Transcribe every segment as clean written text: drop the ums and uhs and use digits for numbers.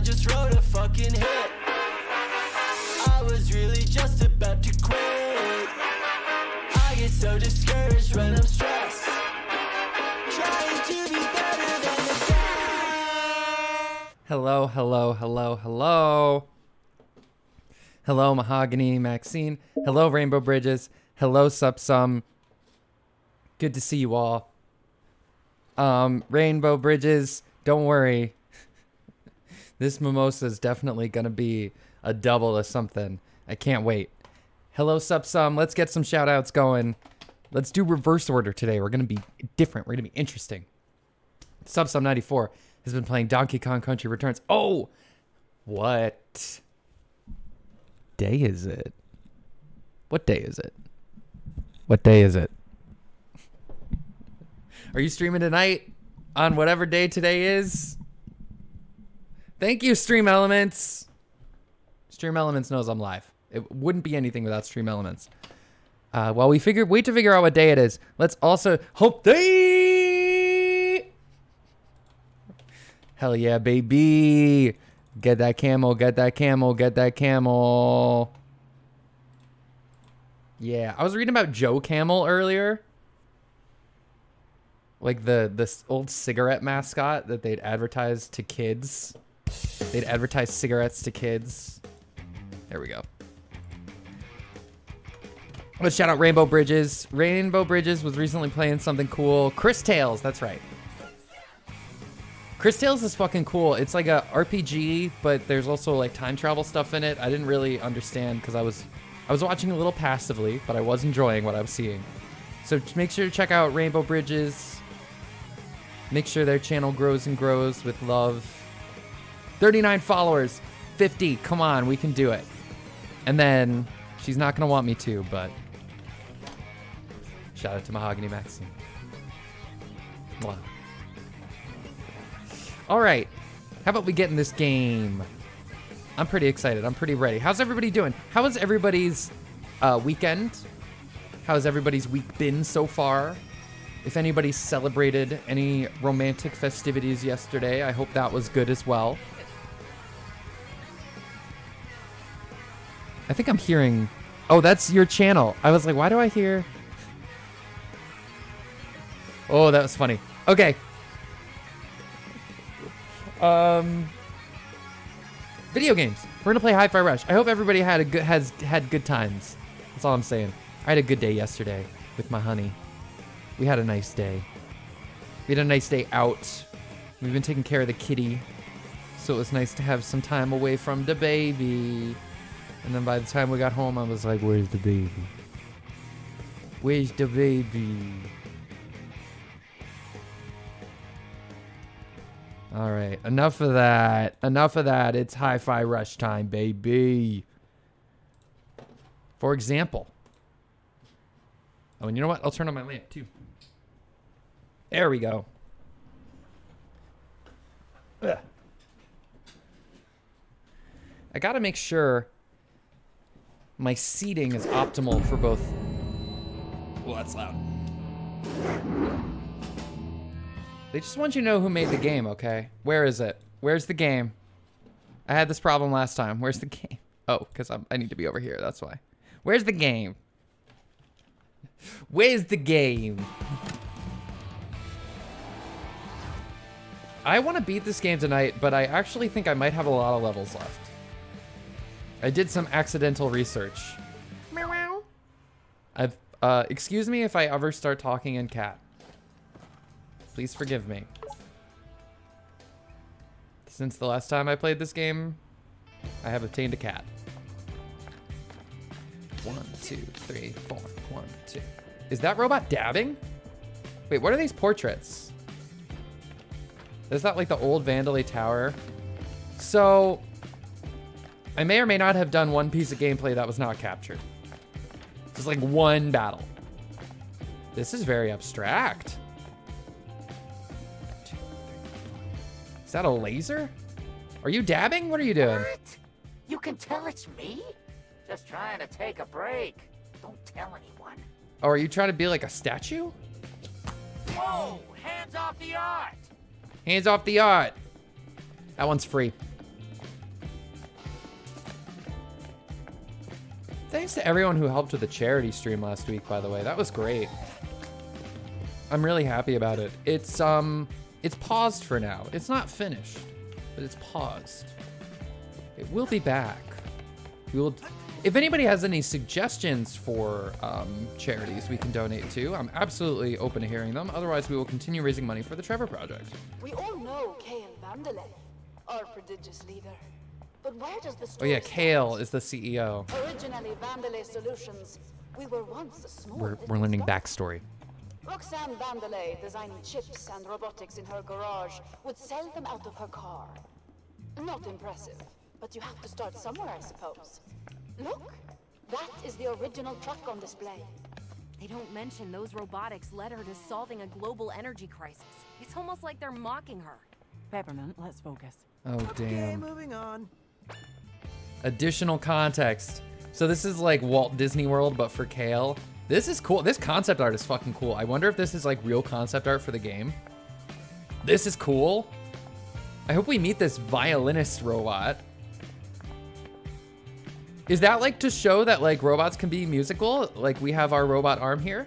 just wrote a fucking hit. I was really just about to quit. I get so discouraged when I'm stressed. Trying to be better than the best. Hello, hello, hello, hello. Hello, Mahogany Maxine. Hello, Rainbow Bridges. Hello, Supsum. Good to see you all. Rainbow Bridges, don't worry. This mimosa is definitely gonna be a double or something. I can't wait. Hello, Supsum. Let's get some shout outs going. Let's do reverse order today. We're gonna be different. We're gonna be interesting. Supsum94 has been playing Donkey Kong Country Returns. Oh! What day is it? What day is it? What day is it? Are you streaming tonight on whatever day today is? Thank you, Stream Elements. Stream Elements knows I'm live. It wouldn't be anything without Stream Elements. While we wait to figure out what day it is, let's also hope day. Hell yeah, baby. Get that camel, get that camel, get that camel. Yeah, I was reading about Joe Camel earlier. Like this old cigarette mascot that they'd advertise to kids. They'd advertise cigarettes to kids. There we go. Let's shout out Rainbow Bridges. Rainbow Bridges was recently playing something cool. Chris Tales, that's right. Chris Tales is fucking cool. It's like a RPG, but there's also like time travel stuff in it. I didn't really understand because I was watching a little passively, but I was enjoying what I was seeing. So make sure to check out Rainbow Bridges. Make sure their channel grows and grows with love. 39 followers, 50. Come on, we can do it. And then she's not gonna want me to, but shout out to Mahogany Maxine. Mwah. All right, how about we get in this game? I'm pretty excited. I'm pretty ready. How's everybody doing? How was everybody's weekend? How's everybody's week been so far? If anybody celebrated any romantic festivities yesterday, I hope that was good as well. I think I'm hearing... Oh, that's your channel. I was like, why do I hear... Oh, that was funny. Okay. Video games. We're gonna play Hi-Fi Rush. I hope everybody had had good times. That's all I'm saying. I had a good day yesterday with my honey. We had a nice day. We had a nice day out. We've been taking care of the kitty, so it was nice to have some time away from the baby. And then by the time we got home, I was like, "Where's the baby? Where's the baby?" All right, enough of that. Enough of that. It's Hi-Fi Rush time, baby. For example. Oh, and you know what? I'll turn on my lamp, too. There we go. Ugh. I gotta make sure my seating is optimal for both. Oh, that's loud. They just want you to know who made the game, okay? Where is it? Where's the game? I had this problem last time. Where's the game? Oh, because I need to be over here. That's why. Where's the game? Where's the game? I want to beat this game tonight, but I actually think I might have a lot of levels left. I did some accidental research. Meow. Excuse me if I ever start talking in cat. Please forgive me. Since the last time I played this game, I have obtained a cat. 1, 2, 3, 4. 1, 2. Is that robot dabbing? Wait, what are these portraits? Is that like the old Vandalay Tower? So, I may or may not have done one piece of gameplay that was not captured. Just like one battle. This is very abstract. Is that a laser? Are you dabbing? What are you doing? What? You can tell it's me? Just trying to take a break. Don't tell anyone. Oh, are you trying to be like a statue? Whoa! Hands off the art! Hands off the art. That one's free. Thanks to everyone who helped with the charity stream last week, by the way. That was great. I'm really happy about it. It's paused for now. It's not finished, but it's paused. It will be back. We will. If anybody has any suggestions for charities we can donate to, I'm absolutely open to hearing them. Otherwise, we will continue raising money for the Trevor Project. We all know Kale Vandelay, our prodigious leader. But where does the Oh story yeah, Kale start? is the CEO. Originally Vandelay Solutions, we were once a small We're little learning startup. backstory. Roxanne Vandelay, designing chips and robotics in her garage, would sell them out of her car. Not impressive, but you have to start somewhere, I suppose. Look, that is the original truck on display. They don't mention those robotics led her to solving a global energy crisis. It's almost like they're mocking her. Peppermint, let's focus. Oh damn. Moving on. Additional context. So this is like Walt Disney World, but for Kale. This is cool. This concept art is fucking cool. I wonder if this is like real concept art for the game. This is cool. I hope we meet this violinist robot. Is that like to show that like robots can be musical? Like we have our robot arm here.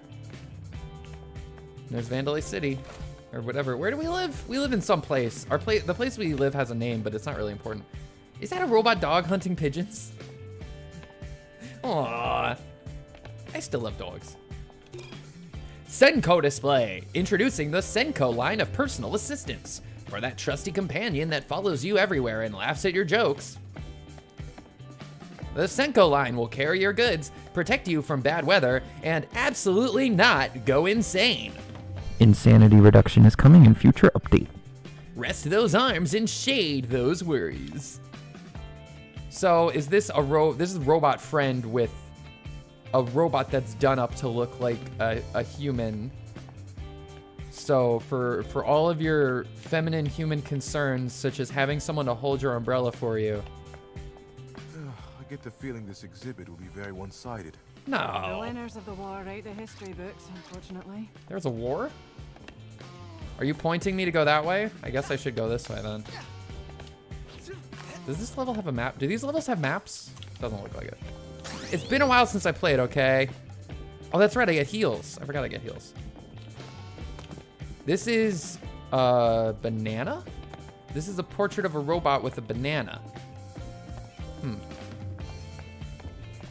There's Vandelay City or whatever. Where do we live? We live in some place. The place we live has a name, but it's not really important. Is that a robot dog hunting pigeons? Aww. I still love dogs. Senko display. Introducing the Senko line of personal assistants. For that trusty companion that follows you everywhere and laughs at your jokes. The Senko line will carry your goods, protect you from bad weather, and absolutely not go insane. Insanity reduction is coming in future update. Rest those arms and shade those worries. So is this this is Robot Friend with a robot that's done up to look like a human. So for all of your feminine human concerns, such as having someone to hold your umbrella for you. I get the feeling this exhibit will be very one-sided. The No. winners of the war write the history books, unfortunately. There's a war? Are you pointing me to go that way? I guess I should go this way then. Does this level have a map? Do these levels have maps? Doesn't look like it. It's been a while since I played, okay? Oh, that's right, I get heals. I forgot I get heals. This is a banana? This is a portrait of a robot with a banana.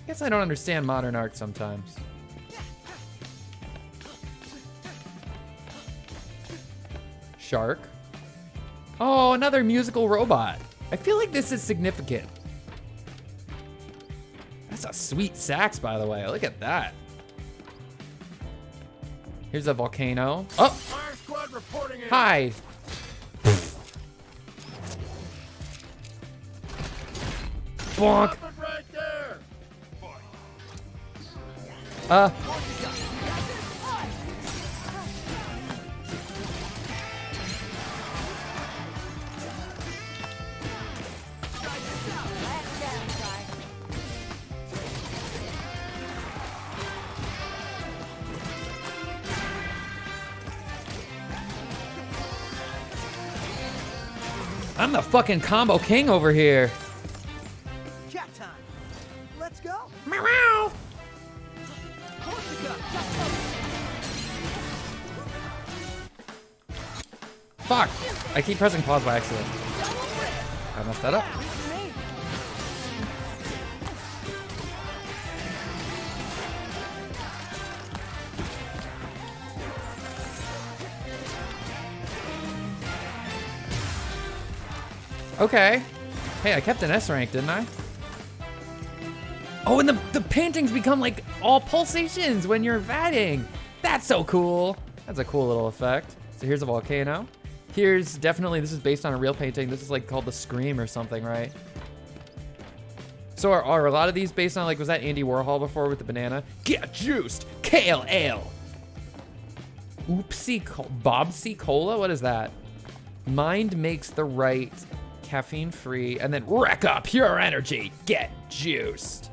Guess I don't understand modern art sometimes. Shark. Oh, another musical robot. I feel like this is significant. That's a sweet sax, by the way. Look at that. Here's a volcano. Oh! Fire squad reporting in. Hi. Bonk. Right there. I'm the fucking combo king over here. Cat time. Let's go. Meow. Fuck. I keep pressing pause by accident. I messed that up. Okay. Hey, I kept an S rank, didn't I? Oh, and the paintings become like all pulsations when you're batting. That's so cool. That's a cool little effect. So here's a volcano. Here's definitely, this is based on a real painting. This is like called The Scream or something, right? So are a lot of these based on like, was that Andy Warhol before with the banana? Get juiced, kale ale. Oopsie, Bobsy Cola, what is that? Mind makes the right, caffeine free, and then wreck up pure energy. Get juiced.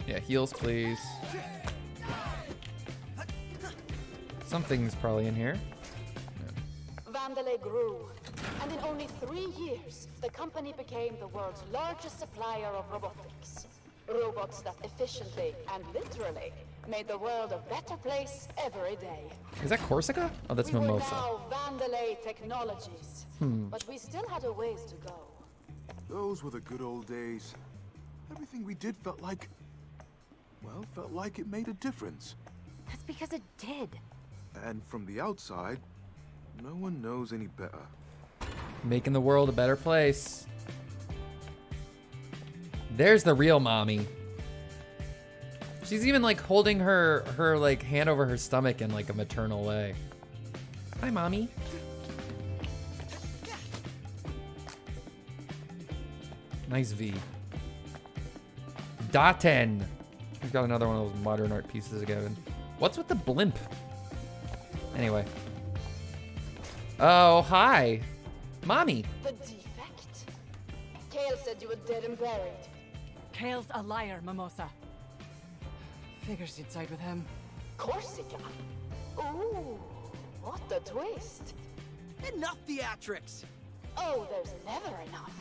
Yeah, heals, please. Something's probably in here. Vandelay grew. And in only 3 years, the company became the world's largest supplier of robotics. Robots that efficiently and literally made the world a better place every day. Is that Corsica? Oh, that's We were Mimosa. now Vandelay Technologies, but we still had a ways to go. Those were the good old days. Everything we did felt like it made a difference. That's because it did. And from the outside, no one knows any better. Making the world a better place. There's the real mommy. She's even like holding her like hand over her stomach in like a maternal way. Hi, mommy. Nice V. Daten. We've got another one of those modern art pieces again. What's with the blimp? Anyway. Oh, hi. Mommy. The defect? Kale said you were dead and buried. Kale's a liar, Mimosa. Figures you'd side with him. Corsica? Ooh, what a twist. Enough theatrics. Oh, there's never enough.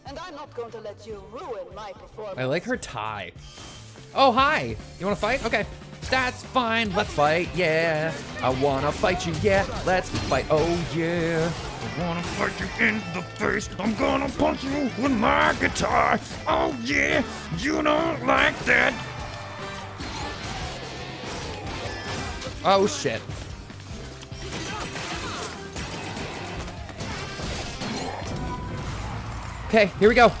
And I'm not going to let you ruin my performance. I like her tie. Oh, hi. You want to fight? Okay. That's fine. Let's fight. Yeah. I want to fight you. Yeah. Let's fight. Oh, yeah. I want to fight you in the face. I'm going to punch you with my guitar. Oh, yeah. You don't like that. Oh, shit. Okay, here we go.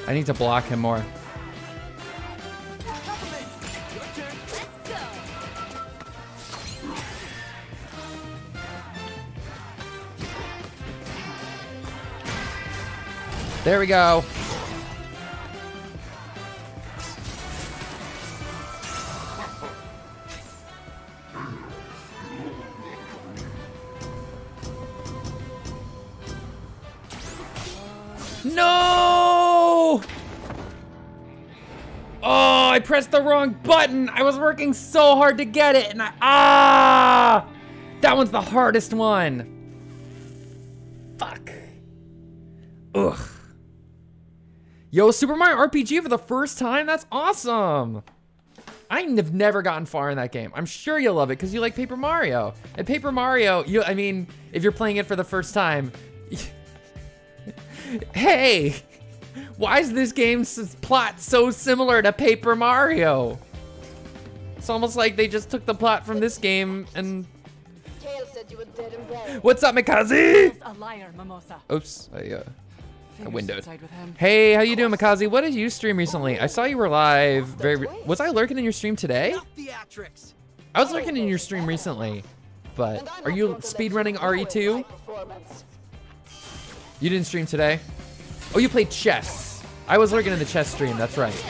I need to block him more. There we go. No! Oh, I pressed the wrong button. I was working so hard to get it and that one's the hardest one. Fuck. Ugh. Yo, Super Mario RPG for the first time? That's awesome. I have never gotten far in that game. I'm sure you'll love it because you like Paper Mario. And Paper Mario, I mean, if you're playing it for the first time, hey, why is this game's plot so similar to Paper Mario? It's almost like they just took the plot from this game and... Kale said you were dead and buried. What's up, Mikaze? Kale's a liar, Mimosa. Oops, I Figures windowed. you'd side with him. Hey, how you doing, Mikaze? What did you stream recently? I saw you were live. Was I lurking in your stream today? Enough theatrics. I was lurking in your stream recently, but are you speedrunning RE2? You didn't stream today? Oh, you played chess. I was lurking in the chess stream, that's right.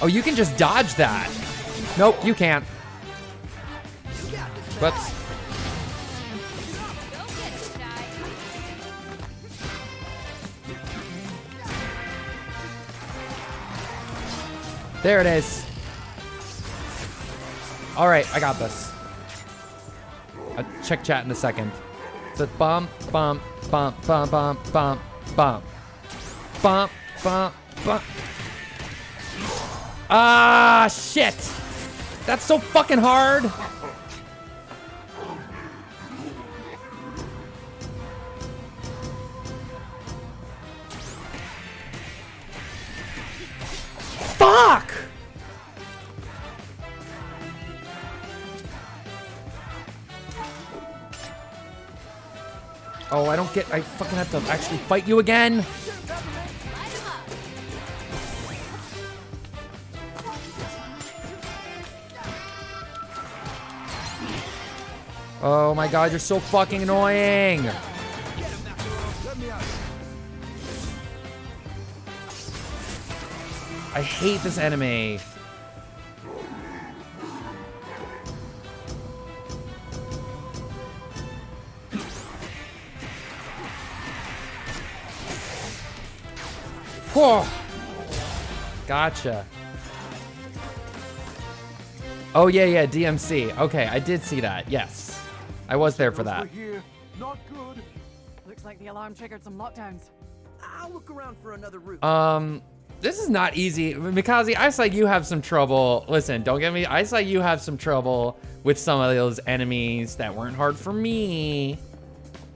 Oh, you can just dodge that. Nope, you can't. Whoops. There it is. All right, I got this. I'll check chat in a second. It's a bump, bump, bump, bump, bump, bump, bump. Bump, bump, bump. Ah, shit. That's so fucking hard. Fuck. Oh, I fucking have to actually fight you again. Oh my god, you're so fucking annoying. I hate this enemy. Whoa. Gotcha. Oh, yeah, DMC. Okay, I did see that. Yes. I was there for that. Not good. Looks like the alarm triggered some lockdowns. I'll look around for another route. This is not easy. Mikaze, I saw you have some trouble. Listen, don't get me. I saw you have some trouble with some of those enemies that weren't hard for me.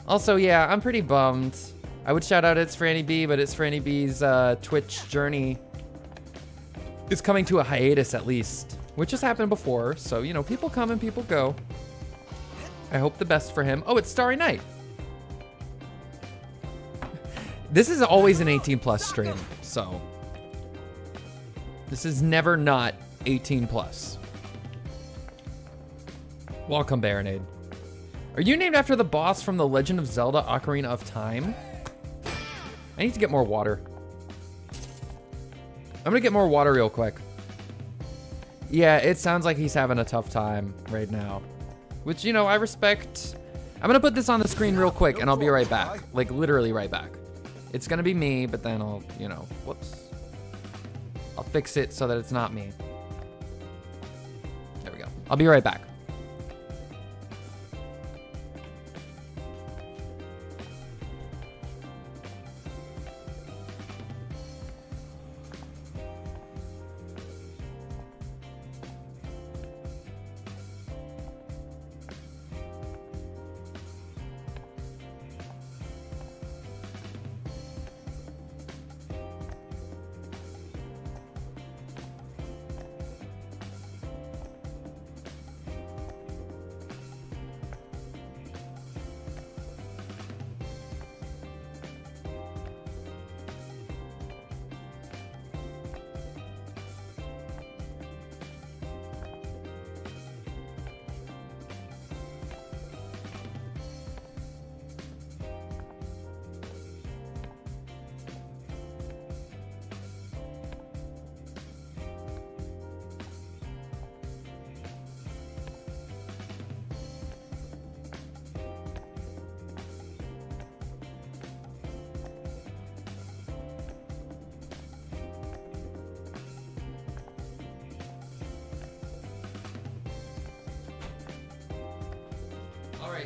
Also, yeah, I'm pretty bummed. I would shout out It's Franny B, but It's Franny B's Twitch journey is coming to a hiatus at least, which has happened before. So, you know, people come and people go. I hope the best for him. Oh, it's Starry Night. This is always an 18+ stream, so this is never not 18+. Welcome, Baronade. Are you named after the boss from The Legend of Zelda: Ocarina of Time? I need to get more water. I'm gonna get more water real quick. Yeah, it sounds like he's having a tough time right now, which, you know, I respect. I'm gonna put this on the screen real quick and I'll be right back. Like, literally right back. It's gonna be me, but then I'll, you know, whoops. I'll fix it so that it's not me. There we go. I'll be right back.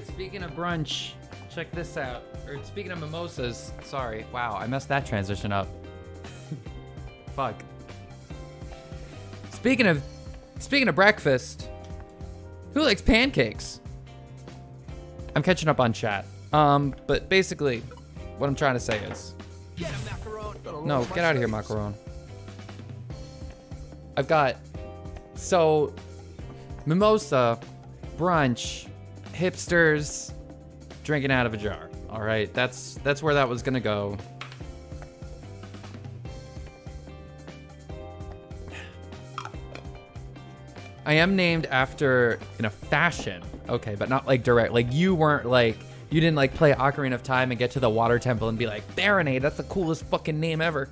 Speaking of brunch, check this out. Or speaking of mimosas, sorry. Wow, I messed that transition up. Fuck. Speaking of breakfast, who likes pancakes? I'm catching up on chat. But basically, what I'm trying to say is, Get him, Macaron. no, get out of here, Macaron. I've got, so, mimosa, brunch, hipsters, drinking out of a jar. All right, that's where that was gonna go. I am named after, in a fashion, okay, but not like direct. Like you weren't like, you didn't like play Ocarina of Time and get to the water temple and be like, Baronade, that's the coolest fucking name ever.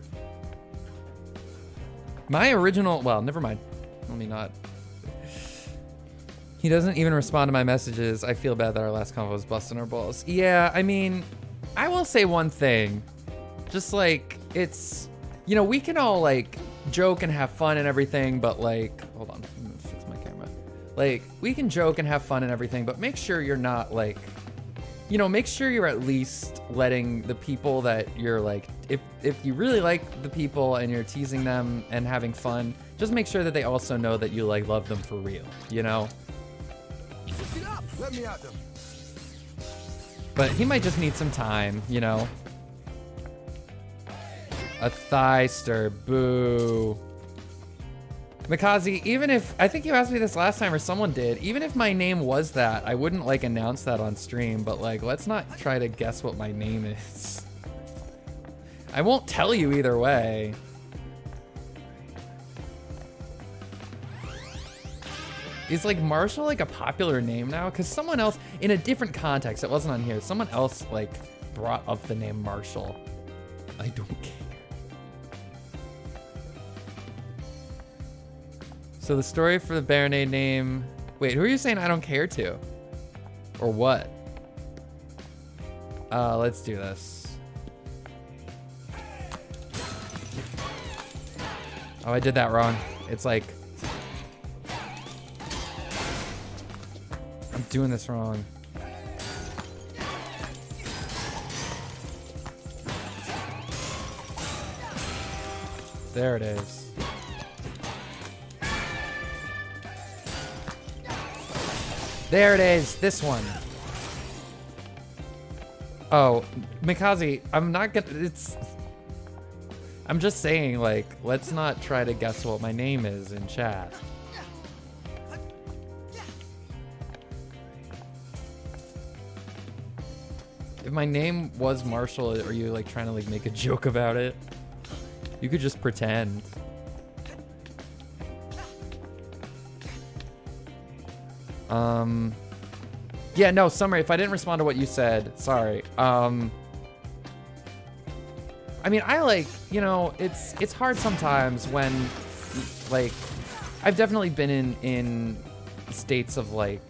My original, well, never mind. Let me not. He doesn't even respond to my messages. I feel bad that our last convo was busting our balls. Yeah, I mean, I will say one thing. Just like, it's, you know, we can all like joke and have fun and everything, but like, hold on, I'm gonna fix my camera. Like, we can joke and have fun and everything, but make sure you're not like, you know, make sure you're at least letting the people that you're like, if you really like the people and you're teasing them and having fun, just make sure that they also know that you like love them for real, you know? Get up! Let me at them. But he might just need some time, you know? A thigh stir, boo. Mikazi, even if, I think you asked me this last time or someone did, even if my name was that, I wouldn't like announce that on stream, but like, let's not try to guess what my name is. I won't tell you either way. Is like Marshall like a popular name now? Because someone else, in a different context, it wasn't on here, someone else like brought up the name Marshall. I don't care. So the story for the Baronade name... Wait, who are you saying I don't care to? Or what? Let's do this. Oh, I did that wrong. It's like... I'm doing this wrong. There it is. There it is, this one. Oh, Mikazi, I'm not gonna, I'm just saying, like, let's not try to guess what my name is in chat. If my name was Marshall, are you like trying to like make a joke about it? You could just pretend. Yeah, no, Summer, if I didn't respond to what you said, sorry. I mean, I like, you know, it's hard sometimes when, like, I've definitely been in states of, like,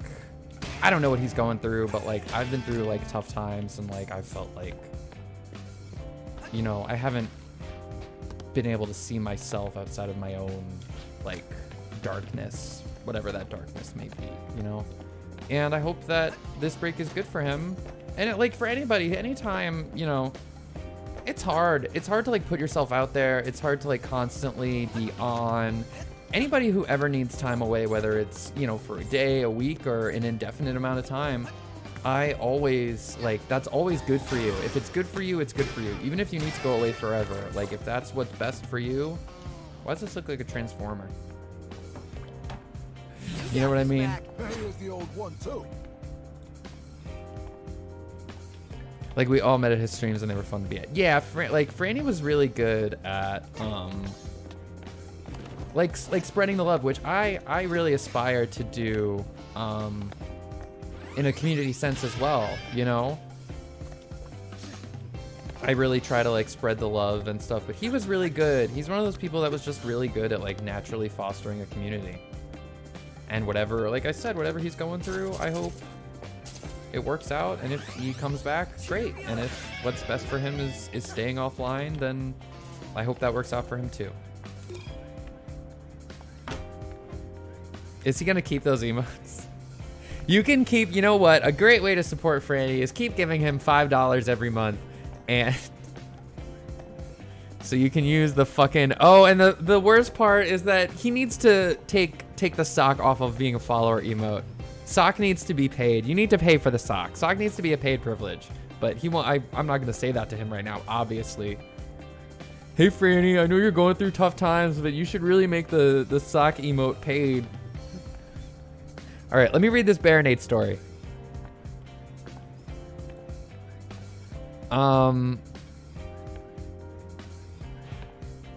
I don't know what he's going through, but, like, I've been through, like, tough times, and, like, I felt like, you know, I haven't been able to see myself outside of my own, like, darkness, whatever that darkness may be, you know? And I hope that this break is good for him. And it, like, for anybody, anytime, you know, it's hard. It's hard to, like, put yourself out there. It's hard to, like, constantly be on. Anybody who ever needs time away, whether it's, you know, for a day, a week, or an indefinite amount of time, I always, like, that's always good for you. If it's good for you, it's good for you. Even if you need to go away forever. Like, if that's what's best for you. Why does this look like a Transformer? You know what I mean? Here's the old one too. Like, we all met at his streams and they were fun to be at. Yeah, like, Franny was really good at, like spreading the love, which I really aspire to do, in a community sense as well, you know? I really try to, like, spread the love and stuff, but he was really good. He's one of those people that was just really good at, like, naturally fostering a community. And whatever, like I said, whatever he's going through, I hope it works out. And if he comes back, great. And if what's best for him is staying offline, then I hope that works out for him too. Is he gonna keep those emotes? You can keep, you know what? A great way to support Franny is keep giving him $5 every month. And so you can use the fucking, oh, and the worst part is that he needs to take the sock off of being a follower emote. Sock needs to be paid. You need to pay for the sock. Sock needs to be a paid privilege. But he won't, I'm not gonna say that to him right now, obviously. Hey Franny, I know you're going through tough times, but you should really make the sock emote paid. All right, let me read this Baronade story.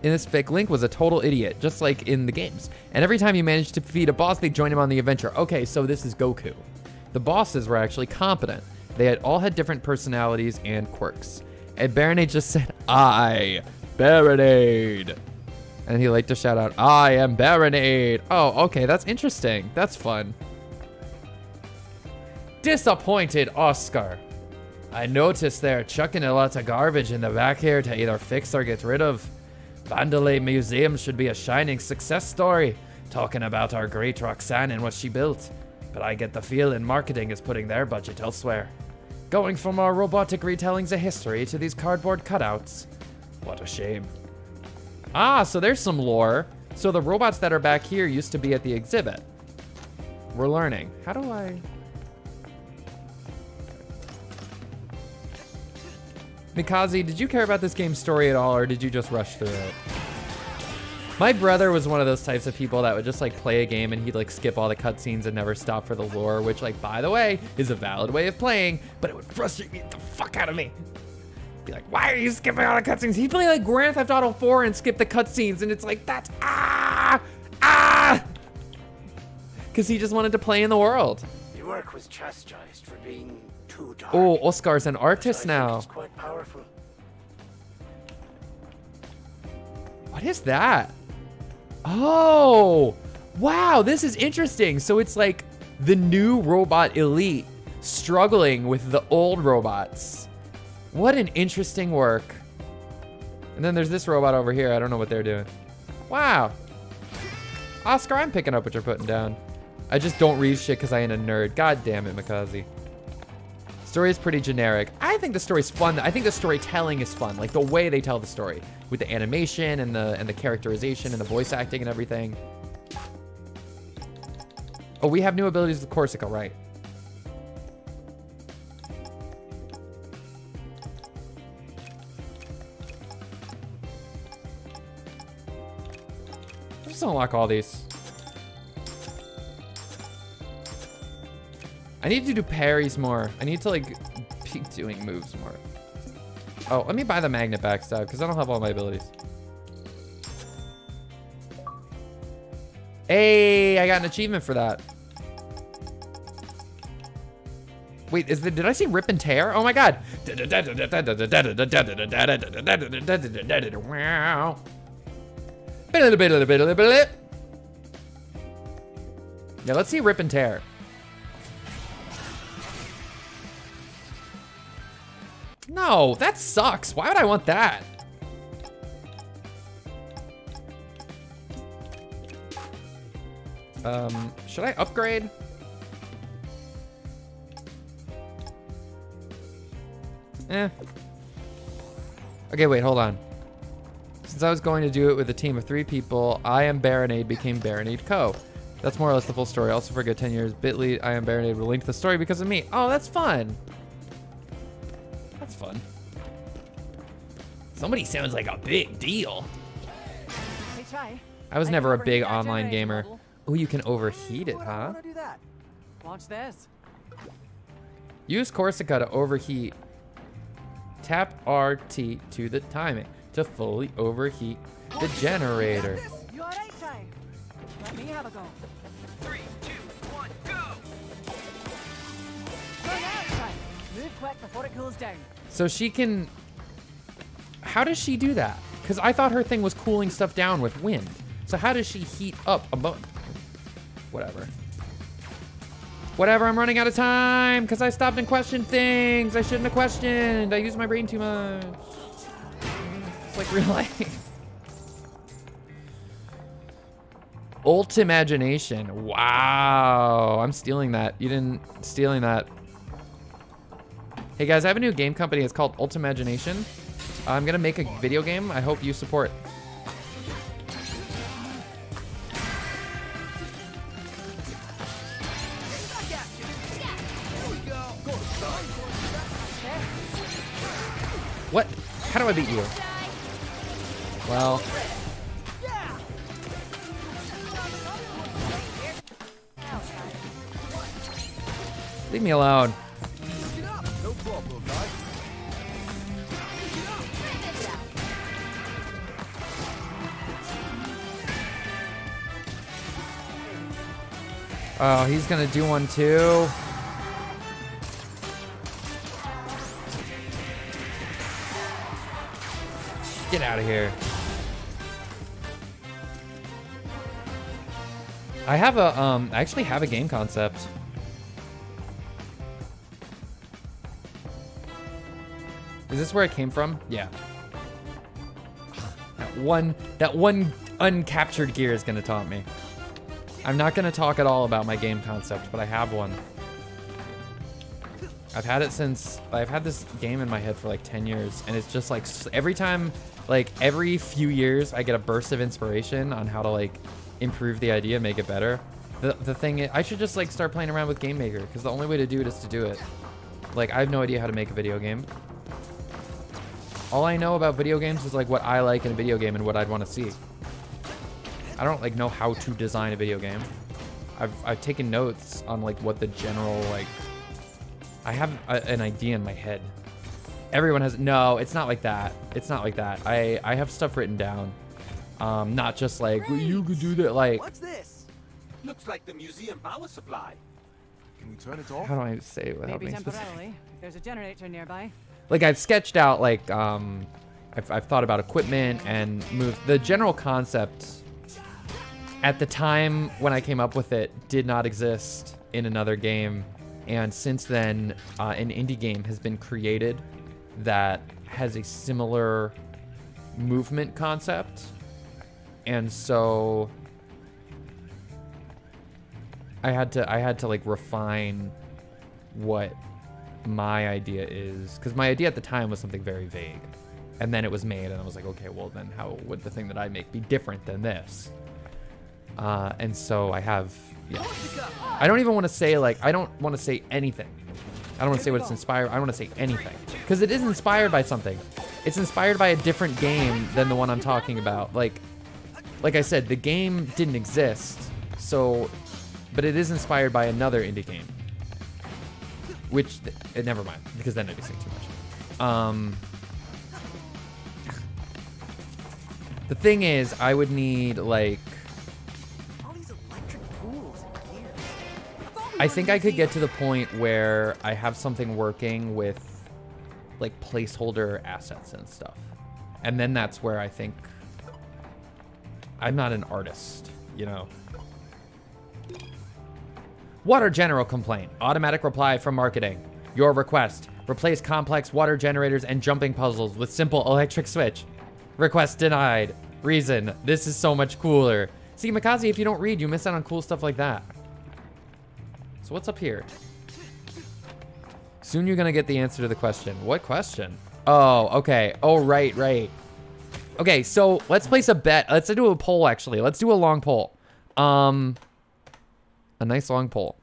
In this fic, Link was a total idiot, just like in the games. And every time he managed to defeat a boss, they joined him on the adventure. Okay, so this is Goku. The bosses were actually competent. They had all had different personalities and quirks. And Baronade just said, I, Baronade. And he liked to shout out, I am Baronade. Oh, okay, that's interesting. That's fun. Disappointed Oscar. I noticed they're chucking a lot of garbage in the back here to either fix or get rid of. Vandelay Museum should be a shining success story, talking about our great Roxanne and what she built. But I get the feeling marketing is putting their budget elsewhere. Going from our robotic retellings of history to these cardboard cutouts. What a shame. Ah, so there's some lore. So the robots that are back here used to be at the exhibit. We're learning. How do I... Mikazi, did you care about this game's story at all, or did you just rush through it? My brother was one of those types of people that would just like play a game and he'd like skip all the cutscenes and never stop for the lore, which like, by the way, is a valid way of playing, but it would frustrate me the fuck out of me. Be like, why are you skipping all the cutscenes? He'd play like Grand Theft Auto 4 and skip the cutscenes, and it's like, that's because he just wanted to play in the world. Your work was chastised for being too dark. Oh, Oscar's an artist now. It's quite powerful. What is that? Oh, wow, this is interesting. So it's like the new robot elite struggling with the old robots. What an interesting work. And then there's this robot over here. I don't know what they're doing. Wow. Oscar, I'm picking up what you're putting down. I just don't read shit because I ain't a nerd. God damn it, Mikaze. Story is pretty generic. I think the story's fun. I think the storytelling is fun. Like the way they tell the story with the animation and the characterization and the voice acting and everything. Oh, we have new abilities with Corsica, right? Just unlock all these. I need to do parries more. I need to like be doing moves more. Oh, let me buy the magnet backstab because I don't have all my abilities. Hey, I got an achievement for that. Wait, did I see rip and tear? Oh my god. Yeah, let's see rip and tear. No, that sucks. Why would I want that? Should I upgrade? Eh. Okay, wait, hold on. Since I was going to do it with a team of 3 people, I Am Baronade became Baronade Co. That's more or less the full story. Also for a good 10 years, Bitly, I Am Baronade will link the story because of me. Oh, that's fun. That's fun. Somebody sounds like a big deal. Hey, Chai. I was never a big online gamer. Oh, you can overheat it, huh? Do that. Watch this. Use Corsica to overheat. Tap RT to the timing to fully overheat the generator. You all right, Chai? Let me have a go. 3, 2, 1, go! Turn out, Chai. Move quick before it cools down. So she can... How does she do that? Because I thought her thing was cooling stuff down with wind. So how does she heat up above? Whatever. Whatever, I'm running out of time because I stopped and questioned things I shouldn't have questioned. I used my brain too much. It's like real life. Ultimagination. Wow. I'm stealing that. You didn't stealing that. Hey guys, I have a new game company. It's called Ultimagination. I'm gonna make a video game. I hope you support. What? How do I beat you? Well. Leave me alone. No problem, guys. Oh, he's gonna do one too. Get out of here. I have a, I actually have a game concept. Is this where it came from? Yeah. That one uncaptured gear is gonna taunt me. I'm not gonna talk at all about my game concept, but I have one. I've had it since, I've had this game in my head for like 10 years, and it's just like every time, like every few years, I get a burst of inspiration on how to like improve the idea, make it better. The thing is, I should just like start playing around with Game Maker, because the only way to do it is to do it. Like, I have no idea how to make a video game. All I know about video games is like what I like in a video game and what I'd want to see. I don't like know how to design a video game. I've taken notes on like what the general like. I have an idea in my head. Everyone has no. It's not like that. It's not like that. I have stuff written down. Not just like well, you could do that. Like What's this? Looks like the museum power supply. Can we turn it off? how do I say it without Maybe being specific? temporarily. If there's a generator nearby. Like I've sketched out like I've thought about equipment and moved the general concept. At the time when I came up with it, did not exist in another game, and since then, an indie game has been created that has a similar movement concept, and so I had to like refine what my idea is, because my idea at the time was something very vague, and then it was made, and I was like, okay, well then how would the thing that I make be different than this? And so I have, yeah. I don't even want to say like, I don't want to say anything. I don't want to say what it's inspired. I don't want to say anything because it is inspired by something. It's inspired by a different game than the one I'm talking about. Like I said, the game didn't exist. So, but it is inspired by another indie game, which never mind, because then I'd be saying too much. The thing is, I would need like, I think I could get to the point where I have something working with like placeholder assets and stuff. And then that's where I think I'm not an artist, you know. Water general complaint. Automatic reply from marketing. Your request. Replace complex water generators and jumping puzzles with simple electric switch. Request denied. Reason. This is so much cooler. See, Mikaze, if you don't read, you miss out on cool stuff like that. So what's up here? Soon you're gonna get the answer to the question. What question? Oh, okay. Oh, right. Okay, so let's place a bet. Let's do a poll, actually. Let's do a long poll. A nice long poll.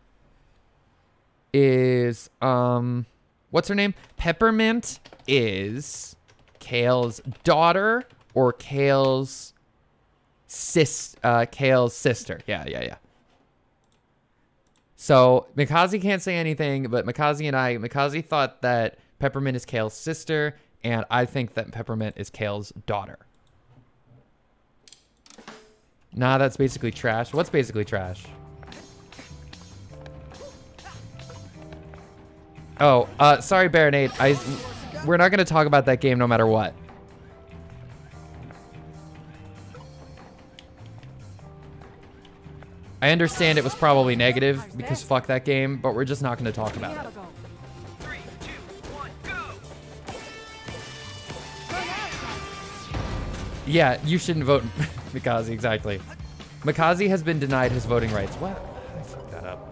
Is, what's her name? Peppermint is Kale's daughter or Kale's sister. Yeah. So Mikaze can't say anything, but Mikaze thought that Peppermint is Kale's sister, and I think that Peppermint is Kale's daughter. Nah, that's basically trash. What's basically trash? Oh, sorry, Baronade. We're not gonna talk about that game no matter what. I understand it was probably negative because fuck that game, but we're just not going to talk about it. 3, 2, 1, go! Yeah, you shouldn't vote Mikaze, exactly. Mikaze has been denied his voting rights. What? I fucked that up.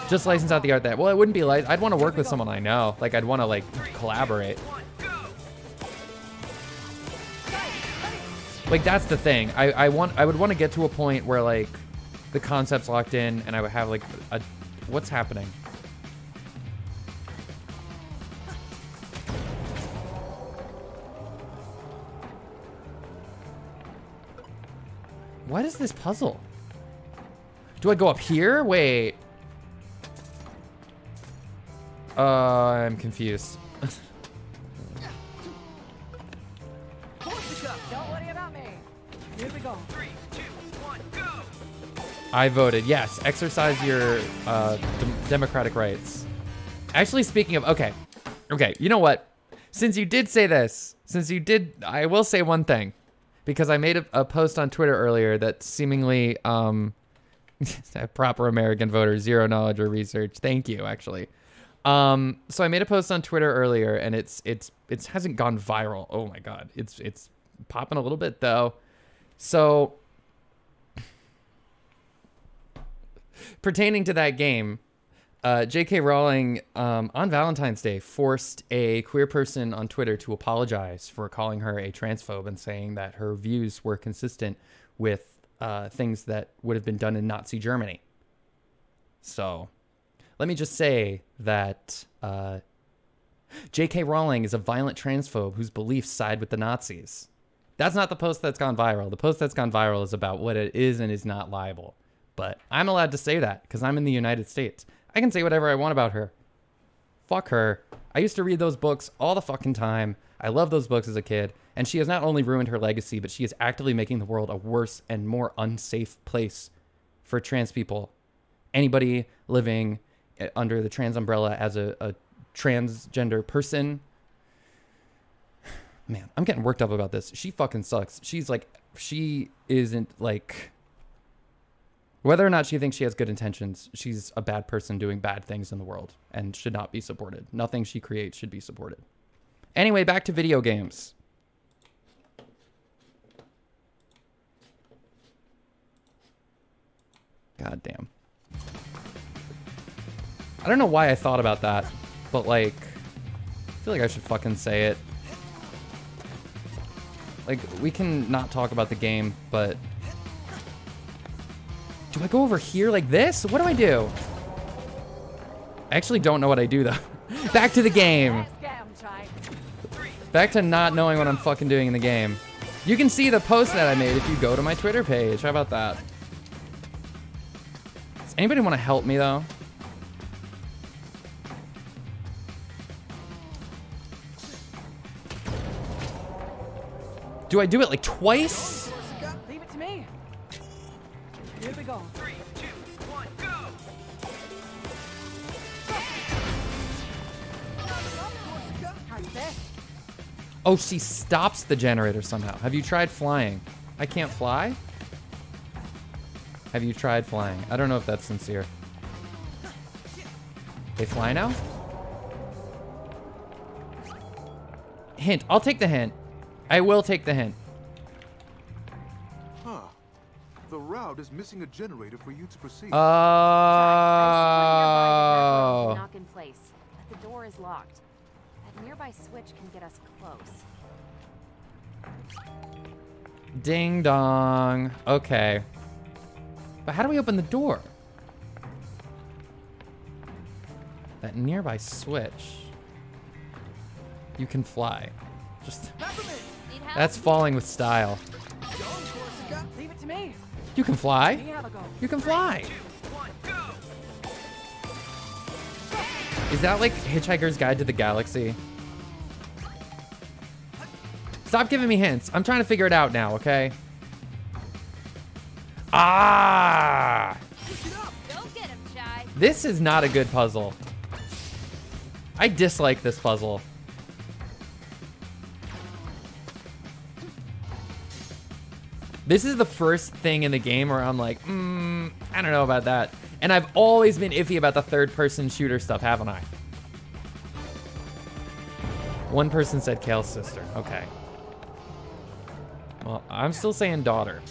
Just license out the art that. Well, it wouldn't be like I'd want to work with someone I know. Like I'd want to like collaborate. Like that's the thing. I would want to get to a point where like the concept's locked in and I would have like a what's happening? What is this puzzle? Do I go up here? Wait. I'm confused. Don't worry about me. Here we go. 3, 2, 1, go! I voted yes. Exercise your democratic rights. Actually, speaking of, okay. You know what? Since you did say this, I will say one thing, because I made a post on Twitter earlier that seemingly proper American voter, zero knowledge or research. Thank you, actually. So I made a post on Twitter earlier, and it hasn't gone viral. Oh my god, it's popping a little bit though. So pertaining to that game, J.K. Rowling on Valentine's Day forced a queer person on Twitter to apologize for calling her a transphobe and saying that her views were consistent with things that would have been done in Nazi Germany. So let me just say that J.K. Rowling is a violent transphobe whose beliefs side with the Nazis. That's not the post that's gone viral. The post that's gone viral is about what it is and is not liable. But I'm allowed to say that because I'm in the United States. I can say whatever I want about her. Fuck her. I used to read those books all the fucking time. I loved those books as a kid. And she has not only ruined her legacy, but she is actively making the world a worse and more unsafe place for trans people. Anybody living under the trans umbrella as a transgender person. Man, I'm getting worked up about this. She fucking sucks. She's like, she isn't like, whether or not she thinks she has good intentions, she's a bad person doing bad things in the world and should not be supported. Nothing she creates should be supported. Anyway, back to video games. God damn. I don't know why I thought about that, but like, I feel like I should fucking say it. Like, we can not talk about the game, but... Do I go over here like this? What do I do? I actually don't know what I do, though. Back to the game. Back to not knowing what I'm fucking doing in the game. You can see the post that I made if you go to my Twitter page. How about that? Does anybody want to help me, though? Do I do it like twice? Leave it to me. Here we go. 3, 2, 1, go! How's this? Oh, she stops the generator somehow. Have you tried flying? I can't fly? Have you tried flying? I don't know if that's sincere. They fly now? Hint. I'll take the hint. I will take the hint. Huh. The route is missing a generator for you to proceed. Oh. Knock in place, but the door is locked. That nearby switch can get us close. Ding dong. Okay. But how do we open the door? That nearby switch. You can fly. Just... That's falling with style. Leave it to me. You can fly. Let me have a go. You can fly. 2, 1, go! Is that like Hitchhiker's Guide to the Galaxy? Stop giving me hints. I'm trying to figure it out now, okay? Ah! Go get him, Chai. This is not a good puzzle. I dislike this puzzle. This is the first thing in the game where I'm like, I don't know about that. And I've always been iffy about the third-person shooter stuff, haven't I? One person said Kale's sister. Okay. Well, I'm still saying daughter.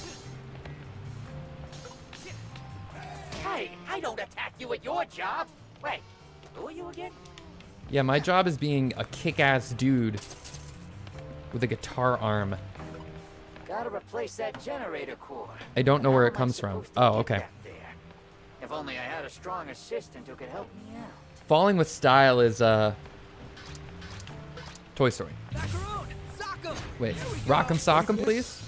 Hey, I don't attack you at your job. Wait, who are you again? Yeah, my job is being a kick-ass dude with a guitar arm. Gotta replace that generator core. I don't know How where am it I comes from. supposed to Oh, get okay. that there? If only I had a strong assistant who could help me out. Falling with Style is, Toy Story. Wait, Rock'em Sock'em, please?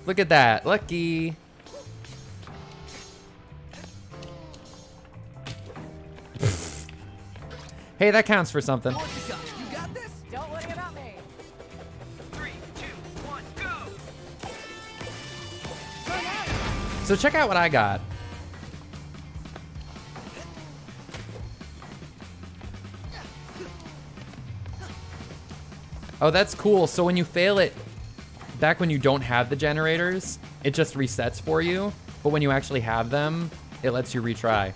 Look at that, lucky. Hey, that counts for something. You got this. Don't worry about me. 3, 2, 1, go! So check out what I got. Oh, that's cool. So when you fail it, back when you don't have the generators, it just resets for you. But when you actually have them, it lets you retry.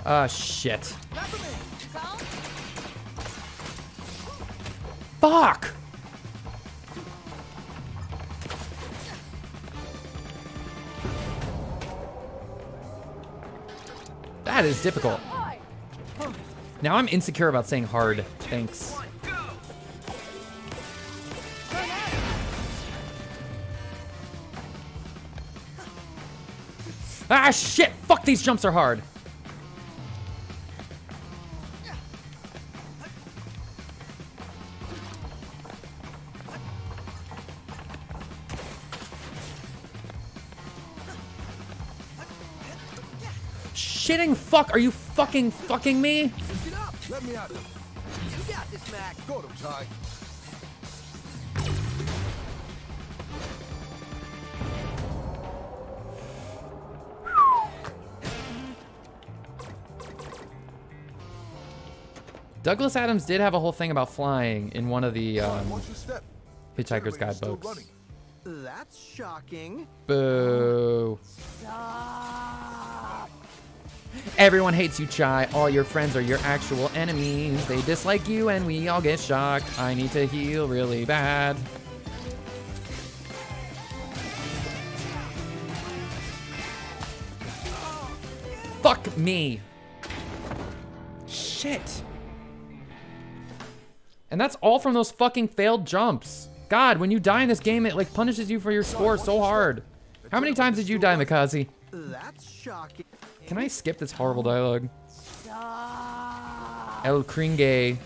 Ah, shit. Fuck! That is difficult. Now I'm insecure about saying hard. Thanks. Ah, shit! Fuck, these jumps are hard. Shitting fuck. Are you fucking me? Get up! Let me out. You got this, Mac. Got him, Ty. Douglas Adams did have a whole thing about flying in one of the Watch your step. Hitchhiker's Generator's Guide still books. running. That's shocking. Boo. Everyone hates you, Chai. All your friends are your actual enemies. They dislike you and we all get shocked. I need to heal really bad. Fuck me. Shit. And that's all from those fucking failed jumps. God, when you die in this game, it like punishes you for your score so hard. How many times did you die, Mikaze? That's shocking. Can I skip this horrible dialogue? El Kringe.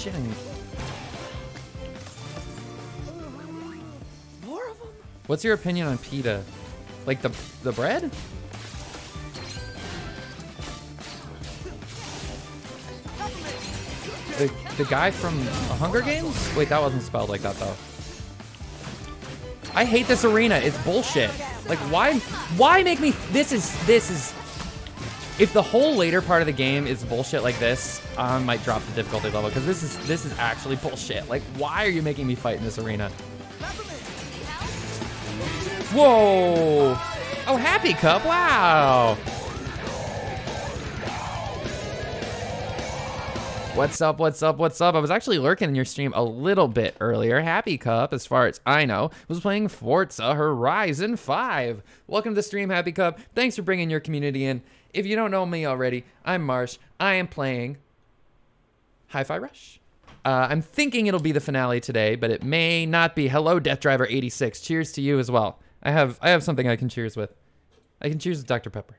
Shitting. More of them? What's your opinion on pita? Like the bread? The guy from Hunger Games? Wait, that wasn't spelled like that though. I hate this arena. It's bullshit. Like why make me this is if the whole later part of the game is bullshit like this, I might drop the difficulty level because this is actually bullshit. Like why are you making me fight in this arena? Whoa! Oh, Happy Cup! Wow! What's up? What's up? What's up? I was actually lurking in your stream a little bit earlier. Happy Cup, as far as I know, was playing Forza Horizon 5. Welcome to the stream, Happy Cup. Thanks for bringing your community in. If you don't know me already, I'm Marsh. I am playing Hi-Fi Rush. I'm thinking it'll be the finale today, but it may not be. Hello, Death Driver 86. Cheers to you as well. I have something I can cheers with. I can cheers with Dr. Pepper.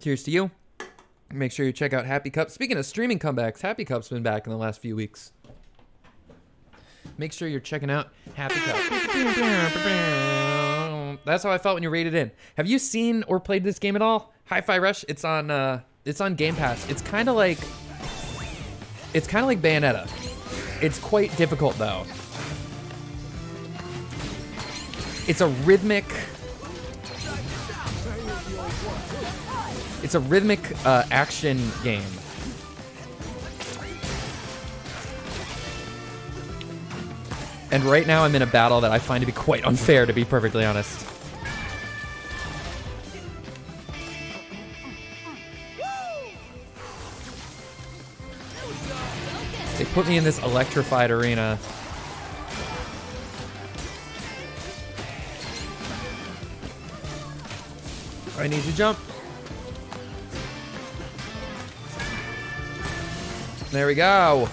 Cheers to you. Make sure you check out Happy Cup. Speaking of streaming comebacks, Happy Cup's been back in the last few weeks. Make sure you're checking out Happy Cup. That's how I felt when you rated in. Have you seen or played this game at all? Hi-Fi Rush. It's on Game Pass. It's kind of like Bayonetta. It's quite difficult though. It's a rhythmic action game. And right now I'm in a battle that I find to be quite unfair, to be perfectly honest. They put me in this electrified arena. I need to jump. There we go.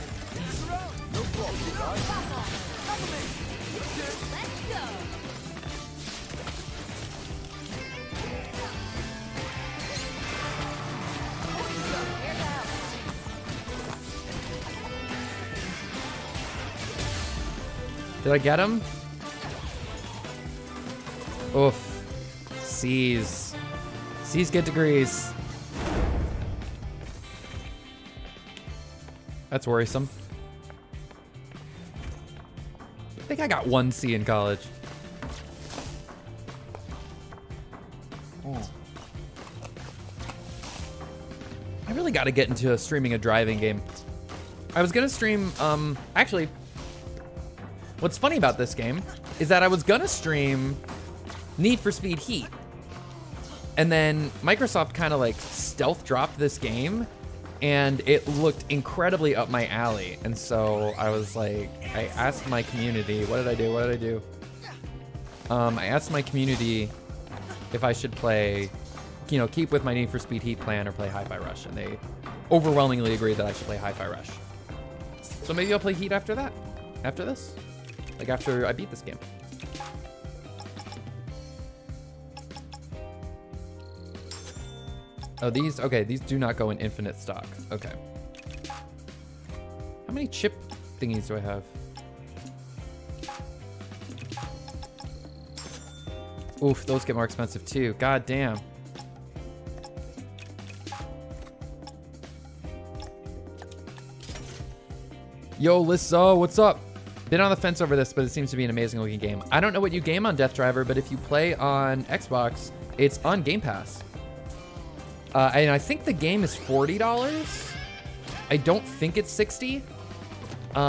Did I get him? Oof. C's. C's get degrees. That's worrisome. I think I got 1 C in college. Oh. I really got to get into streaming a driving game. I was gonna stream, actually, what's funny about this game is that I was gonna stream Need for Speed Heat. And then Microsoft kind of like stealth dropped this game and it looked incredibly up my alley. And so I was like, I asked my community, what did I do? I asked my community if I should play you know, keep with my Need for Speed Heat plan or play Hi-Fi Rush, and they overwhelmingly agree that I should play Hi-Fi Rush. So maybe I'll play Heat after that, after this, like after I beat this game. Oh, these, okay, these do not go in infinite stock. Okay. How many chip thingies do I have? Oof, those get more expensive too. God damn. Yo, Lissa, what's up? Been on the fence over this, but it seems to be an amazing looking game. I don't know what you game on, Death Driver, but if you play on Xbox, it's on Game Pass. And I think the game is $40. I don't think it's $60,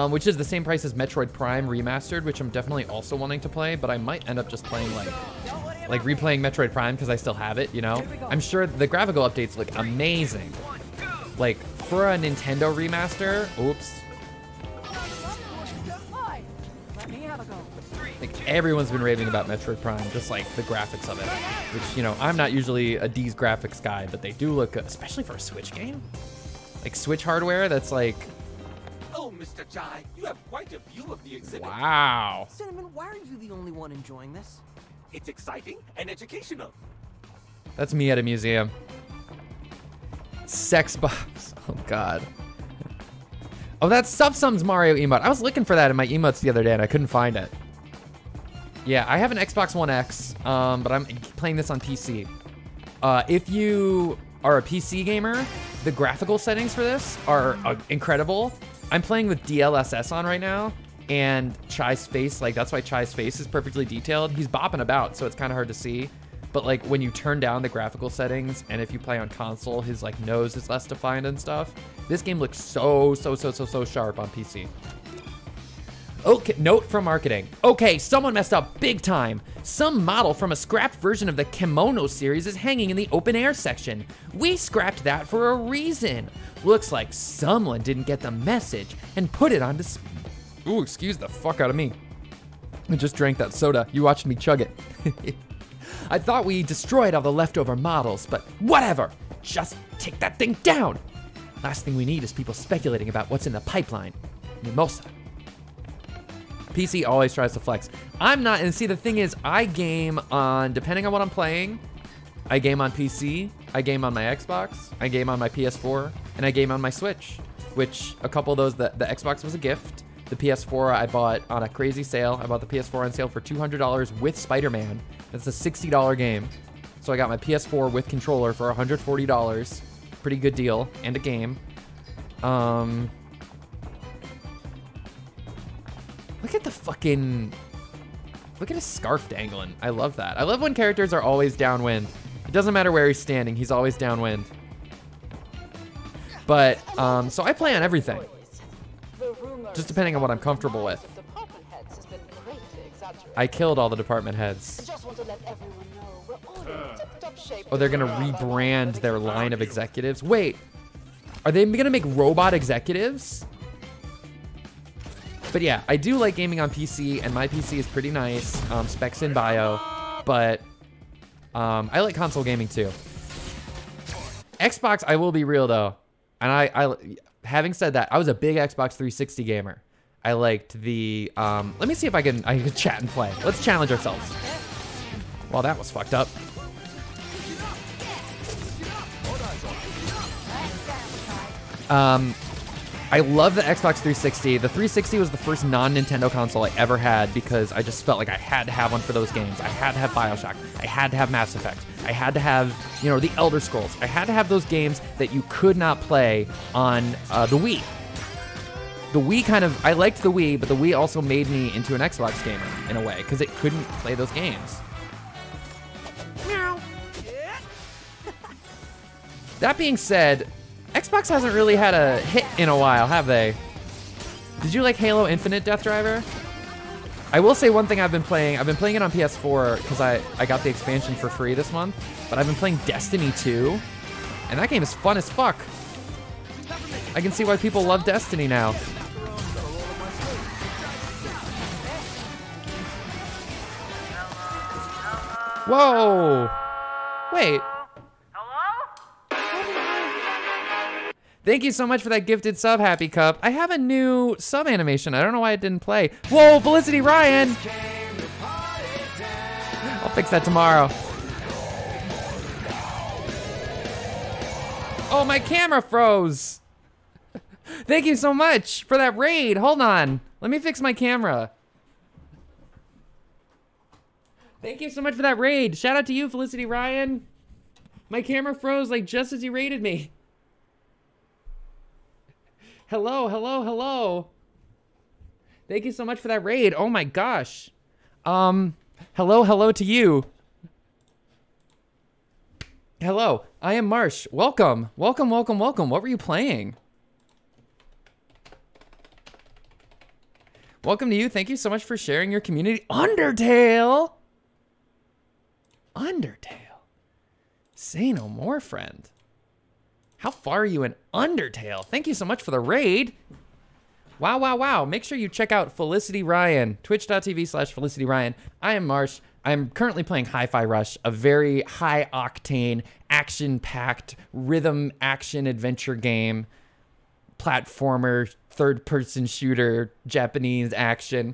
which is the same price as Metroid Prime Remastered, which I'm definitely also wanting to play, but I might end up just playing like replaying Metroid Prime because I still have it, you know? I'm sure the graphical updates look amazing. Like, for a Nintendo remaster, oops. Like, everyone's been raving about Metroid Prime, just like the graphics of it. Which, you know, I'm not usually a D's graphics guy, but they do look good, especially for a Switch game. Like, Switch hardware that's like... Oh, Mr. Jai, you have quite a view of the exhibit. Wow. Cinnamon, why are you the only one enjoying this? It's exciting and educational. That's me at a museum. Sex box. Oh, God. Oh, that's Subsum's Mario emote. I was looking for that in my emotes the other day, and I couldn't find it. Yeah, I have an Xbox One X, but I'm playing this on PC. If you are a PC gamer, the graphical settings for this are incredible. I'm playing with DLSS on right now, and Chai's face, like, that's why Chai's face is perfectly detailed. He's bopping about, so it's kind of hard to see. But, like, when you turn down the graphical settings, and if you play on console, his, like, nose is less defined and stuff. This game looks so sharp on PC. Okay, note from marketing. Okay, someone messed up big time. Some model from a scrapped version of the Kimono series is hanging in the open air section. We scrapped that for a reason. Looks like someone didn't get the message and put it on display. Ooh, excuse the fuck out of me. I just drank that soda. You watched me chug it. I thought we destroyed all the leftover models, but whatever. Just take that thing down. Last thing we need is people speculating about what's in the pipeline. Mimosa. PC always tries to flex. I'm not, and see, the thing is, I game on, depending on what I'm playing, I game on PC, I game on my Xbox, I game on my PS4, and I game on my Switch, which a couple of those, the Xbox was a gift. The PS4 I bought on a crazy sale. I bought the PS4 on sale for $200 with Spider-Man. That's a $60 game. So I got my PS4 with controller for $140. Pretty good deal, and a game. Look at the fucking... Look at his scarf dangling. I love that. I love when characters are always downwind. It doesn't matter where he's standing. He's always downwind. But, so I play on everything. Just depending on what I'm comfortable with. I killed all the department heads. Oh, they're gonna rebrand their line of executives? Wait, are they gonna make robot executives? But yeah, I do like gaming on PC, and my PC is pretty nice. Specs in bio, but I like console gaming too. Xbox, I will be real though, and I having said that, I was a big Xbox 360 gamer. I liked the, let me see if I can chat and play. Let's challenge ourselves. Well, that was fucked up. I love the Xbox 360. The 360 was the first non-Nintendo console I ever had because I just felt like I had to have one for those games. I had to have BioShock. I had to have Mass Effect. I had to have, you know, the Elder Scrolls. I had to have those games that you could not play on the Wii. The Wii kind of, I liked the Wii, but the Wii also made me into an Xbox gamer in a way because it couldn't play those games. Meow. That being said, Xbox hasn't really had a hit in a while, have they? Did you like Halo Infinite, Death Driver? I will say one thing I've been playing it on PS4 because I got the expansion for free this month, but I've been playing Destiny 2, and that game is fun as fuck. I can see why people love Destiny now. Whoa! Wait. Thank you so much for that gifted sub, Happy Cup. I have a new sub animation. I don't know why it didn't play. Whoa, Felicity Ryan. I'll fix that tomorrow. Oh, my camera froze. Thank you so much for that raid. Hold on. Let me fix my camera. Thank you so much for that raid. Shout out to you, Felicity Ryan. My camera froze like just as you raided me. Hello, hello, hello. Thank you so much for that raid. Oh my gosh. Hello, hello to you. Hello, I am Marsh. Welcome, welcome, welcome, welcome. What were you playing? Welcome to you. Thank you so much for sharing your community. Undertale. Undertale. Say no more, friend. How far are you in Undertale? Thank you so much for the raid. Wow, wow, wow. Make sure you check out Felicity Ryan, twitch.tv/Felicity Ryan. I am Marsh. I'm currently playing Hi-Fi Rush, a very high-octane, action-packed, rhythm action adventure game, platformer, third-person shooter, Japanese action.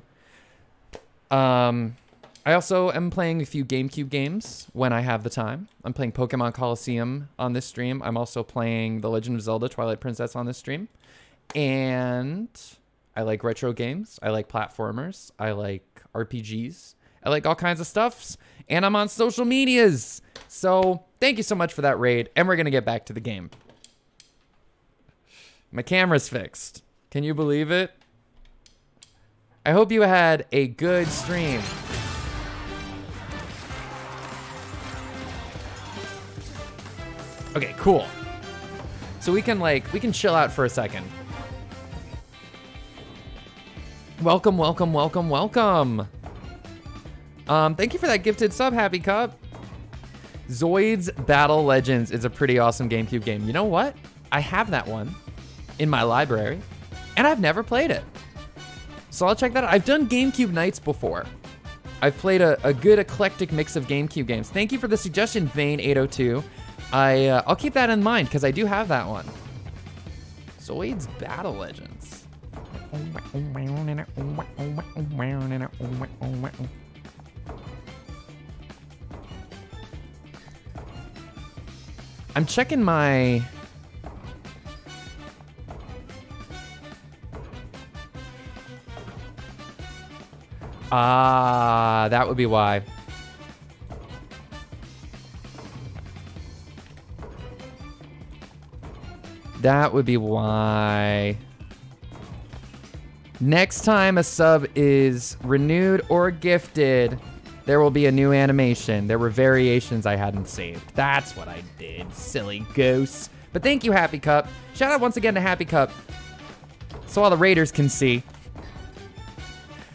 I also am playing a few GameCube games when I have the time. I'm playing Pokemon Coliseum on this stream. I'm also playing The Legend of Zelda Twilight Princess on this stream. And I like retro games. I like platformers. I like RPGs. I like all kinds of stuffs. And I'm on social medias. So thank you so much for that raid. And we're going to get back to the game. My camera's fixed. Can you believe it? I hope you had a good stream. Okay, cool. So we can chill out for a second. Welcome, welcome, welcome, welcome. Thank you for that gifted sub, Happy Cup. Zoids Battle Legends is a pretty awesome GameCube game. You know what? I have that one in my library, and I've never played it. So I'll check that out. I've done GameCube nights before. I've played a good eclectic mix of GameCube games. Thank you for the suggestion, Vane802. I'll keep that in mind because I do have that one. Zoids Battle Legends. I'm checking my... that would be why. That would be why. Next time a sub is renewed or gifted, there will be a new animation. There were variations I hadn't saved. That's what I did, silly goose. But thank you, Happy Cup. Shout out once again to Happy Cup, so all the raiders can see.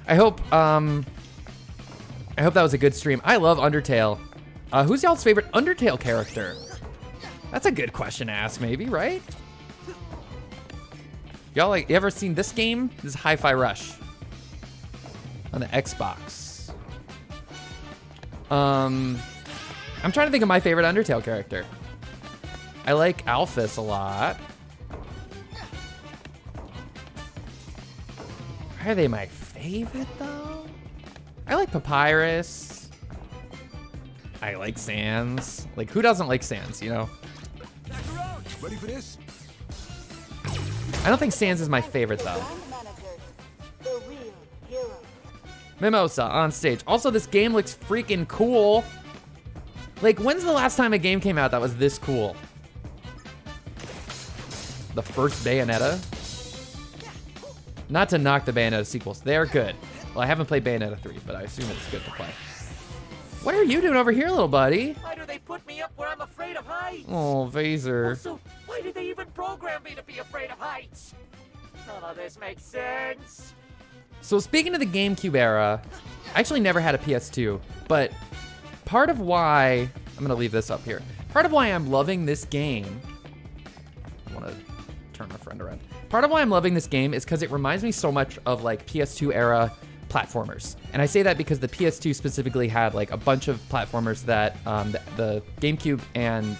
I hope that was a good stream. I love Undertale. Who's y'all's favorite Undertale character? That's a good question to ask, maybe, right? Y'all you ever seen this game? This is Hi-Fi Rush on the Xbox. I'm trying to think of my favorite Undertale character. I like Alphys a lot. Are they my favorite though? I like Papyrus. I like Sans. Like, who doesn't like Sans, you know? Ready for this? I don't think Sans is my favorite though. Mimosa on stage. Also, this game looks freaking cool. Like, when's the last time a game came out that was this cool? The first Bayonetta? Not to knock the Bayonetta sequels. They're good. Well, I haven't played Bayonetta 3, but I assume it's good to play. What are you doing over here, little buddy? Why do they put me up where I'm afraid of heights? Oh, Vaser. Also, why did they even program me to be afraid of heights? None of this makes sense. So speaking of the GameCube era, I actually never had a PS2, but part of why, I'm gonna leave this up here. Part of why I'm loving this game, I wanna turn my friend around. Part of why I'm loving this game is because it reminds me so much of like PS2 era platformers. And I say that because the PS2 specifically had like a bunch of platformers that the GameCube and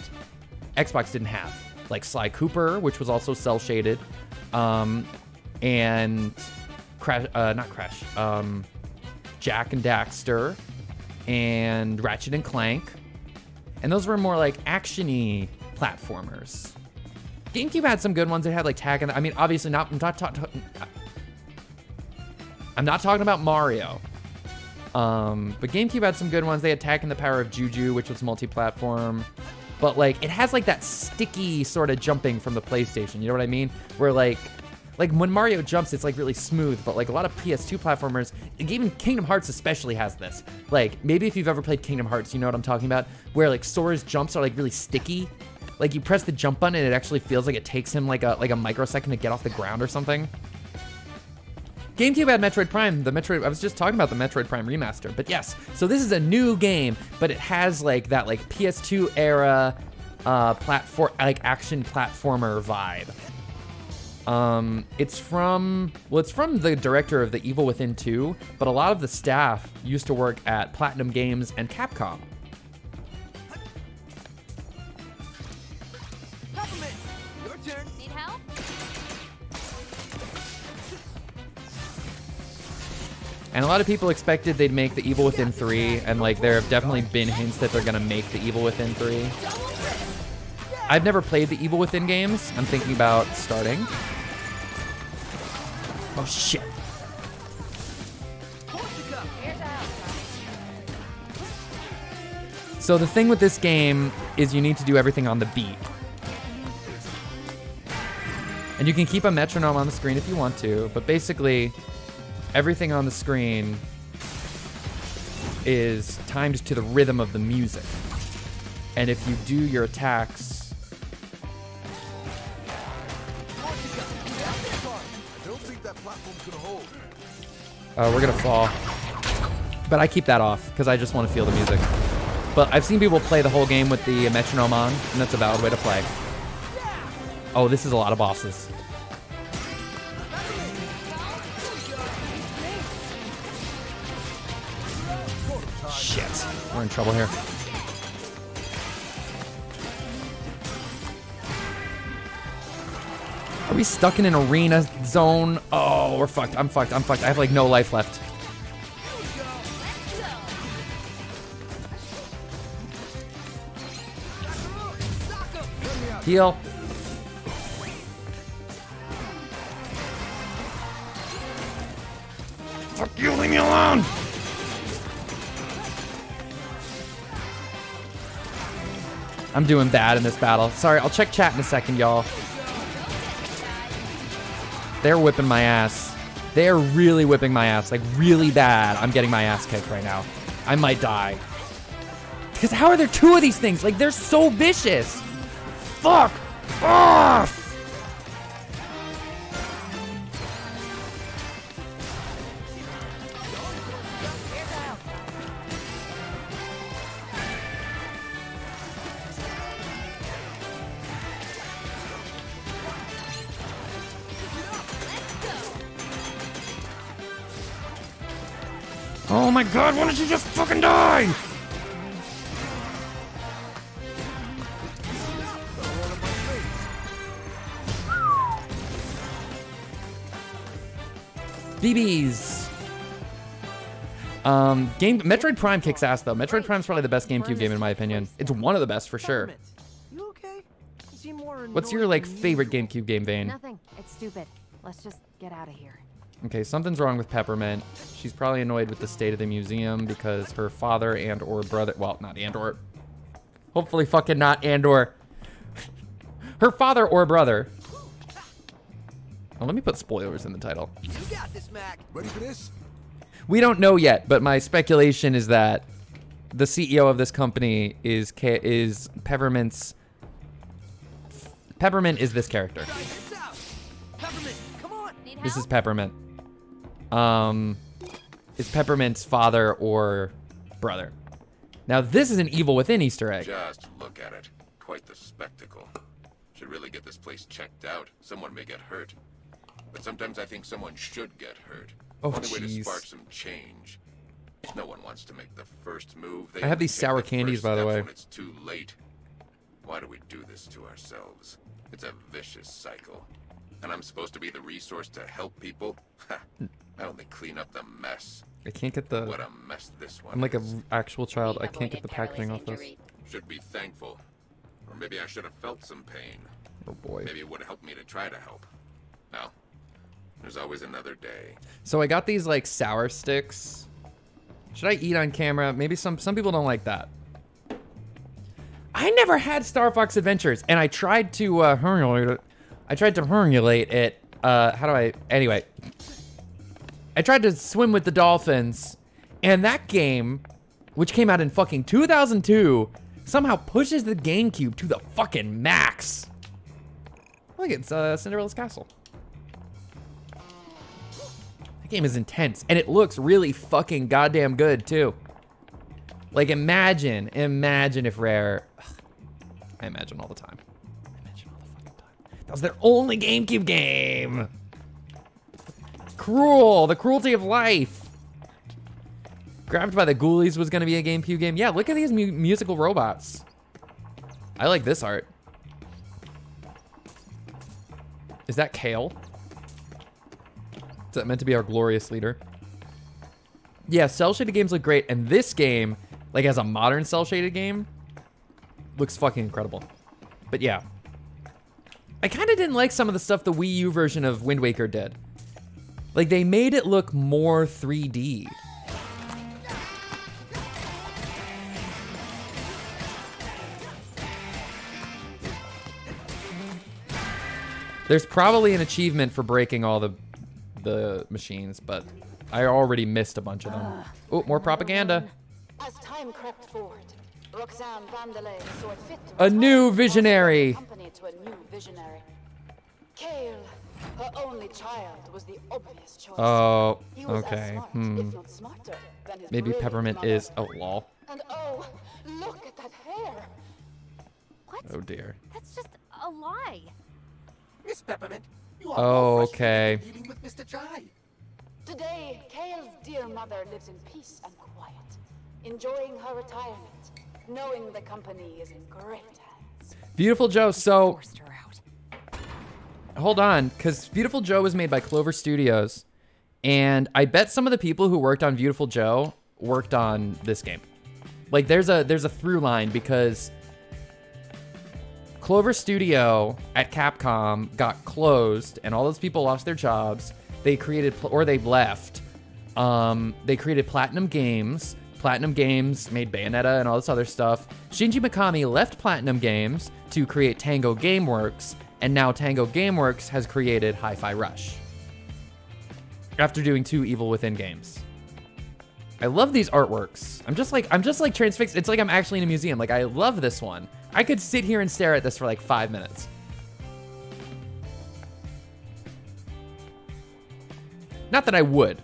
Xbox didn't have. like Sly Cooper, which was also cell shaded, and Crash, not Crash, Jack and Daxter, and Ratchet and Clank, and those were more like action-y platformers. GameCube had some good ones. It had like Tag, and I mean, obviously not. I'm not talking about Mario. But GameCube had some good ones. They had Tag and the Power of Juju, which was multi-platform. But like, it has like that sticky sort of jumping from the PlayStation. You know what I mean? Where like when Mario jumps, it's like really smooth. But like a lot of PS2 platformers, even Kingdom Hearts especially has this. Like maybe if you've ever played Kingdom Hearts, you know what I'm talking about. Where like Sora's jumps are like really sticky. Like you press the jump button and it actually feels like it takes him like a microsecond to get off the ground or something. GameCube had Metroid Prime, I was just talking about the Metroid Prime remaster, but yes, so this is a new game, but it has like that like PS2 era platform, like action platformer vibe. It's from the director of The Evil Within 2, but a lot of the staff used to work at Platinum Games and Capcom. Your turn. Need help? And a lot of people expected they'd make The Evil Within 3, and like there have definitely been hints that they're gonna make The Evil Within 3. I've never played the Evil Within games. I'm thinking about starting. Oh shit. So the thing with this game is you need to do everything on the beat. And you can keep a metronome on the screen if you want to, but basically everything on the screen is timed to the rhythm of the music. And if you do your attacks... we're gonna fall. But I keep that off, because I just want to feel the music. But I've seen people play the whole game with the metronome on, and that's a valid way to play. Oh, this is a lot of bosses. Shit. We're in trouble here. Are we stuck in an arena zone? Oh, we're fucked. I'm fucked. I have like no life left. Heal. Fuck you, leave me alone! I'm doing bad in this battle. Sorry, I'll check chat in a second, y'all. They're whipping my ass. They're really whipping my ass, like really bad. I'm getting my ass kicked right now. I might die. Because how are there two of these things? Like, they're so vicious. Fuck off! Oh my god, why don't you just fucking die? BBs. Metroid Prime kicks ass though. Metroid Prime's probably the best GameCube game in my opinion. It's one of the best for sure. You okay? You seem more What's your like favorite GameCube game, Vane? Nothing. It's stupid. Let's just get out of here. Okay, something's wrong with Peppermint. She's probably annoyed with the state of the museum because her father and or brother, well, not and or. Hopefully fucking not and or. Her father or brother. Oh, let me put spoilers in the title. You got this, Mac. Ready for this? We don't know yet, but my speculation is that the CEO of this company is Peppermint's. Peppermint is this character. Peppermint, come on. Need help? This is Peppermint. Is Peppermint's father or brother. Now this is an Evil Within Easter egg. Just look at it. Quite the spectacle. Should really get this place checked out. Someone may get hurt. But sometimes I think someone should get hurt. Oh, Only way to jeez. spark some change. No one wants to make the first move. They I have these only take sour the candies, first by the steps way. when it's too late. Why do we do this to ourselves? It's a vicious cycle. And I'm supposed to be the resource to help people? Ha! I only clean up the mess. I can't get the... What a mess this one I'm like is. an actual child. I can't get the packaging off this. Should be thankful. Or maybe I should have felt some pain. Oh boy. Maybe it would have helped me to try to help. Now, there's always another day. So I got these like sour sticks. Should I eat on camera? Maybe some people don't like that. I never had Star Fox Adventures, and I tried to hermulate it. I tried to hermulate it. How do I? Anyway, I tried to swim with the dolphins, and that game, which came out in fucking 2002, somehow pushes the GameCube to the fucking max. Look, it's Cinderella's Castle. That game is intense, and it looks really fucking goddamn good too. Like imagine if Rare. I imagine all the time. That was their only GameCube game. Cruel, the cruelty of life. Grabbed by the Ghoulies was gonna be a GameCube game. Yeah, look at these musical robots. I like this art. Is that Kale? Is that meant to be our glorious leader? Yeah, cel-shaded games look great, and this game, like as a modern cel-shaded game, looks fucking incredible. But yeah. I kind of didn't like some of the stuff the Wii U version of Wind Waker did. Like, they made it look more 3D. There's probably an achievement for breaking all the machines, but I already missed a bunch of them. Oh, more propaganda. As time crept forward, Roxanne Vandelay saw it fit to A new visionary. accompany to a new visionary. Kale, her only child, was the obvious choice. Oh, He was okay. as smart, if not smarter, than his Maybe brilliant Peppermint mother. is... Oh, lol. And oh, look at that hair. What? Oh, dear. That's just a lie. Miss Peppermint, you are Oh, more okay. frustrated than dealing with Mr. Jai. Today, Kale's dear mother lives in peace and quiet, enjoying her retirement, knowing the company is in great hands. Beautiful Joe, so... Hold on, because Beautiful Joe was made by Clover Studios, and I bet some of the people who worked on Beautiful Joe worked on this game. Like, there's a through line, because Clover Studio at Capcom got closed, and all those people lost their jobs. They created, or they left. They created Platinum Games. Platinum Games made Bayonetta and all this other stuff. Shinji Mikami left Platinum Games to create Tango Gameworks, and now Tango Gameworks has created Hi-Fi Rush after doing 2 Evil Within games. I love these artworks. I'm just like transfixed. It's like I'm actually in a museum. Like, I love this one. I could sit here and stare at this for like 5 minutes. Not that I would.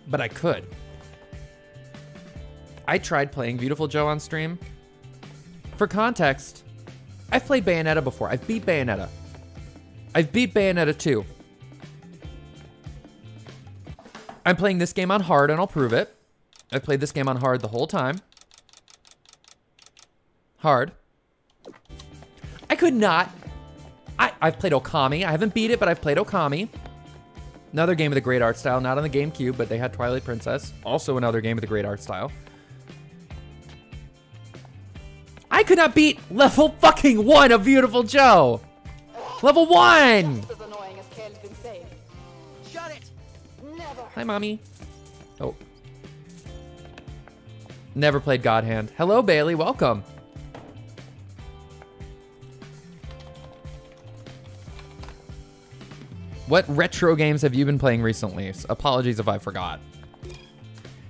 But I could. I tried playing Beautiful Joe on stream. For context, I've played Bayonetta before. I've beat Bayonetta. I've beat Bayonetta 2. I'm playing this game on hard, and I'll prove it. I've played this game on hard the whole time. Hard. I could not. I've played Okami. I haven't beat it, but I've played Okami. Another game with a great art style. Not on the GameCube, but they had Twilight Princess. Also another game with a great art style. I could not beat level fucking 1 of Beautiful Joe. Level 1! Just as annoying as Kale's been saying. Shut it! Never. Hi, Mommy. Oh. Never played God Hand. Hello, Bailey. Welcome. What retro games have you been playing recently? Apologies if I forgot.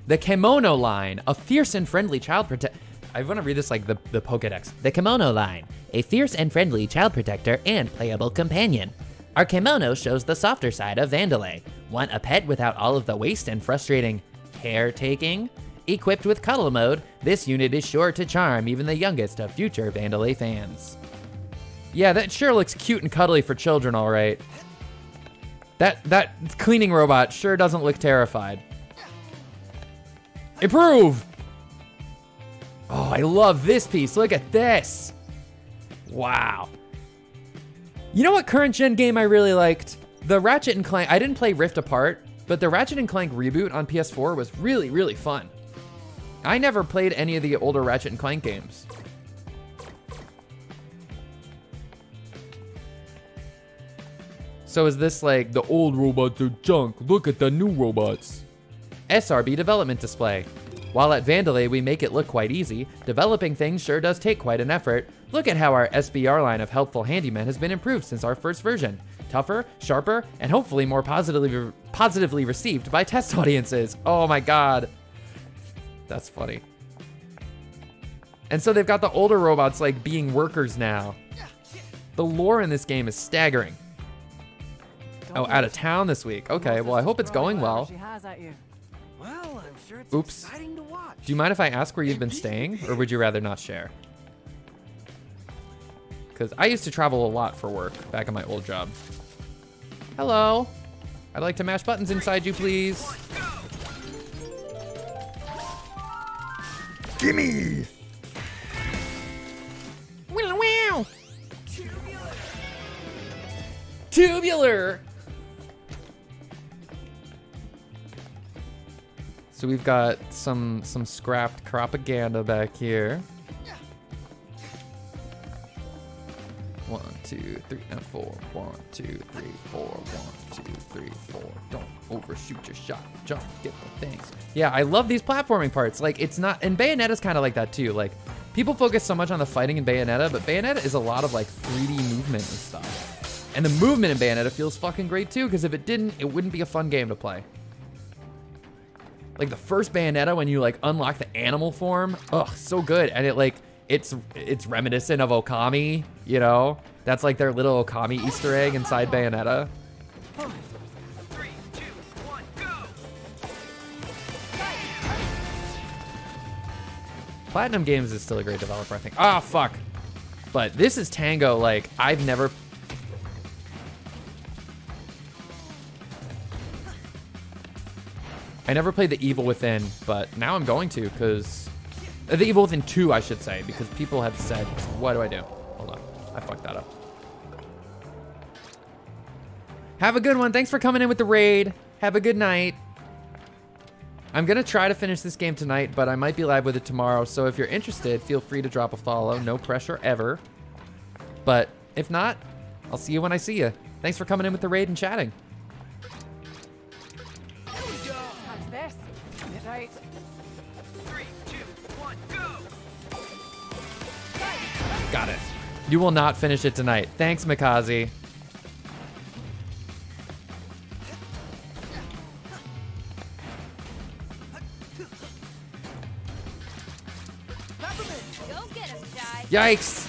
The Kimono Line, a fierce and friendly child protector. I want to read this like the Pokedex. The Kimono Line, a fierce and friendly child protector and playable companion. Our kimono shows the softer side of Vandelay. Want a pet without all of the waste and frustrating caretaking? Equipped with cuddle mode, this unit is sure to charm even the youngest of future Vandelay fans. Yeah, that sure looks cute and cuddly for children, all right. That cleaning robot sure doesn't look terrified. Improve! Oh, I love this piece. Look at this. Wow. You know what current gen game I really liked? The Ratchet and Clank. I didn't play Rift Apart, but the Ratchet and Clank reboot on PS4 was really, really fun. I never played any of the older Ratchet and Clank games. So is this like the old robots are junk? Look at the new robots. SRB development display. While at Vandalay we make it look quite easy, developing things sure does take quite an effort. Look at how our SBR line of helpful handymen has been improved since our first version. Tougher, sharper, and hopefully more positively received by test audiences. Oh my god. That's funny. And so they've got the older robots like being workers now. The lore in this game is staggering. Oh, out of town this week. Okay, well I hope it's going well. Well, I'm sure it's Oops. exciting to watch. Do you mind if I ask where you've been staying, or would you rather not share? Because I used to travel a lot for work back in my old job. Hello. I'd like to mash buttons inside you, please. Gimme! Wow, wow. Tubular! So we've got some scrapped propaganda back here. 1, 2, 3, and 4. 1, 2, 3, 4. 1, 2, 3, 4. Don't overshoot your shot. Jump, get the things. Yeah, I love these platforming parts. Like, it's not, and Bayonetta's kind of like that too. Like, people focus so much on the fighting in Bayonetta, but Bayonetta is a lot of like 3D movement and stuff. And the movement in Bayonetta feels fucking great too, because if it didn't, it wouldn't be a fun game to play. Like the first Bayonetta, when you like unlock the animal form, ugh, so good. And it like, it's reminiscent of Okami, you know? That's like their little Okami Easter egg inside Bayonetta. 5, 3, 2, 1, go! Platinum Games is still a great developer, I think. Ah, fuck. But this is Tango, like, I've never... I never played The Evil Within, but now I'm going to, because... The Evil Within 2, I should say, because people have said, what do I do? Hold on, I fucked that up. Have a good one. Thanks for coming in with the raid. Have a good night. I'm gonna try to finish this game tonight, but I might be live with it tomorrow, so if you're interested, feel free to drop a follow. No pressure ever. But if not, I'll see you when I see you. Thanks for coming in with the raid and chatting. This. Right. 3, 2, 1, go! Got it. You will not finish it tonight. Thanks, Mikaze. Go get him, Shy. Yikes.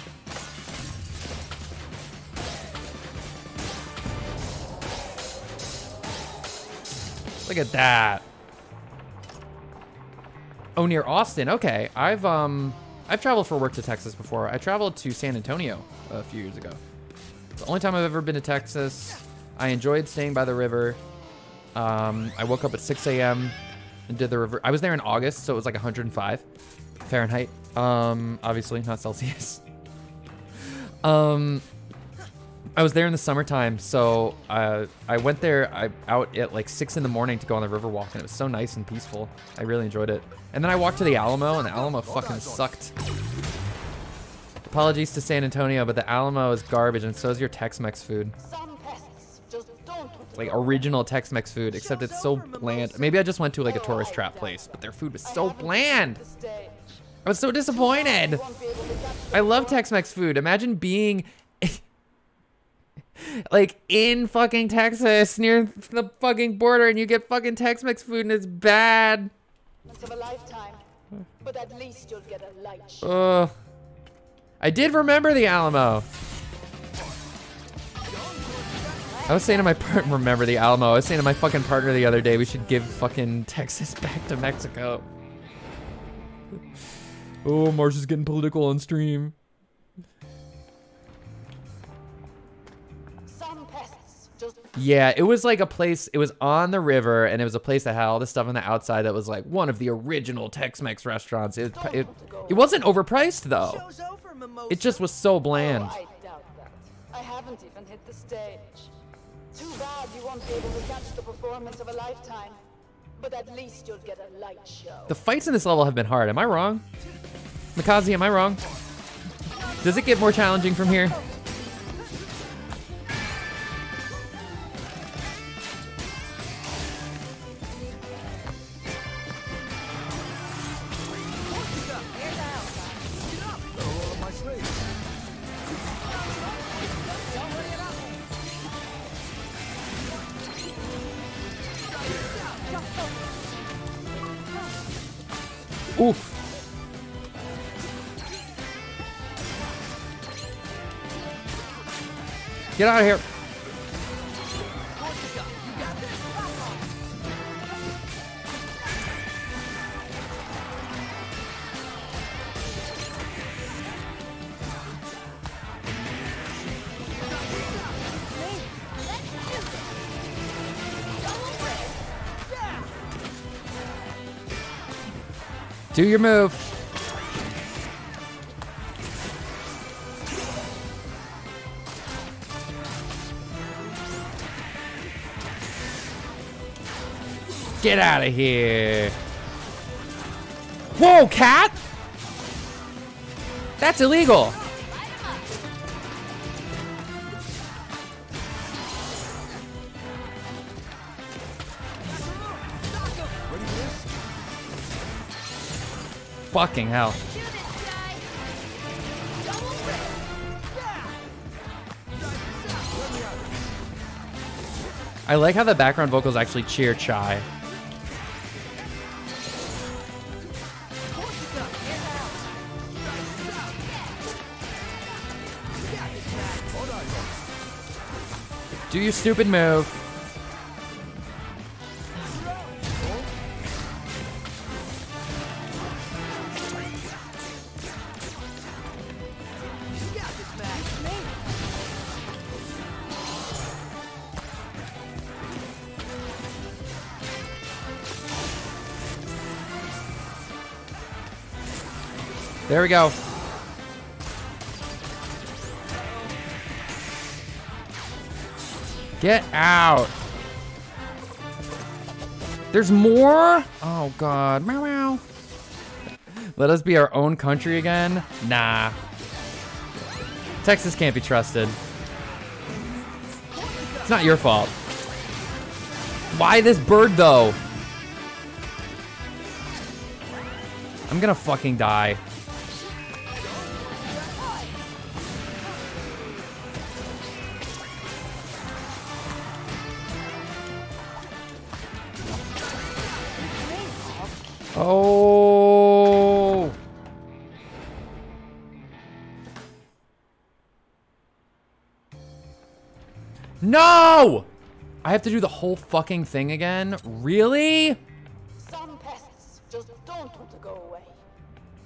Look at that. Oh, near Austin. Okay. I've traveled for work to Texas before. I traveled to San Antonio a few years ago. It's the only time I've ever been to Texas. I enjoyed staying by the river. I woke up at 6 a.m. and did the river. I was there in August, so it was like 105 Fahrenheit. Obviously not Celsius. I was there in the summertime, so I went there out at like 6 in the morning to go on the river walk, and it was so nice and peaceful. I really enjoyed it. And then I walked to the Alamo, and the Alamo fucking sucked. Apologies to San Antonio, but the Alamo is garbage, and so is your Tex-Mex food. Some pests just don't. It's like original Tex-Mex food, except it's so bland. Maybe I just went to like a tourist trap place, but their food was so bland. I was so disappointed. I love Tex-Mex food. Imagine being like in fucking Texas near the fucking border and you get fucking Tex-Mex food and it's bad. Of a lifetime, but at least you'll get a light show. I did remember the Alamo. I was saying to my partner, remember the Alamo. I was saying to my fucking partner the other day, we should give fucking Texas back to Mexico. Oh, Marsh is getting political on stream. Some pests just Yeah, it was like a place, it was on the river, and it was a place that had all this stuff on the outside that was like one of the original Tex-Mex restaurants. It wasn't overpriced, though. It just was so bland. Oh, I doubt that. I haven't even hit the stage. Too bad you won't be able to catch the performance of a lifetime. But at least you'll get a light show. The fights in this level have been hard. Am I wrong? Mikaze, am I wrong? Does it get more challenging from here? Oof. Get out of here. Do your move. Get out of here. Whoa, cat! That's illegal. Fucking hell. I like how the background vocals actually cheer Chai. Do your stupid move. There we go. Get out. There's more? Oh, God. Meow, meow. Let us be our own country again? Nah. Texas can't be trusted. It's not your fault. Why this bird, though? I'm gonna fucking die. Oh. No! I have to do the whole fucking thing again? Really? Some pests just don't want to go away.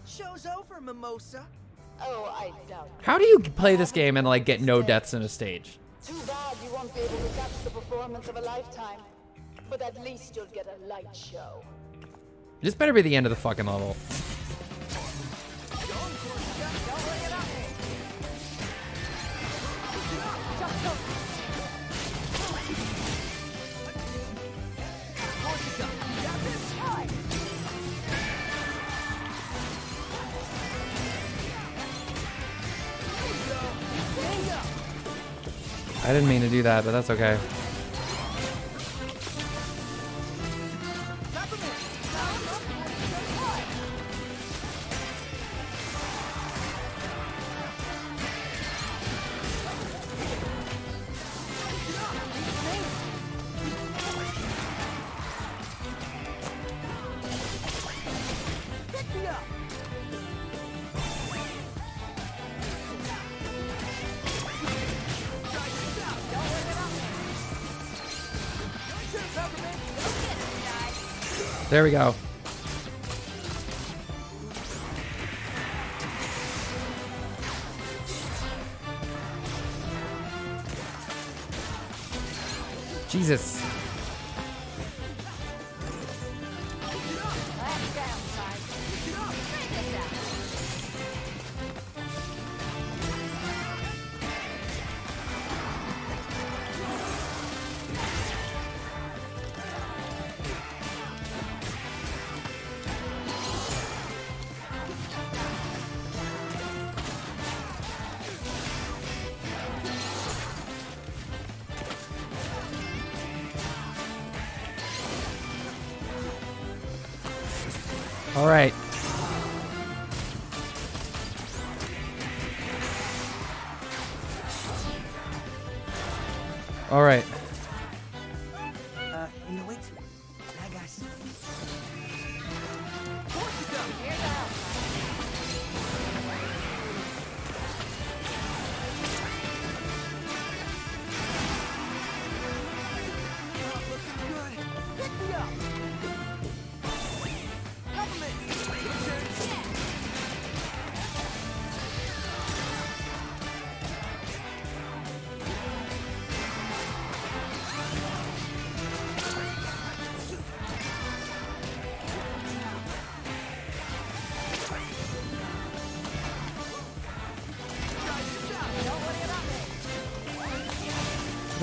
Show's over, Mimosa. Oh, I doubt it. How do you play this game and like get no deaths in a stage? Too bad you won't be able to catch the performance of a lifetime. But at least you'll get a light show. This better be the end of the fucking level. I didn't mean to do that, but that's okay. There we go. Jesus. All right. All right. You know, wait. Bad guys.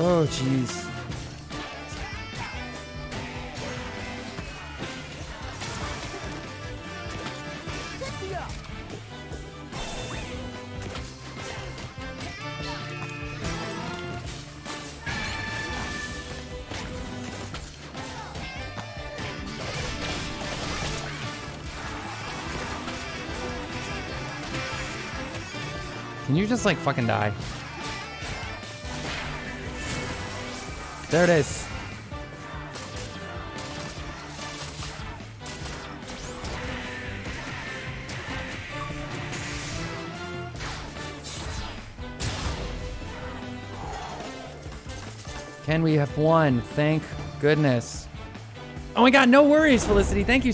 Oh, jeez. Can you just like fucking die? There it is. Can we have one? Thank goodness. Oh my god, no worries, Felicity. Thank you.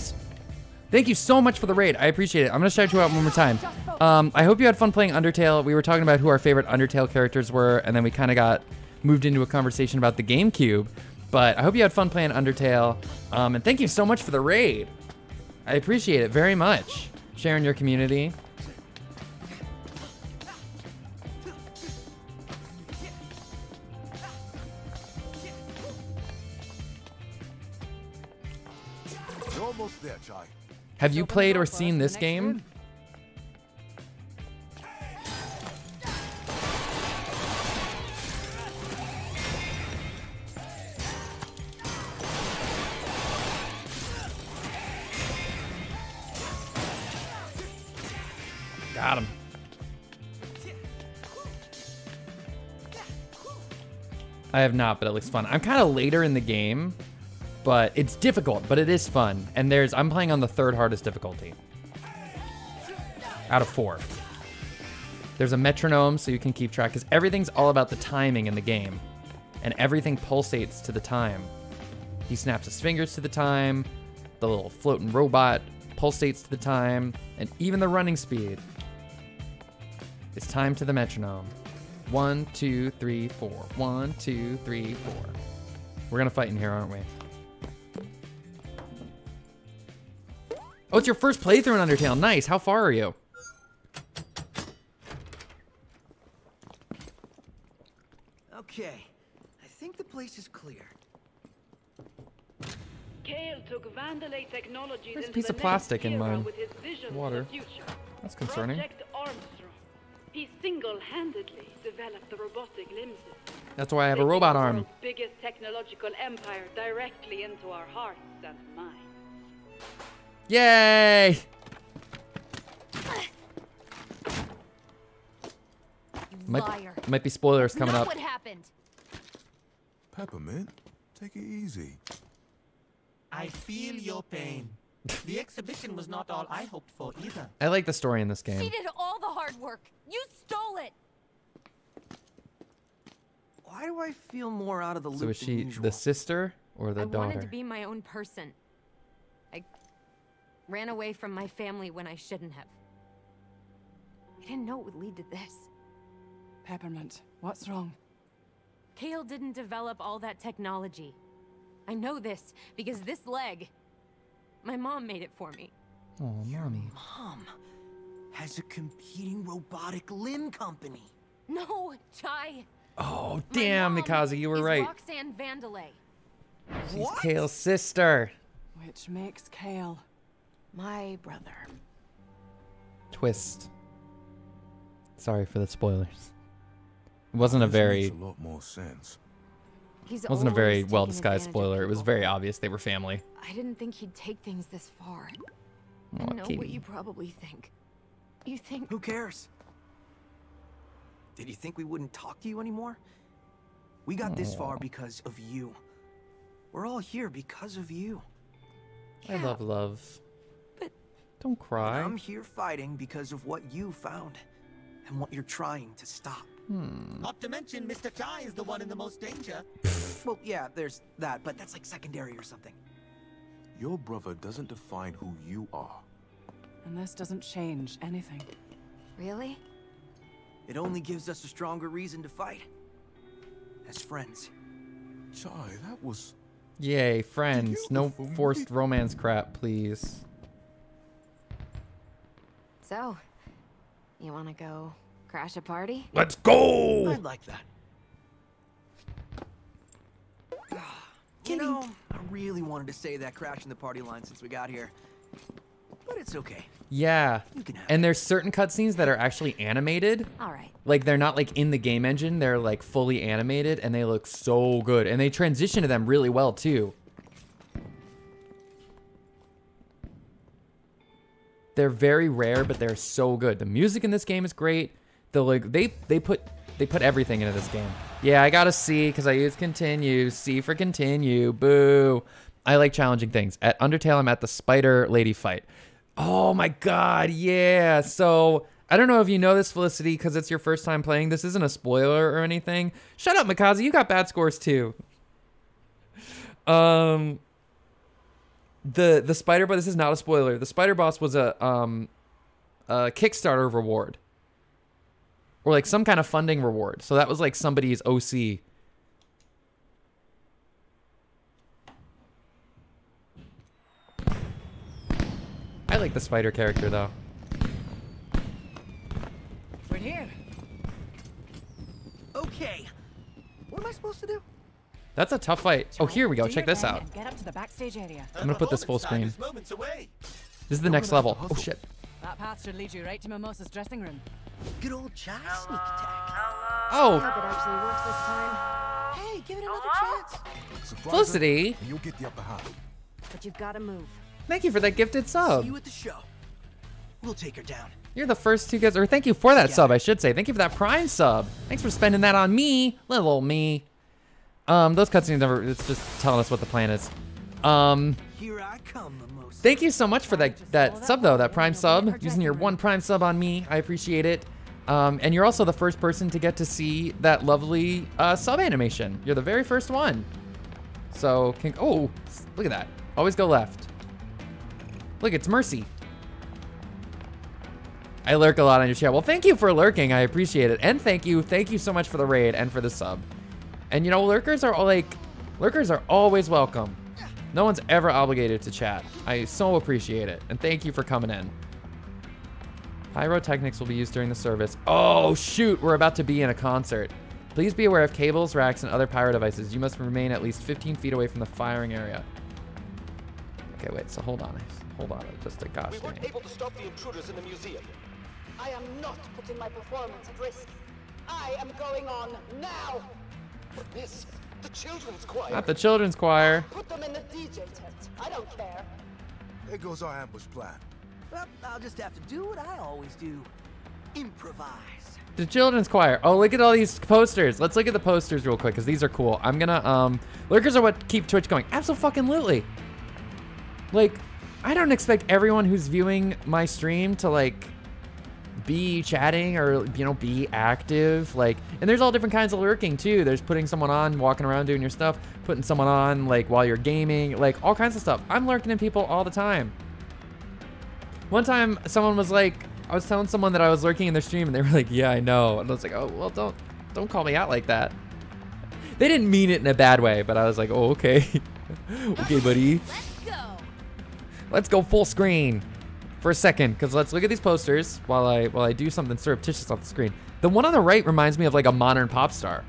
Thank you so much for the raid. I appreciate it. I'm gonna shout you out one more time. I hope you had fun playing Undertale. We were talking about who our favorite Undertale characters were, and then we kind of got moved into a conversation about the GameCube. But I hope you had fun playing Undertale. And thank you so much for the raid. I appreciate it very much. Sharing your community. You're almost there, Chai. Have you played or seen this game? Got him. I have not, but it looks fun. I'm kind of later in the game, but it's difficult, but it is fun. And I'm playing on the 3rd hardest difficulty out of 4. There's a metronome so you can keep track, because everything's all about the timing in the game, and everything pulsates to the time. He snaps his fingers to the time, the little floating robot pulsates to the time, and even the running speed. It's time to the metronome. 1, 2, 3, 4. 1, 2, 3, 4. We're gonna fight in here, aren't we? Oh, it's your first playthrough in Undertale. Nice. How far are you? Okay, I think the place is clear. Kale took Vandalay Technologies There's a into piece the of plastic next in era my with his vision water. for the future. That's concerning. Project Armstrong. He single-handedly developed the robotic limb system. That's why I have a robot taking the arm. world's biggest technological empire directly into our hearts and minds. Yay! Liar. Might be spoilers coming Not up. what happened. Peppermint, take it easy. I feel your pain. The exhibition was not all I hoped for either. I like the story in this game. She did all the hard work. You stole it. Why do I feel more out of the loop So is than she usual? the sister or the I daughter? wanted to be my own person. I ran away from my family when I shouldn't have. I didn't know it would lead to this. Peppermint, what's wrong? Kale didn't develop all that technology. I know this because this leg, my mom made it for me. Oh, mommy. Mom has a competing robotic limb company. No, Chai. Oh, damn, Mikaze, you were right. Roxanne Vandelay. She's Kale's sister. Which makes Kale my brother. Twist. Sorry for the spoilers. It wasn't a very... Makes a lot more sense. Wasn't a very well disguised spoiler. It was very obvious they were family. I didn't think he'd take things this far. Oh, I know what Katie. you probably think. You think... Who cares? Did you think we wouldn't talk to you anymore? We got this far because of you. We're all here because of you. I love love. But don't cry. And I'm here fighting because of what you found and what you're trying to stop. Not to mention, Mr. Chai is the one in the most danger. Well, yeah, there's that, but that's like secondary or something. Your brother doesn't define who you are. And this doesn't change anything. Really? It only gives us a stronger reason to fight. As friends. Chai, that was... Yay, friends. No forced romance crap, please. So, you want to go crash a party? Let's go! I'd like that. You know, I really wanted to say that crashing the party line since we got here. But it's okay. Yeah. And there's certain cutscenes that are actually animated. All right. Like, they're not, like, in the game engine. They're, like, fully animated, and they look so good. And they transition to them really well, too. They're very rare, but they're so good. The music in this game is great. The, like, they put everything into this game. Yeah, I got a C because I use continue. C for continue. Boo. I like challenging things. At Undertale, I'm at the spider lady fight. Oh my god, yeah. So, I don't know if you know this, Felicity, because it's your first time playing. This isn't a spoiler or anything. Shut up, Mikaze. You got bad scores, too. The spider, but this is not a spoiler. The spider boss was a Kickstarter reward. Or like some kind of funding reward. So that was like somebody's OC. I like the spider character though. We're here. Okay. What am I supposed to do? That's a tough fight. Oh, here we go. Check this out. Get up to the backstage area. I'm gonna put this full screen. Is moments away. This is the next level. Oh shit. That path should lead you right to Mimosa's dressing room. Good old Chai sneak attack. Oh. I hope it actually works this time. Hey, give it another chance. Felicity. And you'll get the upper hand. But you've got to move. Thank you for that gifted sub. See you at the show. We'll take her down. You're the first two guys, or thank you for that sub, I should say. Thank you for that Prime sub. Thanks for spending that on me, little old me. Those cutscenes never, it's just telling us what the plan is. Here I come, Mimosa. Thank you so much for that sub though, that Prime sub. Using your one Prime sub on me, I appreciate it. And you're also the first person to get to see that lovely sub animation. You're the very first one. So, oh, look at that. Always go left. Look, it's Mercy. I lurk a lot on your chat. Well, thank you for lurking. I appreciate it. And thank you so much for the raid and for the sub. And you know, lurkers are always welcome. No one's ever obligated to chat. I so appreciate it. And thank you for coming in. Pyrotechnics will be used during the service. Oh, shoot. We're about to be in a concert. Please be aware of cables, racks, and other pyro devices. You must remain at least 15 feet away from the firing area. Okay, wait. So hold on. Just a gosh dang. We weren't able to stop the intruders in the museum. I am not putting my performance at risk. I am going on now. But miss, the children's choir. Not the children's choir. Put them in the DJ tent. I don't care. There goes our ambush plan. Well, I'll just have to do what I always do. Improvise. The children's choir. Oh, look at all these posters. Let's look at the posters real quick because these are cool. I'm gonna lurkers are what keep Twitch going. Absolutely. Like, I don't expect everyone who's viewing my stream to like be chatting or, you know, be active. Like, and there's all different kinds of lurking too. There's putting someone on, walking around doing your stuff, putting someone on like while you're gaming, like all kinds of stuff. I'm lurking in people all the time. One time someone was like, I was telling someone that I was lurking in their stream and they were like, yeah, I know. And I was like, oh, well, don't call me out like that. They didn't mean it in a bad way, but I was like, oh, okay. Okay, buddy. Let's go full screen for a second, because let's look at these posters while I do something surreptitious off the screen. The one on the right reminds me of like a modern pop star.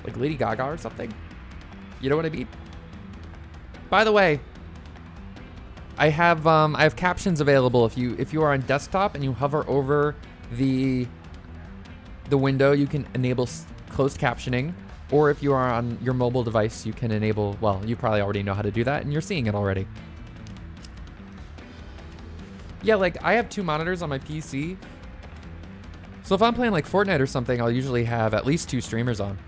Like Lady Gaga or something. You know what I mean? By the way, I have captions available if you are on desktop and you hover over the window, you can enable closed captioning, or if you are on your mobile device, you can enable, well, you probably already know how to do that and you're seeing it already. Yeah, like I have 2 monitors on my PC. So if I'm playing like Fortnite or something, I'll usually have at least 2 streamers on.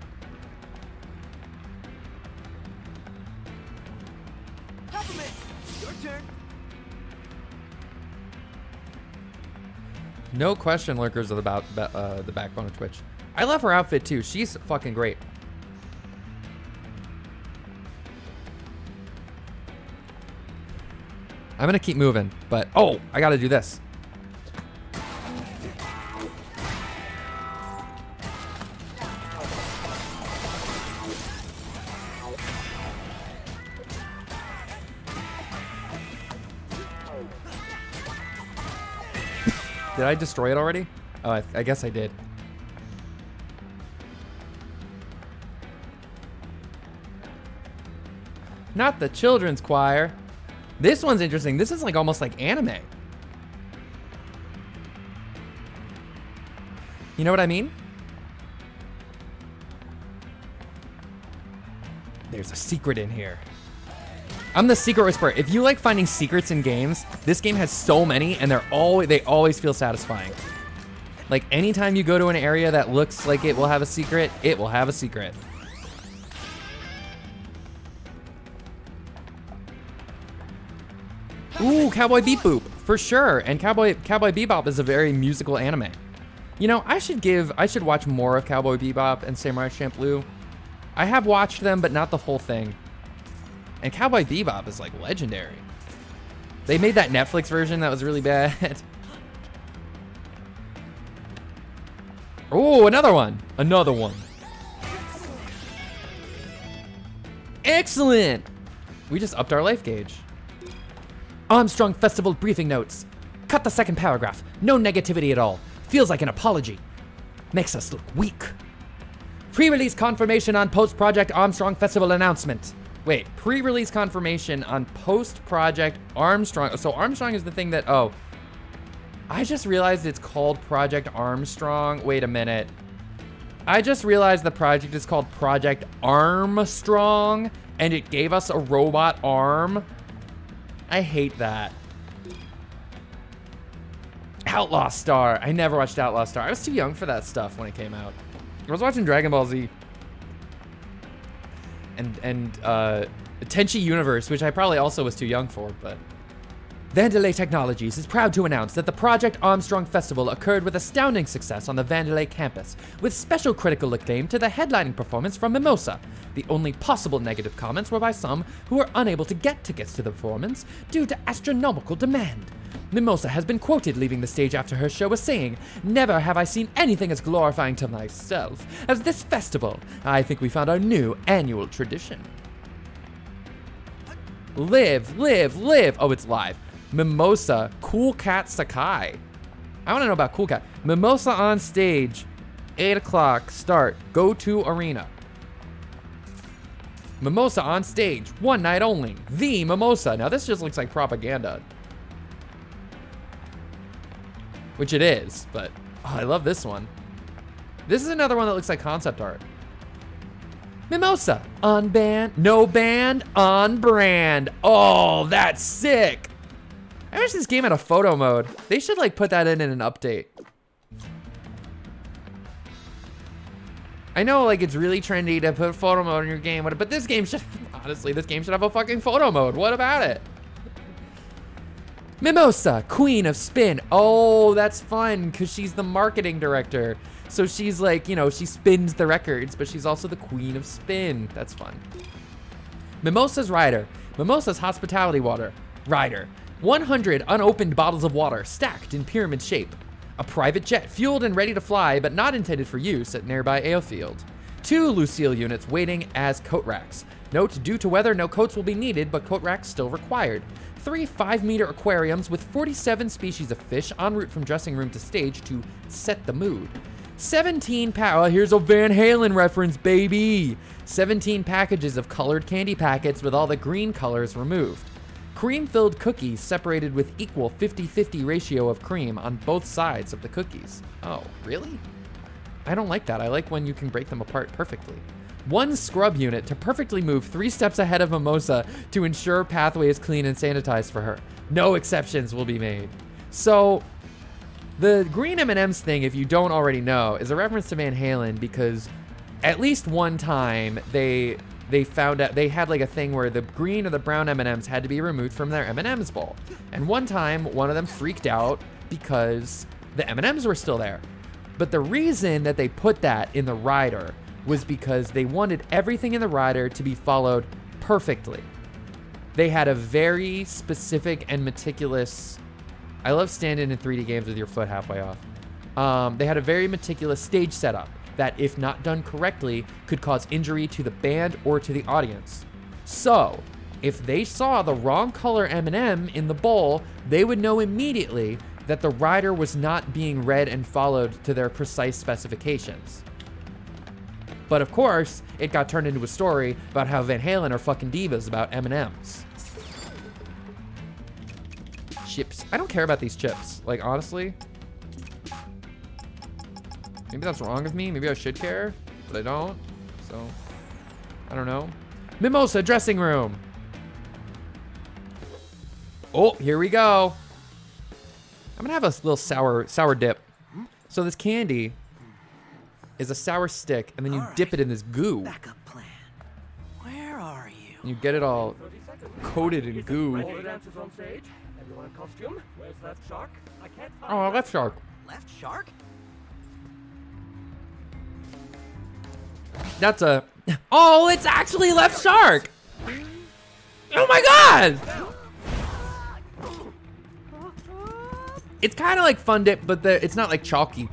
Your turn. No question, Lurkers are the backbone of Twitch. I love her outfit too. She's fucking great. I'm gonna keep moving, but oh, I gotta do this. Did I destroy it already? Oh, I guess I did. Not the children's choir. This one's interesting. This is like almost like anime. You know what I mean? There's a secret in here. I'm the secret whisperer. If you like finding secrets in games, this game has so many and they always feel satisfying. Like anytime you go to an area that looks like it will have a secret, it will have a secret. Ooh, Cowboy Bebop, for sure. And Cowboy Bebop is a very musical anime. You know, I should watch more of Cowboy Bebop and Samurai Champloo. I have watched them, but not the whole thing. And Cowboy Bebop is like legendary. They made that Netflix version that was really bad. Oh, another one. Another one. Excellent. We just upped our life gauge. Armstrong Festival briefing notes. Cut the second paragraph. No negativity at all. Feels like an apology. Makes us look weak. Pre-release confirmation on post-Project Armstrong Festival announcement. Wait, pre-release confirmation on post-Project Armstrong. So Armstrong is the thing that, oh. I just realized it's called Project Armstrong. Wait a minute. I just realized the project is called Project Armstrong, and it gave us a robot arm. I hate that. Outlaw Star. I never watched Outlaw Star. I was too young for that stuff when it came out. I was watching Dragon Ball Z. And Tenchi Universe, which I probably also was too young for, but... Vandelay Technologies is proud to announce that the Project Armstrong Festival occurred with astounding success on the Vandelay campus, with special critical acclaim to the headlining performance from Mimosa. The only possible negative comments were by some who were unable to get tickets to the performance due to astronomical demand. Mimosa has been quoted leaving the stage after her show as saying, "Never have I seen anything as glorifying to myself as this festival. I think we found our new annual tradition." Live, live, live. Oh, it's live. Mimosa, Cool Cat Sakai. I want to know about Cool Cat. Mimosa on stage, 8 o'clock, start, go to arena. Mimosa on stage, one night only, the Mimosa. Now this just looks like propaganda. Which it is, but oh, I love this one. This is another one that looks like concept art. Mimosa, on band, no band, on brand. Oh, that's sick. I wish this game had a photo mode. They should like put that in an update. I know like it's really trendy to put photo mode in your game, but this game should, honestly, this game should have a fucking photo mode. What about it? Mimosa, Queen of Spin. Oh, that's fun because she's the marketing director. So she's like, you know, she spins the records, but she's also the Queen of Spin. That's fun. Mimosa's Rider. Mimosa's Hospitality Water. Rider. 100 unopened bottles of water stacked in pyramid shape. A private jet fueled and ready to fly, but not intended for use at nearby airfield. 2 Lucille units waiting as coat racks. Note, due to weather, no coats will be needed, but coat racks still required. 3 5-meter aquariums with 47 species of fish en route from dressing room to stage to set the mood. 17 here's a Van Halen reference, baby. 17 packages of colored candy packets with all the green colors removed. Cream-filled cookies separated with equal 50-50 ratio of cream on both sides of the cookies. Oh, really? I don't like that. I like when you can break them apart perfectly. 1 scrub unit to perfectly move 3 steps ahead of Mimosa to ensure pathway is clean and sanitized for her. No exceptions will be made. So, the green M&Ms thing, if you don't already know, is a reference to Van Halen because at least one time they found out they had like a thing where the green or the brown M&Ms had to be removed from their M&Ms bowl. And one time, one of them freaked out because the M&Ms were still there. But the reason that they put that in the rider was because they wanted everything in the rider to be followed perfectly. They had a very specific and meticulous... I love standing in 3D games with your foot halfway off. They had a very meticulous stage setup that, if not done correctly, could cause injury to the band or to the audience. So, if they saw the wrong color M&M in the bowl, they would know immediately that the rider was not being read and followed to their precise specifications. But of course, it got turned into a story about how Van Halen are fucking divas about M&Ms. Chips. I don't care about these chips. Like, honestly. Maybe that's wrong with me. Maybe I should care, but I don't. So, I don't know. Mimosa dressing room. Oh, here we go. I'm gonna have a little sour dip. So this candy is a sour stick, and then you dip it in this goo. Backup plan. Where are you? And you get it all coated in goo. All the dancers on stage. Everyone in costume. Where's Left Shark? I can't find Oh, Left Shark. Left Shark? That's a... Oh, it's actually Left Shark! Oh my god! It's kind of like Fun Dip, but it's not like chalky.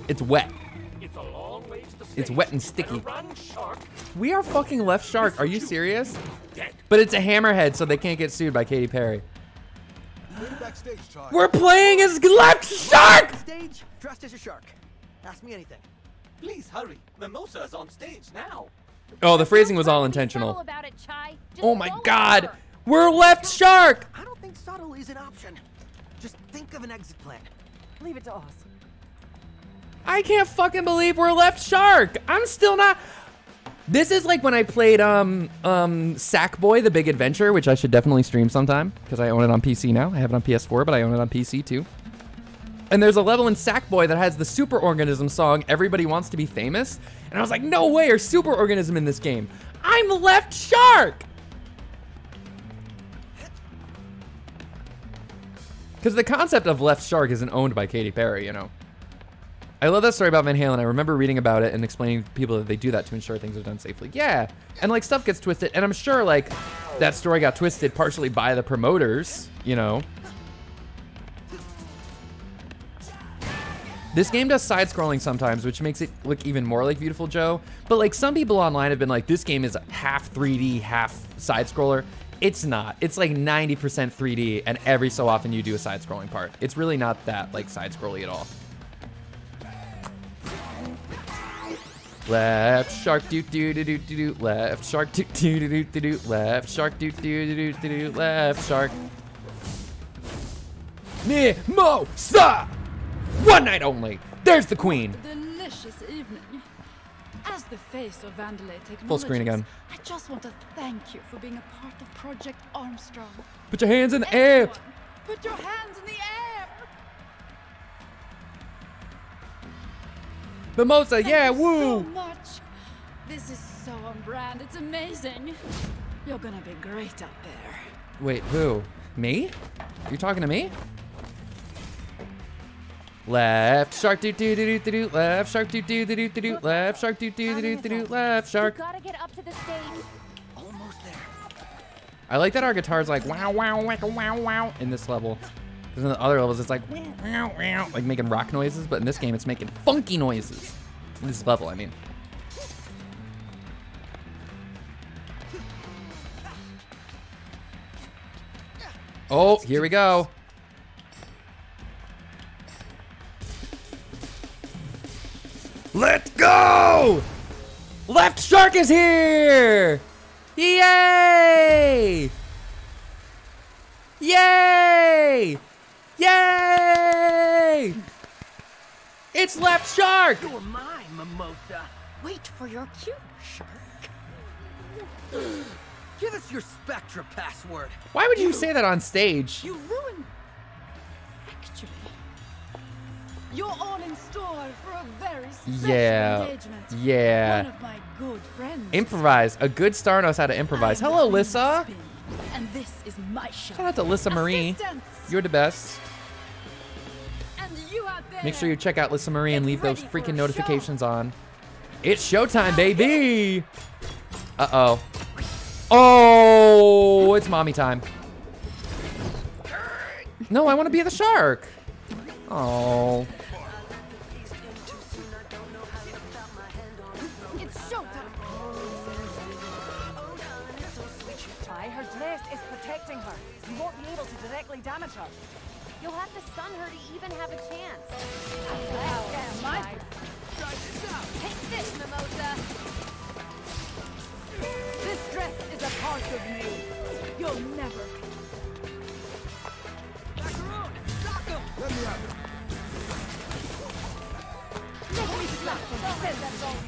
It's wet. It's a long way to the stage. It's wet and sticky. Run, Shark. We are fucking Left Shark. Are you serious? But it's a hammerhead, so they can't get sued by Katy Perry. We're playing as Left Shark! Stage, dressed as a shark. Ask me anything. Please hurry. Mimosa's on stage now. Oh, the phrasing was all intentional. About it, Chai. Just Oh my go god! over. We're Left Shark! I don't think subtle is an option. Just think of an exit plan. Leave it to us. I can't fucking believe we're Left Shark! I'm still not... This is like when I played Sackboy: The Big Adventure, which I should definitely stream sometime, because I own it on PC now. I have it on PS4, but I own it on PC too. And there's a level in Sackboy that has the Superorganism song, Everybody Wants to Be Famous. And I was like, no way, are Superorganism in this game? I'm Left Shark! Because the concept of Left Shark isn't owned by Katy Perry, you know. I love that story about Van Halen. I remember reading about it and explaining to people that they do that to ensure things are done safely. Yeah, and like stuff gets twisted, and I'm sure like that story got twisted partially by the promoters, you know. This game does side-scrolling sometimes, which makes it look even more like Beautiful Joe. But like some people online have been like, this game is half 3D, half side-scroller. It's not. It's like 90% 3D, and every so often you do a side-scrolling part. It's really not that like side-scrolly at all. Left shark do do do do do do. Left shark do do do do do. Left shark do do do do do. Left shark. Mimosa! One night only. There's the queen. Delicious evening. As the face of Vandelay Technologies, Full screen again. I just want to thank you for being a part of Project Armstrong. Put your hands in the air. Everyone, put your hands in the air. Mimosa, yeah, Thank you woo. so much. This is so on brand. It's amazing. You're gonna be great out there. Wait, who? Me? You're talking to me? Left shark do do do do do. Left shark do do do do do. Left shark do do do do do. Left shark. You gotta get up to the stage. Almost there. I like that our guitar's like wow wow wow wow wow in this level. Because in the other levels, it's like, like making rock noises, but in this game, it's making funky noises. In this level, I mean. Oh, here we go. Let's go! Left Shark is here! Yay! Yay! Yay! It's Left Shark! Who am I, Mimosa? Wait for your cue, Shark. Give us your Spectra password. Why would you say that on stage? You ruined. Actually, you're all in store for a very special engagement. Yeah. One of my good friends. Improvise. A good star knows how to improvise. Hello, Lissa. And this is my shot. Shout out to Lissa Marie. You're the best. And you out there. Make sure you check out Lissa Marie and leave those freaking notifications on. It's showtime, baby. Uh-oh. Oh, it's mommy time. No, I want to be the shark. Oh. It's showtime. Her dress is protecting her. You won't be able to directly damage her. You'll have to stun her to even have a chance. Take this, Mimosa. This dress is a part of me. You'll never.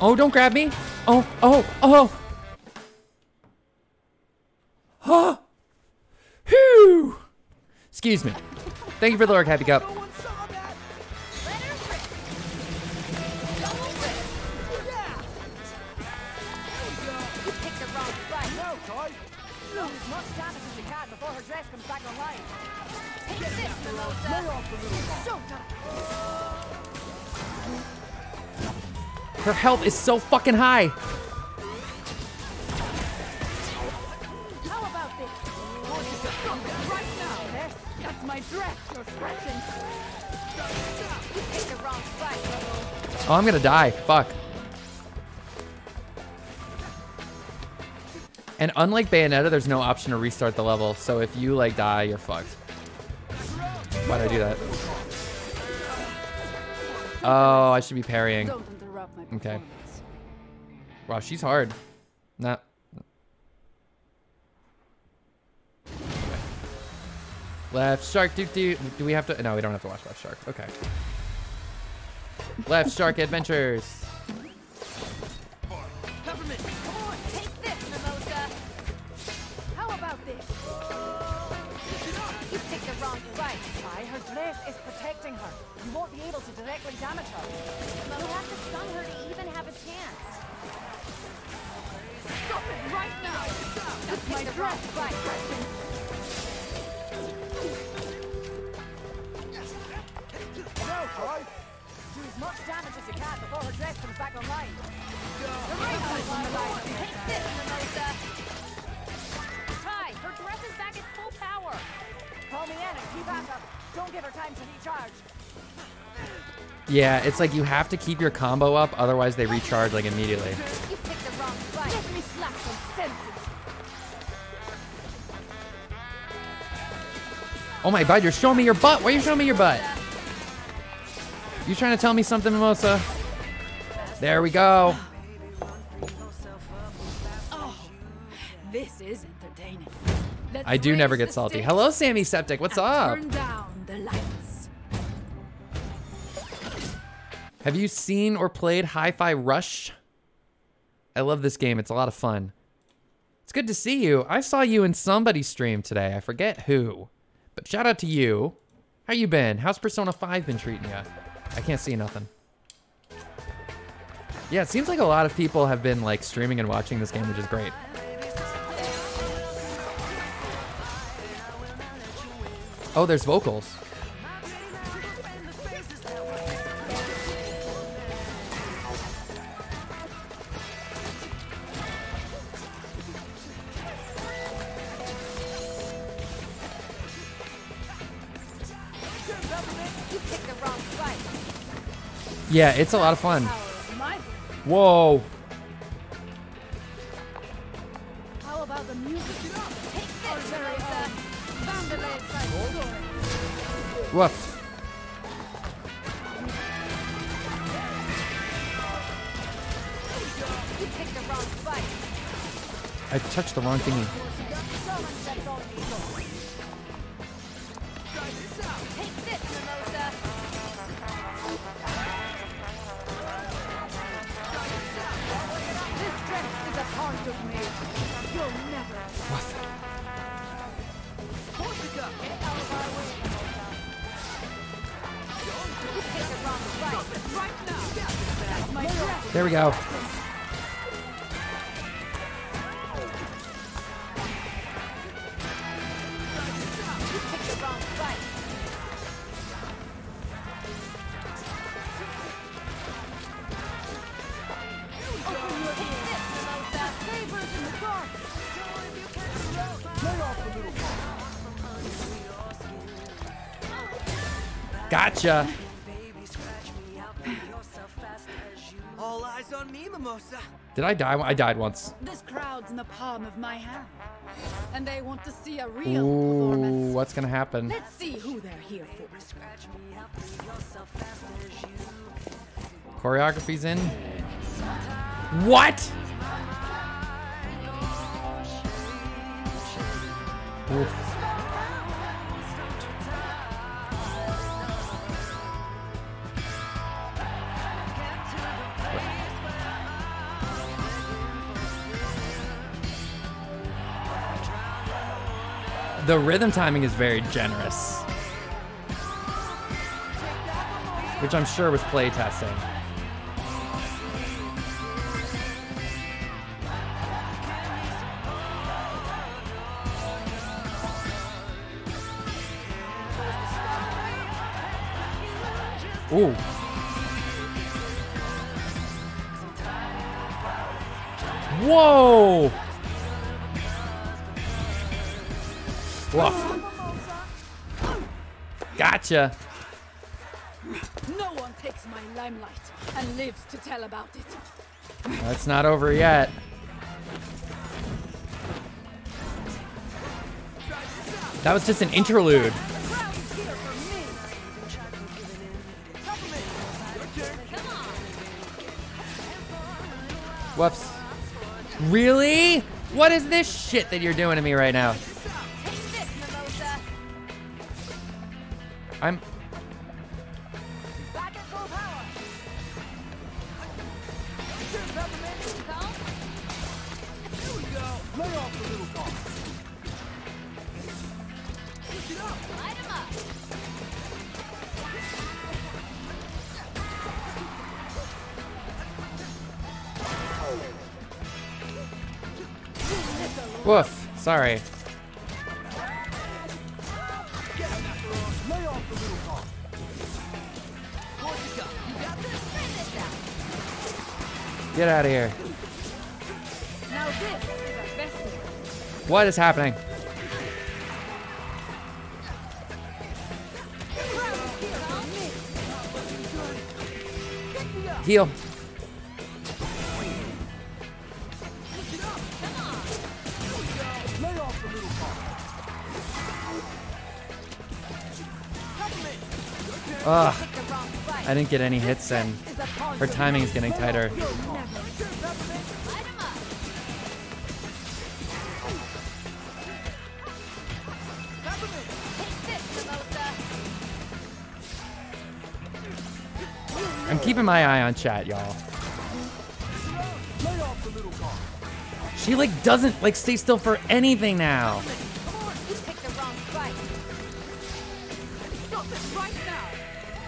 Oh, don't grab me. Oh, oh, oh. Huh. Whew. Excuse me. Thank you for the Lord Happy Cup. As much damage as you can before her dress comes back online. Take this, Mimosa. Her health is so fucking high. How about this? Right now. That's my dress you're scratching. You picked the wrong fight. Oh, I'm gonna die. Fuck. And unlike Bayonetta, there's no option to restart the level. So if you like die, you're fucked. Why'd I do that? Oh, I should be parrying. Don't interrupt my Okay. performance. Wow, she's hard. Nah. Left Shark, do we have to? No, we don't have to watch Left Shark. Okay. Left Shark Adventures. Peppermint, come on, take this, Mimosa. How about this? You picked the wrong fight. Her dress is protecting her. You won't be able to directly damage her. You'll have to stun her to even have a chance. Stop it right now. That's my the dress. wrong fight. No, Troy. Do as much damage as you can before her dress comes back online. Take this, Mimosa. Try. Her dress is back at full power. Call me in and keep at her. Don't give her time to recharge. Yeah, it's like you have to keep your combo up, otherwise they recharge like immediately. You picked the wrong fight. Let me slap some senses. Oh my god, you're showing me your butt. Why are you showing me your butt? You trying to tell me something, Mimosa? There we go. Oh, this is entertaining. Let's I do never raise get the salty. stakes Hello, Sammy Septic. What's and up? Turn down the lights. Have you seen or played Hi-Fi Rush? I love this game. It's a lot of fun. It's good to see you. I saw you in somebody's stream today. I forget who. But shout out to you. How you been? How's Persona 5 been treating you? I can't see nothing. Yeah, it seems like a lot of people have been like streaming and watching this game, which is great. Oh, there's vocals. You picked the wrong fight. Yeah, it's a lot of fun. Whoa. How about the music? Take this, Rosa. Vandalay side story. Woof. You picked the wrong fight. I touched the wrong thingy. Take this, Mimosa. This dress is a part of me. You'll never. Corsica! Get out of our way, Mimosa. You picked the wrong fight. Right now! That's my dress. There we go. You picked the wrong fight. Open your ears. Take this, Mimosa. Sabers in the dark. Lay off the little car. Gotcha. All eyes on me, Mimosa. Did I die? I died once. This crowd's in the palm of my hand. And they want to see a real Ooh, performance. what's gonna happen? Let's see who they're here for. Choreography's in. What? Oof. The rhythm timing is very generous, which I'm sure was playtesting. Ooh. Whoa! Woof. Gotcha. No one takes my limelight and lives to tell about it. That's not over yet. That was just an interlude. Whoops. Really? What is this shit that you're doing to me right now? I'm... Lay off the little car. Light him up. Woof. Sorry. Lay off the little car. Corsica, you got this? Spread this out. Get out of here. Now this is a festival. What is happening? Heal. Lay off the little car. Ugh. I didn't get any hits in. Her timing is getting tighter. I'm keeping my eye on chat, y'all. Lay off the little car. She like doesn't like stay still for anything now. You picked the wrong fight. Stop it right now.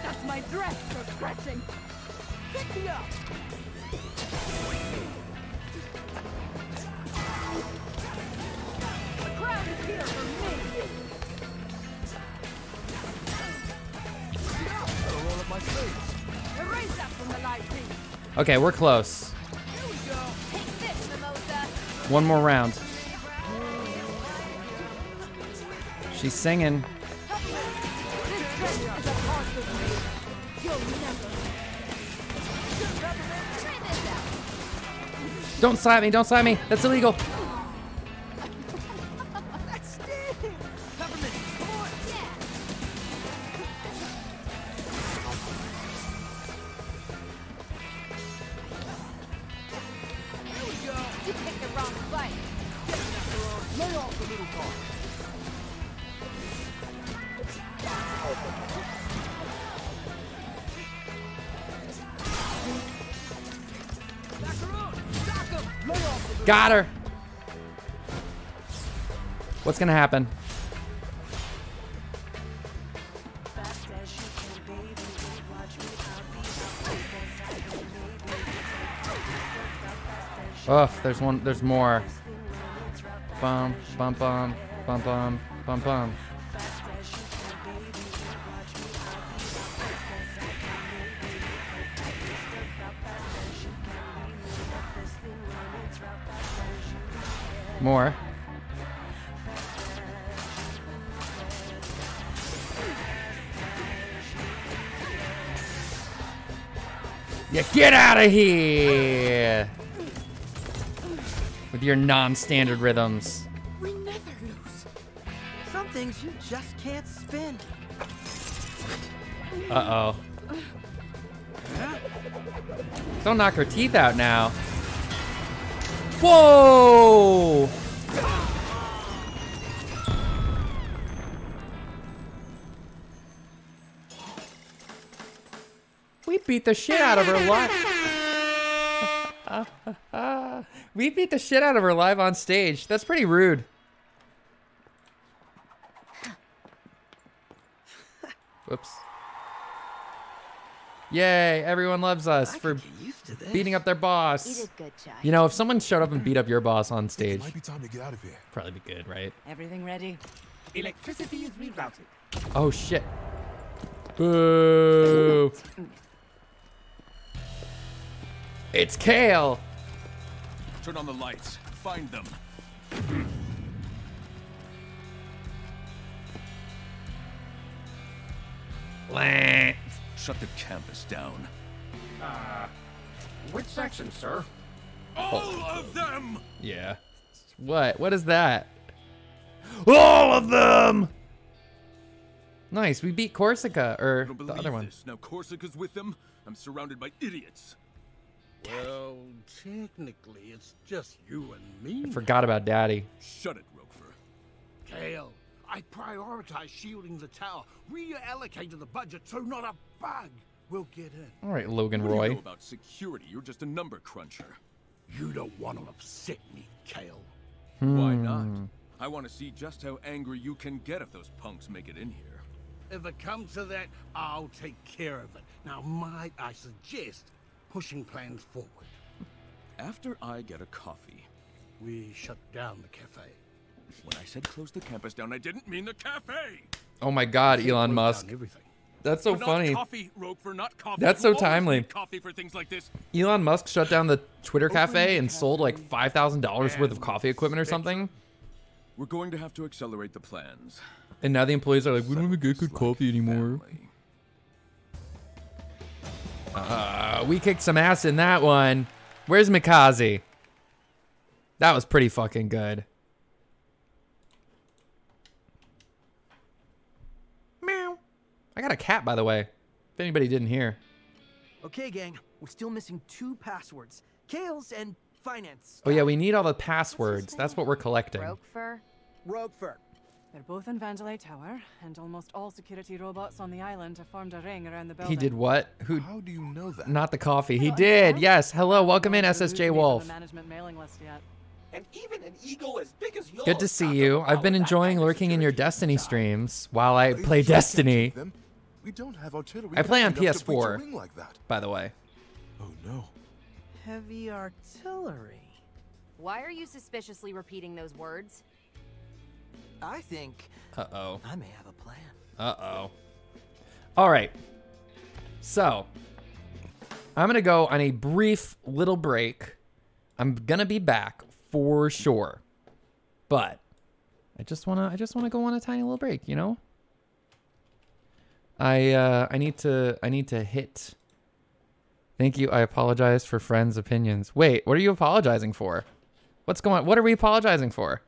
That's my dress you're scratching. Pick me up. The crowd is here for me. Gotta roll up my sleeves. Erase that from the live feed. Okay, we're close. Take this, Mimosa. One more round. She's singing. This Strength is a part of me. You'll never. Try this out. Don't slap me, don't slap me. That's illegal. That's it. Peppermint, come on. Yeah. Here we go. You picked the wrong fight. Lay off the little car. Got her. What's gonna happen? Oh, there's more. Bum, bum, bum, bum, bum, bum, bum. More. Yeah, get out of here! With your non-standard rhythms. We never lose. Some things you just can't spin. Uh-oh. Don't knock her teeth out now. Whoa! We beat the shit out of her live. We beat the shit out of her live on stage. That's pretty rude. Whoops. Yay, everyone loves us for beating up their boss. You did good, Jai. You know, if someone showed up and beat up your boss on stage, Might be time to get out of here. probably be good, right? Everything ready? Electricity is rerouted. Oh shit. Boo. It's Kale. Turn on the lights. Find them. Shut the campus down. Which section, sir? All of them! Yeah. What? What is that? All of them! Nice, we beat Corsica, or the other one. Now Corsica's with them. I'm surrounded by idiots. Well, technically, it's just you and me. I forgot about Daddy. Shut it, Roquefort. Kale, I prioritize shielding the tower, reallocated the budget so not a bug will get in. All right, Logan What do you Roy. know about security? You're just a number cruncher. You don't want to upset me, Kale. Why not? I want to see just how angry you can get if those punks make it in here. If it comes to that, I'll take care of it. Now, might I suggest pushing plans forward? After I get a coffee. We shut down the cafe. When I said close the campus down, I didn't mean the cafe. Oh my God, Elon Musk. That's so But not funny. Coffee, Roquefort, not coffee. That's You so always timely. need Coffee for things like this. Elon Musk shut down the Twitter cafe and sold like $5,000 worth of coffee equipment or something. We're going to have to accelerate the plans. And now the employees are like, we don't even get good coffee anymore. We kicked some ass in that one. Where's Mikaze? That was pretty fucking good. Meow. I got a cat, by the way. If anybody didn't hear. Okay, gang, we're still missing 2 passwords. Kale's and finance. Oh yeah, we need all the passwords. That's what we're collecting. Roquefort. They're both in Vandelay Tower, and almost all security robots on the island have formed a ring around the building. He did what? Who? How do you know that? Not the coffee. He did. Yes. Hello. Welcome in, SSJ Wolf. Management mailing list yet. And even an ego as big as yours. Good to see you. I've been enjoying lurking in your Destiny streams while I play Destiny. We don't have artillery. I play on enough to breach a PS4, ring like that. by the way. Oh no. Heavy artillery. Why are you suspiciously repeating those words? I think Uh-oh. I may have a plan. Uh-oh. All right. So, I'm going to go on a brief little break. I'm going to be back for sure. But I just want to go on a tiny little break, you know? I need to hit. Thank you. I apologize for friends' opinions. Wait, what are you apologizing for? What's going on? What are we apologizing for?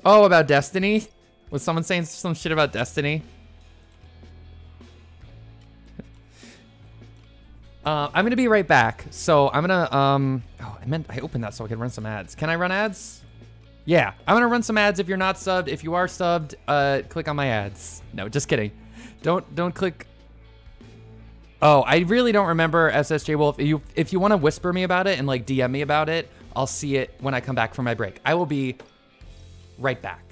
Oh, about Destiny? Was someone saying some shit about Destiny? I'm gonna be right back. So I'm gonna oh, I opened that so I could run some ads. Can I run ads? Yeah, I'm gonna run some ads. If you're not subbed, if you are subbed, click on my ads. No, just kidding. Don't click. Oh, I really don't remember SSJ Wolf. If you want to whisper me about it and like DM me about it, I'll see it when I come back from my break. I will be right back.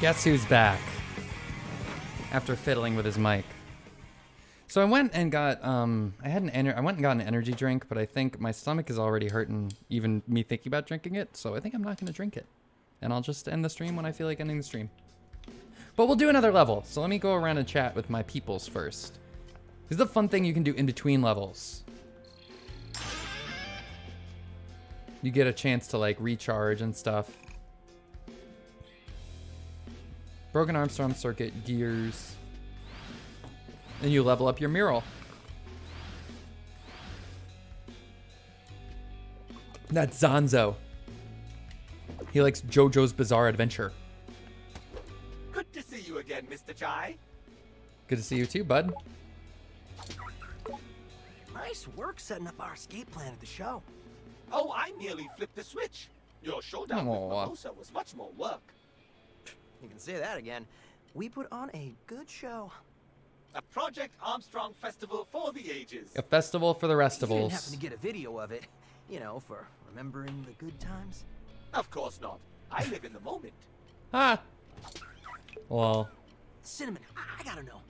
Guess who's back? After fiddling with his mic. So I went and got I went and got an energy drink, but I think my stomach is already hurting even me thinking about drinking it, so I think I'm not gonna drink it. And I'll just end the stream when I feel like ending the stream. But we'll do another level. So let me go around and chat with my peoples first. This is the fun thing you can do in between levels. You get a chance to like recharge and stuff. Broken Armstrong Circuit, Gears. And you level up your mural. That's Zanzo. He likes JoJo's Bizarre Adventure. Good to see you again, Mr. Chai. Good to see you too, bud. Nice work setting up our escape plan at the show. Oh, I nearly flipped the switch. Your showdown with Aw. Mimosa was much more work. You can say that again. We put on a good show. A Project Armstrong festival for the ages. A festival for the You didn't happen Restival's. to get a video of it, you know, for remembering the good times? Of course not. I live in the moment. Ah. Well, Cinnamon, I gotta know.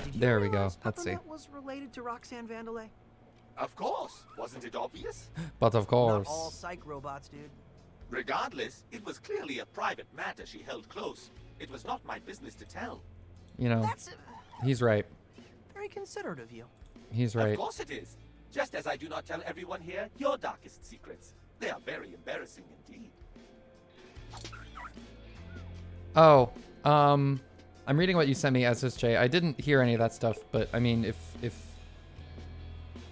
Did you there we go. realize Let's see. Peppermint was related to Roxanne Vandelay? Of course. Wasn't it obvious? But of Not all course. psych robots, dude. Regardless, it was clearly a private matter she held close. It was not my business to tell. You know, That's he's right. very considerate of you. He's Of right. course it is. Just as I do not tell everyone here your darkest secrets. They are very embarrassing indeed. Oh, I'm reading what you sent me, SSJ. I didn't hear any of that stuff, but I mean, if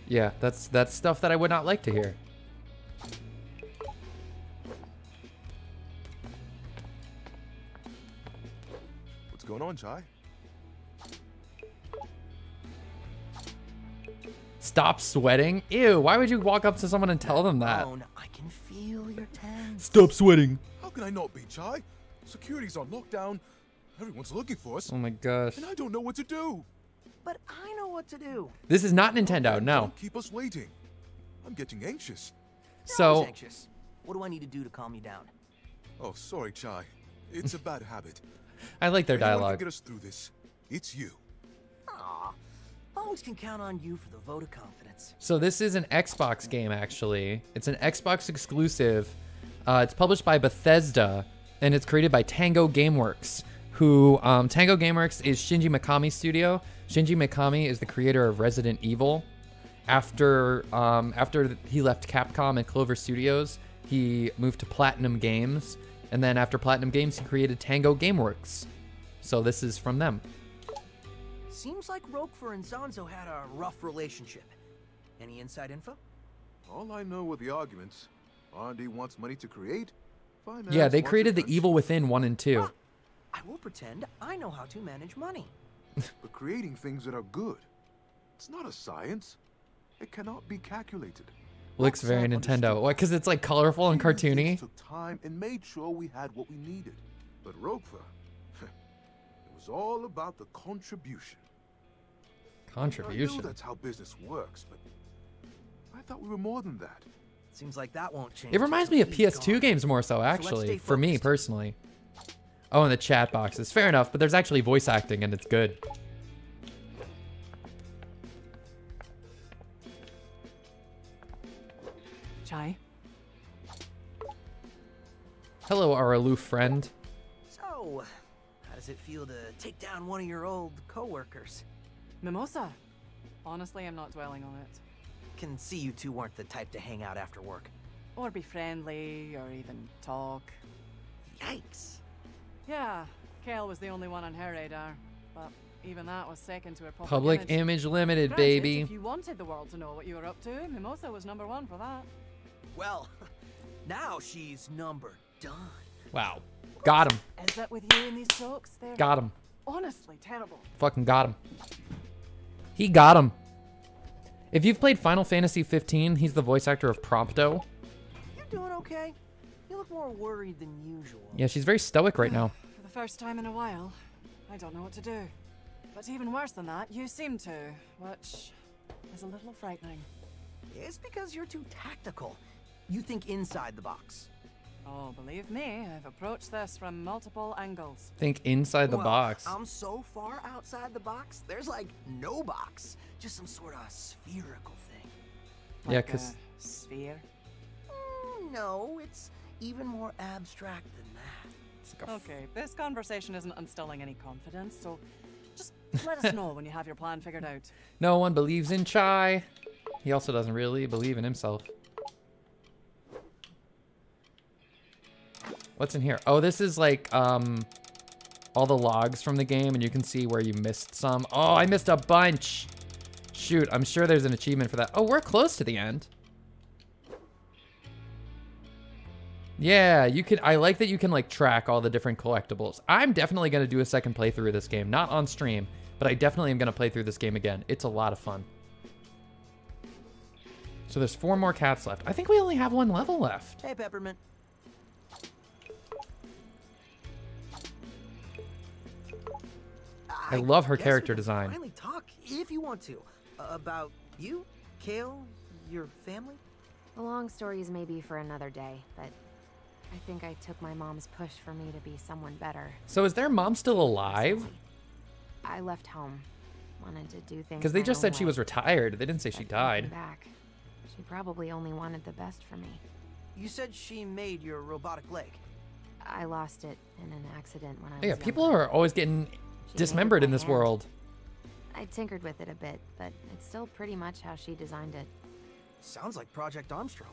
yeah, that's stuff that I would not like to hear. What's going on, Chai? Stop sweating? Ew, why would you walk up to someone and tell them that? Phone, I can feel your tense. Stop sweating. How can I not be, Chai? Security's on lockdown. Everyone's looking for us. Oh my gosh. And I don't know what to do. But I know what to do. This is not Nintendo, no. Don't keep us waiting. I'm getting anxious. You're always So, anxious. What do I need to do to calm you down? Oh, sorry, Chai. It's a bad habit. I like their Anyone can dialogue. get us through this. It's you. Aw, always can count on you for the vote of confidence. So this is an Xbox game, actually. It's an Xbox exclusive. It's published by Bethesda, and it's created by Tango Gameworks, who, Tango Gameworks is Shinji Mikami's studio. Shinji Mikami is the creator of Resident Evil. After he left Capcom and Clover Studios, he moved to Platinum Games, and then after Platinum Games, he created Tango Gameworks. So this is from them. Seems like Roquefort and Zanzo had a rough relationship. Any inside info? All I know are the arguments. R&D wants money to create. Finance Yeah, they wants created The attention. Evil Within 1 and 2. I will pretend I know how to manage money. But creating things that are good. It's not a science. It cannot be calculated. Looks very Roxanne Nintendo. understood What? Because it's like colorful and She and cartoony. Gibbs took time and made sure we had what we needed. But Roquefort, it was all about the contribution. I Contribution. know that's how business works, but I thought we were more than that. Seems like that won't change. It reminds me of PS2 games more so, let's actually, stay for me focused. personally. Oh, and the chat boxes. Fair enough, but there's actually voice acting and it's good. Chai? Hello, our aloof friend. So, how does it feel to take down one of your old coworkers? Mimosa? Honestly, I'm not dwelling on it. Can see you two weren't the type to hang out after work. Or be friendly, or even talk. Yikes. Yeah, Kale was the only one on her radar, but even that was second to her Public image limited, Granted, baby. If you wanted the world to know what you were up to, Mimosa was number one for that. Well, now she's number done. Wow. Got him. Is that with you in these talks? They're Got him. honestly terrible. Fucking got him. He got him. If you've played Final Fantasy 15, he's the voice actor of Prompto. You doing okay? You look more worried than usual. Yeah, she's very stoic right now. For the first time in a while, I don't know what to do. But even worse than that, you seem to, which is a little frightening. It's because you're too tactical. You think inside the box. Oh, believe me, I've approached this from multiple angles. Think inside the Well, box. I'm so far outside the box, there's like no box. Just some sort of spherical thing. Yeah, Like 'cause- a sphere. No, it's even more abstract than that. Okay, this conversation isn't instilling any confidence, so just let us know when you have your plan figured out. No one believes in Chai. He also doesn't really believe in himself. What's in here? Oh, this is like all the logs from the game, and you can see where you missed some. Oh, I missed a bunch. Shoot, I'm sure there's an achievement for that. Oh, we're close to the end. Yeah, you can. I like that you can like track all the different collectibles. I'm definitely going to do a second playthrough of this game. Not on stream, but I definitely am going to play through this game again. It's a lot of fun. So there's 4 more cats left. I think we only have 1 level left. Hey, Peppermint. I love her guess character we can design. Finally talk, if you want to, about you, Kale, your family. The long stories may be for another day, but I think I took my mom's push for me to be someone better. So is their mom still alive? I left home. Wanted to do things Because they my just own said she way. was retired. They didn't say she But died. looking back, she probably only wanted the best for me. You said she made your robotic leg. I lost it in an accident when I was Yeah, younger. people are always getting dismembered in this world. I tinkered with it a bit, but it's still pretty much how she designed it. Sounds like Project Armstrong.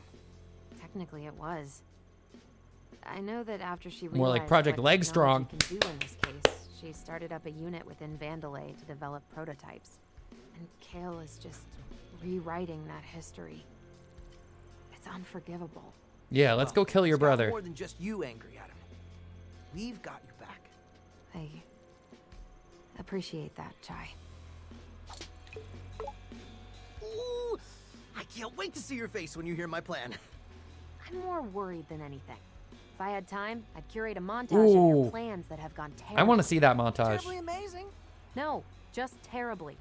Technically, it was. I know that after she realized More like Project what Leg Strong. technology can do in this case, she started up a unit within Vandalay to develop prototypes. And Kale is just rewriting that history. It's unforgivable. Yeah, let's go kill your It's got brother. More than just you angry at him. We've got your back. I appreciate that, Chai. Ooh, I can't wait to see your face when you hear my plan. I'm more worried than anything. If I had time, I'd curate a montage of Ooh. your plans that have gone terribly. I want to see that montage. Terribly amazing. No, just terribly.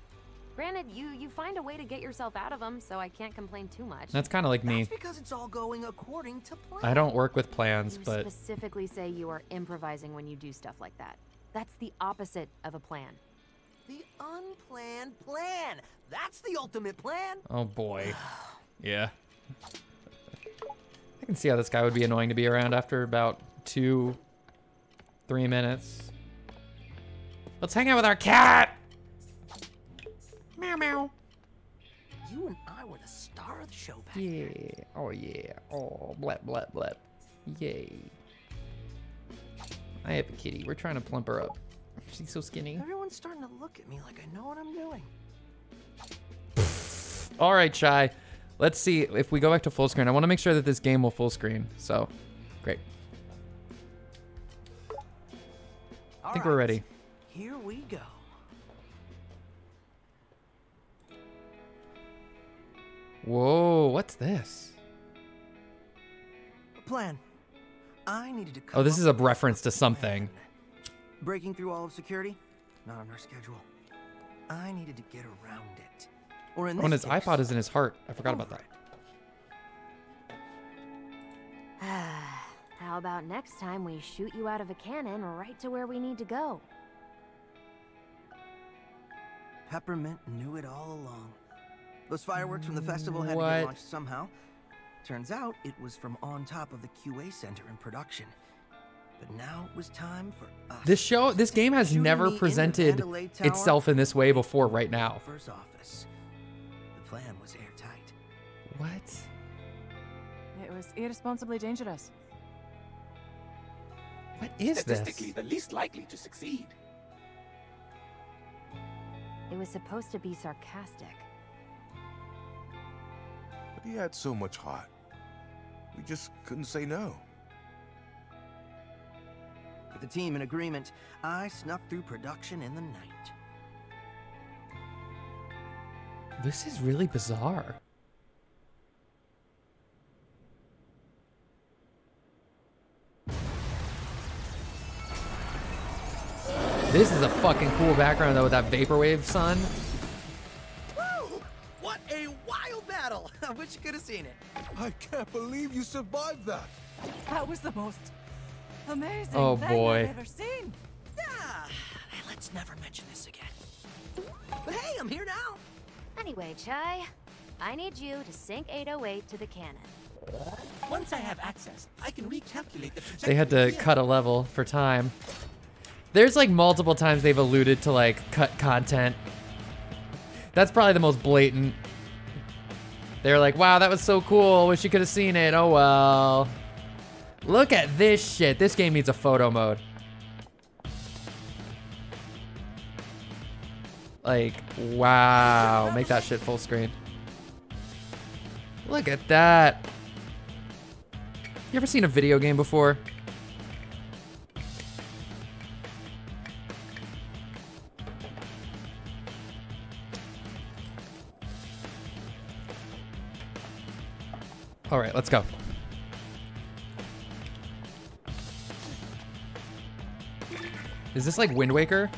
Granted, you find a way to get yourself out of them, so I can't complain too much. That's kind of like me. That's because it's all going according to plan. I don't work with plans, You but specifically say you are improvising when you do stuff like that. That's the opposite of a plan. The unplanned plan. That's the ultimate plan. oh boy. Yeah. I can see how this guy would be annoying to be around after about 2-3 minutes. Let's hang out with our cat. Meow meow. You and I were the star of the show back Yeah. Oh yeah. Oh blep blep blep. Yay. I have a kitty. We're trying to plump her up. She's so skinny. Everyone's starting to look at me like I know what I'm doing. All right, Chai. Let's see if we go back to full screen. I want to make sure that this game will full screen. So, great. I think we're ready. Here we go. Whoa, what's this? A plan. I needed to come Oh, this up is a with reference to something. breaking through all of security. Not on our schedule. I needed to get around it. Or in Oh, and this his case, iPod is in his heart. I forgot about that. How about next time we shoot you out of a cannon right to where we need to go? Peppermint knew it all along. Those fireworks from the festival had to What? get launched somehow. Turns out it was from on top of the QA center in production. But now it was time for us. This game has Shooting never me in the presented Mandalay Tower itself in this way before right now. First office. The plan was airtight. What? It was irresponsibly dangerous. What is this? Statistically, the least likely to succeed. It was supposed to be sarcastic. But he had so much heart. We just couldn't say no. With the team in agreement, I snuck through production in the night. This is really bizarre. This is a fucking cool background though with that vaporwave sun. Woo! What a wild battle! I wish you could have seen it. I can't believe you survived that. That was the most amazing Oh, thing boy. I've ever seen. Yeah, let's never mention this again. But hey, I'm here now. Anyway, Chai, I need you to sync 808 to the cannon. Once I have access, I can recalculate the trajectory. They had to here. cut a level for time. There's like multiple times they've alluded to like cut content. That's probably the most blatant. They're like, wow, that was so cool. Wish you could have seen it. Oh well. Look at this shit. This game needs a photo mode. Like, wow. Make that shit full screen. Look at that. You ever seen a video game before? All right, let's go. Is this like Wind Waker?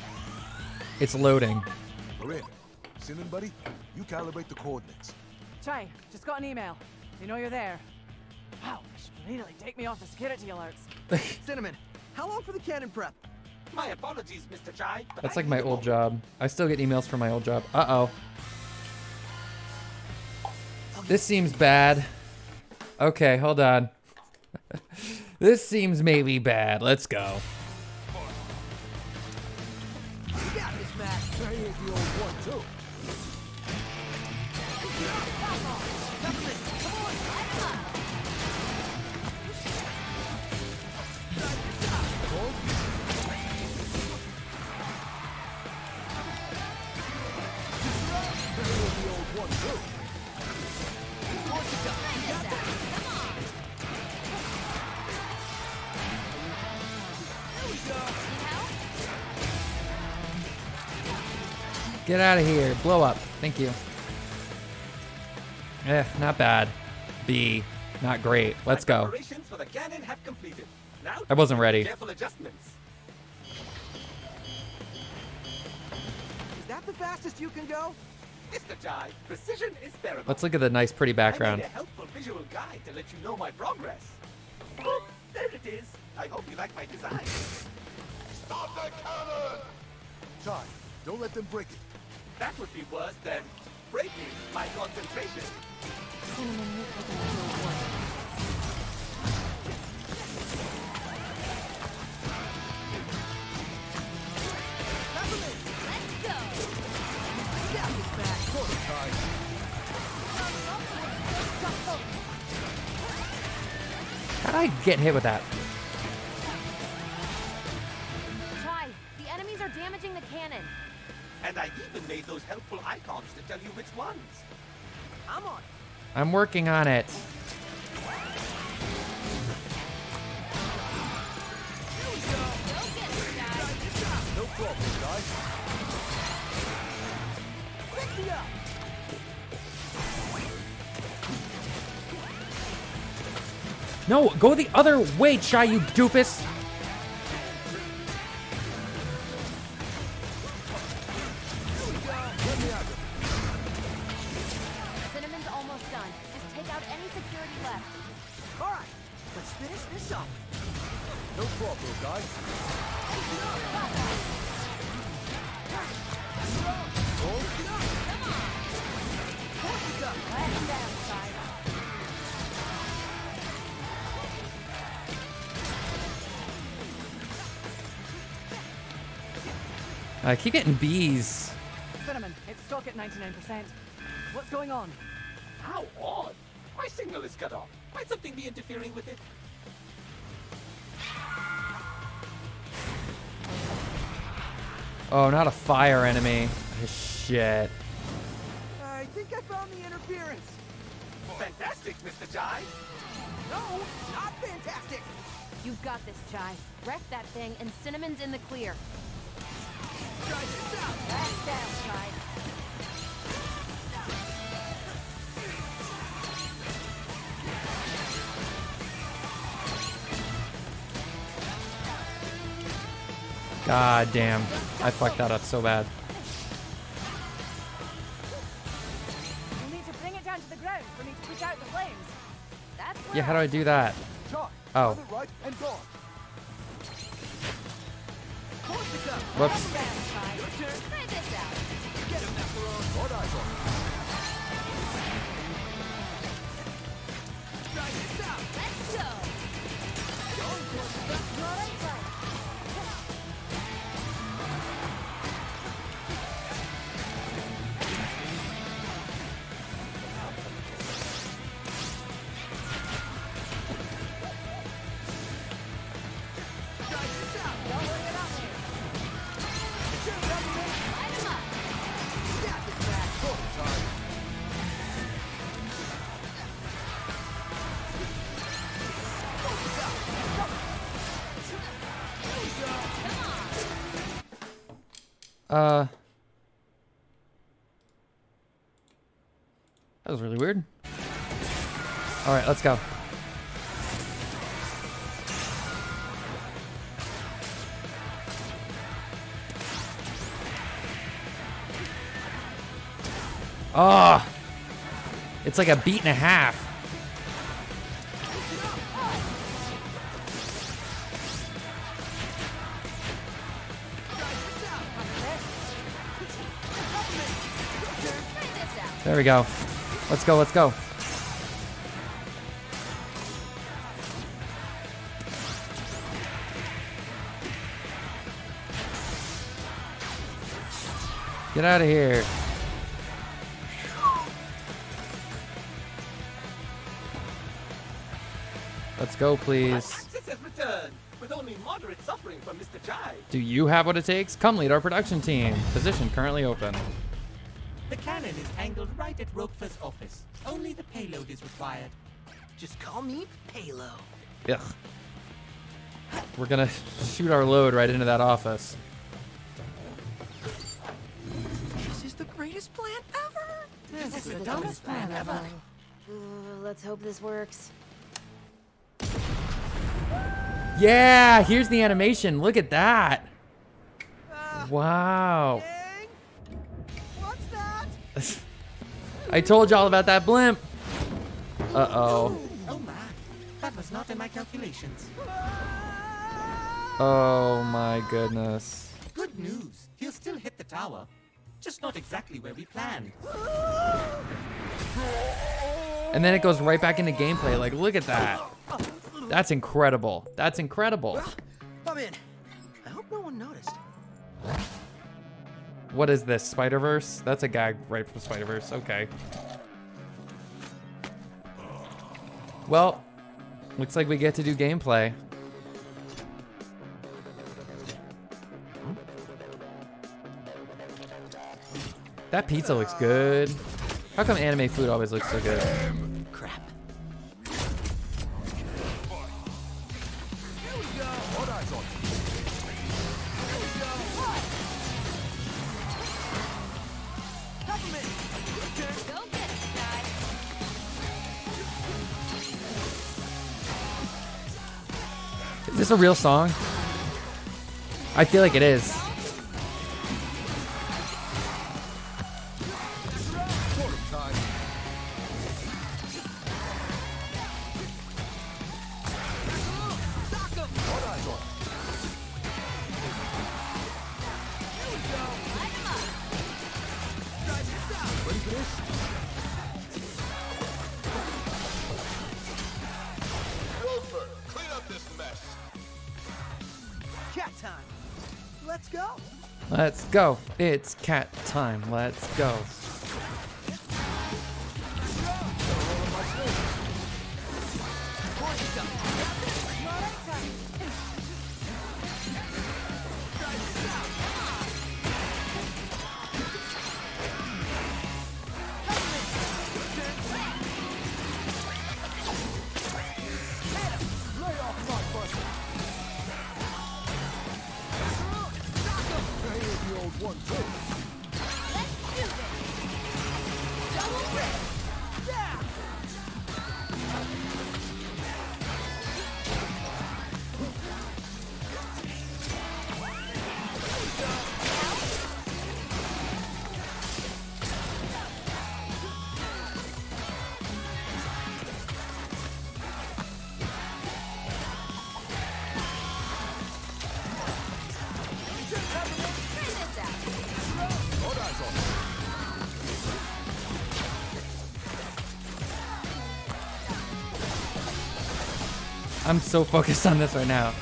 It's loading. We're in. Cinnamon, buddy, you calibrate the coordinates. Chai, just got an email. They know you're there. Wow, they should really take me off the security alerts. Cinnamon, how long for the cannon prep? My apologies, Mr. Chai. but That's I like my need a old moment. job. I still get emails from my old job. Uh-oh. This seems bad. Okay, hold on. This seems maybe bad. Let's go. You got this, Matt. Hey, here's the old one, too. Get out of here. Blow up. Thank you. Not bad. B, not great. Let's go. Preparations for the cannon have completed. Now I wasn't ready. careful adjustments. Is that the fastest you can go? Mr. Chai, precision is paramount. Let's look at the nice, pretty I background. made a helpful visual guide to let you know my progress. Oh, there it is. I hope you like my design. Stop the cannon! Chai, don't let them break it. That would be worse than breaking my concentration. How'd I get hit with that? Chai, the enemies are damaging the cannon. And I even made those helpful icons to tell you which ones. I'm on. I'm working on it. No problem, guys. Pick me up. No, go the other way, Chai, you doofus. Cinnamon's almost done. Just take out any security left. All right, let's finish this up. No problem, guys. I keep getting B's. Cinnamon, it's stuck at 99%. What's going on? How odd. My signal is cut off. Might something be interfering with it? Oh, not a fire enemy. Shit. I think I found the interference. Fantastic, Mr. Chai. No, not fantastic. You've got this, Chai. Wreck that thing, and Cinnamon's in the clear. Try this out. Back down, Chai. God damn. I fucked that up so bad. You need to bring it down to the ground for me to put out the flames. That's Yeah, how do I do that? Chai, Oh. have it right and gone. Whoops. Try this out. Get him, Macaron. What eyes on? Try this out. Let's go. That was really weird. All right, let's go. Oh, it's like a beat and a half. There we go. Let's go, let's go. Get out of here. Let's go, please. Access has returned, with only moderate suffering from Mr. Chive. Do you have what it takes? Come lead our production team. Position currently open. The cannon is angled right at Roquefort's office. Only the payload is required. Just call me Payload. Ugh. We're gonna shoot our load right into that office. This is the greatest plan ever. This is the dumbest plan ever. Let's hope this works. Yeah, here's the animation. Look at that. Wow. What's that? I told y'all about that blimp. Uh-oh. Oh my, that was not in my calculations. Oh my goodness. Good news, he'll still hit the tower. Just not exactly where we planned. And then it goes right back into gameplay. Like, look at that. That's incredible. That's incredible. I'm in. I hope no one noticed. What is this, Spider-Verse? That's a gag right from Spider-Verse. Okay. Well, looks like we get to do gameplay. That pizza looks good. How come anime food always looks so good? Crap. Is this a real song? I feel like it is. Let's go. It's cat time. Let's go. I'm so focused on this right now.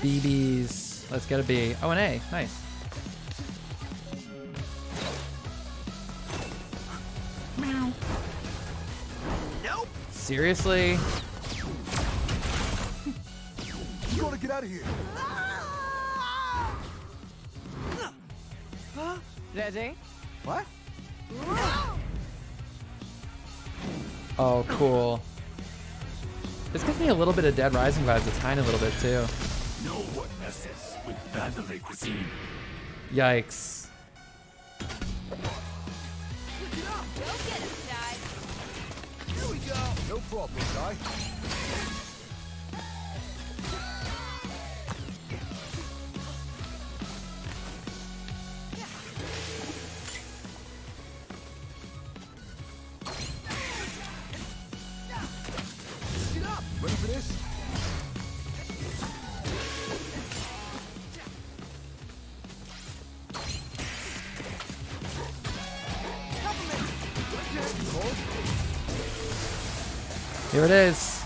BBs. Let's get a B. Oh, an A. Nice. Meow. Nope. Seriously? You gotta get out of here. Ready? What? Oh, cool. This gives me a little bit of Dead Rising vibes, a tiny little bit too. No one messes with Vandalay cuisine. Yikes. Here we go. No problem, guy. Get up. Ready for this? Here it is.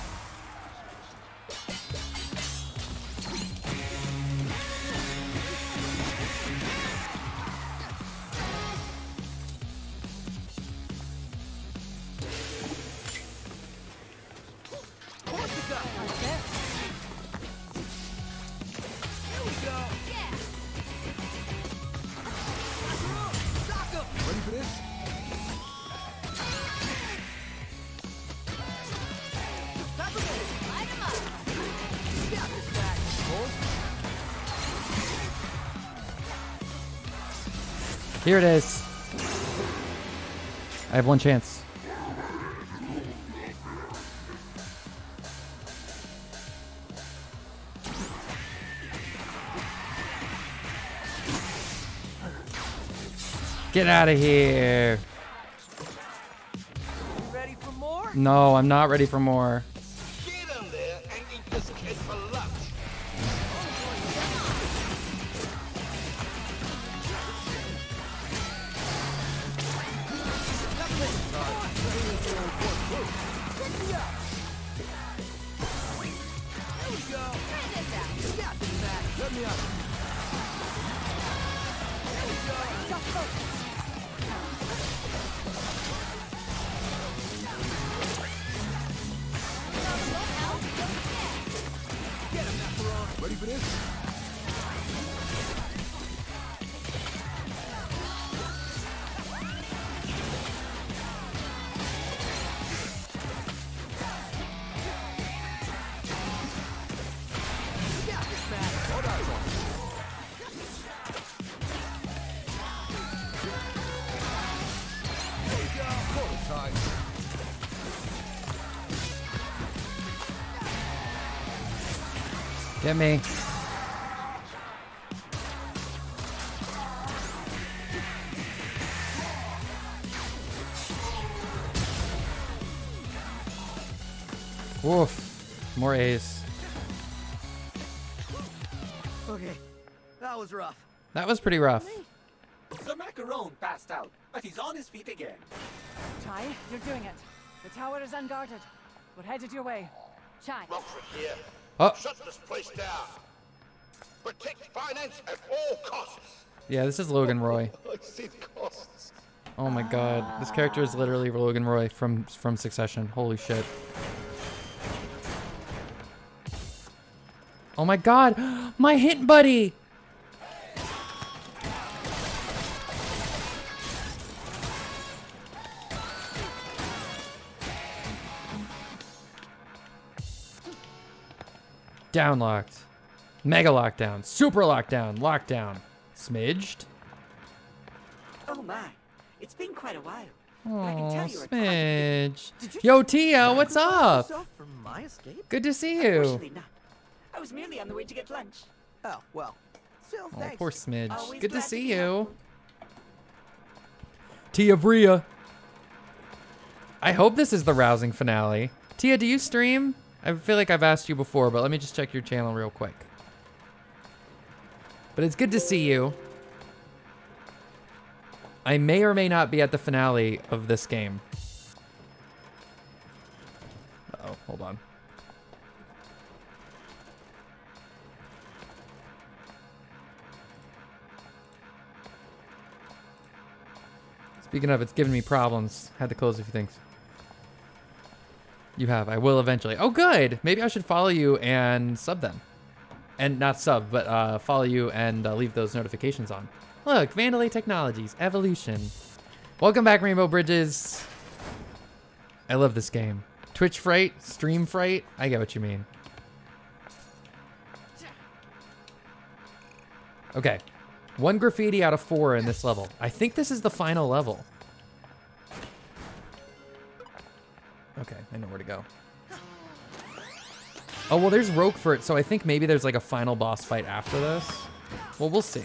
Ready for this? Here it is. I have one chance. Get out of here. Ready for more? No, I'm not ready for more. Get in there and eat this kid for lunch. Let me out. Ready for this? Get me. Woof. More A's. Okay, that was rough. That was pretty rough. The macaron passed out, but he's on his feet again. Chai, you're doing it. The tower is unguarded. We're headed your way. Chai. Rockford here. Oh. Shut this place down. Protect finance at all costs. Yeah, this is Logan Roy. I see the costs. Oh my god. This character is literally Logan Roy from Succession. Holy shit. Oh my god. My hit buddy. Downlocked. Mega lockdown. Super lockdown. Lockdown. Smidged. Oh my, it's been quite a while. Oh, Smidge. Yo, Tia, what's up? From my escape? Good to see you. Unfortunately not. I was merely on the way to get lunch. Oh, well. Still, Oh, thanks. poor Smidge. Always Good to glad to see be you. Tia Bria. I hope this is the rousing finale. Tia, do you stream? I feel like I've asked you before, but let me just check your channel real quick. But it's good to see you. I may or may not be at the finale of this game. Uh-oh, hold on. Speaking of, it's giving me problems. Had to close a few things. You have. I will eventually. Oh, good. Maybe I should follow you and sub then. And not sub, but follow you and leave those notifications on. Look, Vandalay Technologies, Evolution. Welcome back, Rainbow Bridges. I love this game. Twitch fright, stream fright. I get what you mean. Okay. 1 graffiti out of 4 in this level. I think this is the final level. Okay, I know where to go. Oh, well, there's Roquefort, so I think maybe there's like a final boss fight after this. Well, we'll see.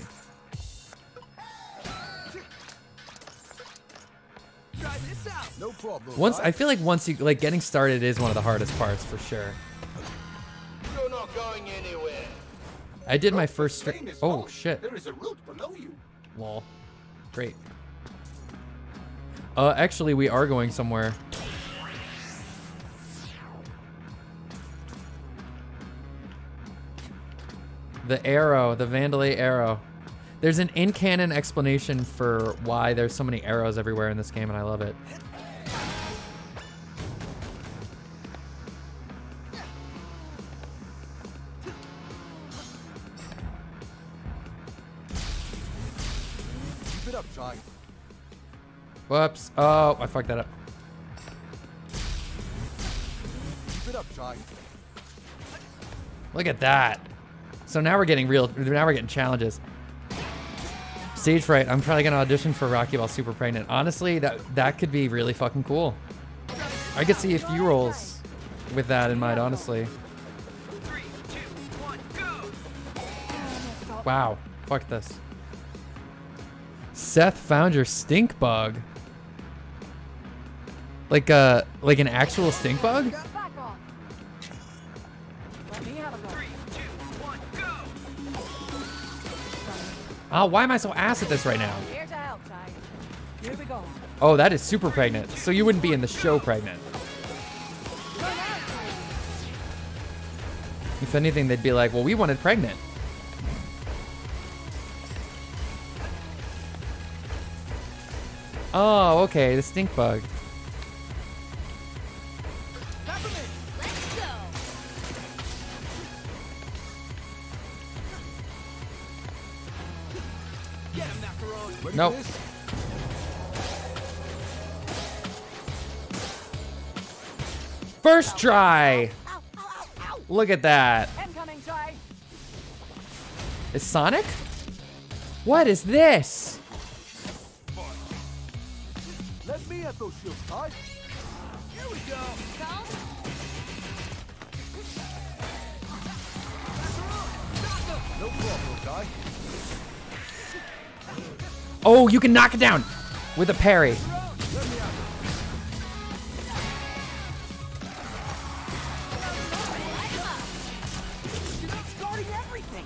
No problem. Once I feel like once you like getting started is one of the hardest parts for sure. You're not going anywhere. I did my first stream. Oh shit. There is a route below you. Lol. Great. Actually, we are going somewhere. The arrow, the Vandelay arrow. There's an in-canon explanation for why there's so many arrows everywhere in this game, and I love it. Keep it up, Ty. Whoops. Oh, I fucked that up. Keep it up, Ty. Look at that. So now we're getting challenges. Stage fright. I'm probably gonna audition for Rocky Ball Super Pregnant. Honestly, that could be really fucking cool. I could see a few roles with that in mind, honestly. 3, 2, 1, go! Wow. Fuck this. Seth found your stink bug. Like an actual stink bug? Oh, why am I so ass at this right now? Here to help, Ty. Here we go. Oh, that is super pregnant. So you wouldn't be in the show pregnant. If anything, they'd be like, well, we wanted pregnant. Oh, okay, the stink bug. Let's go. Get him, Macaron. Ready Nope. for this? First try. Look at that. Incoming, Ty. Is Sonic? What is this? Let me at those shields, Ty. Here we go. No problem, Ty. Oh, you can knock it down with a parry. Guarding everything.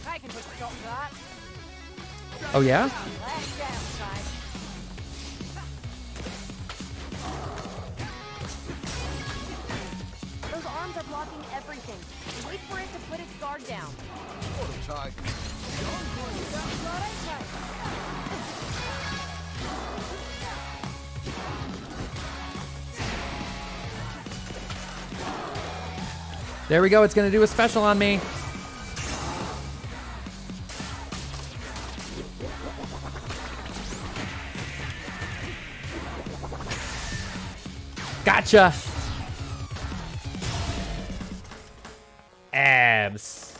I can put a stop to that. Oh, yeah? Let's down, Ty. Those arms are blocking everything. Wait for it to put its guard down. Ty. There we go. It's going to do a special on me. Gotcha. Abs.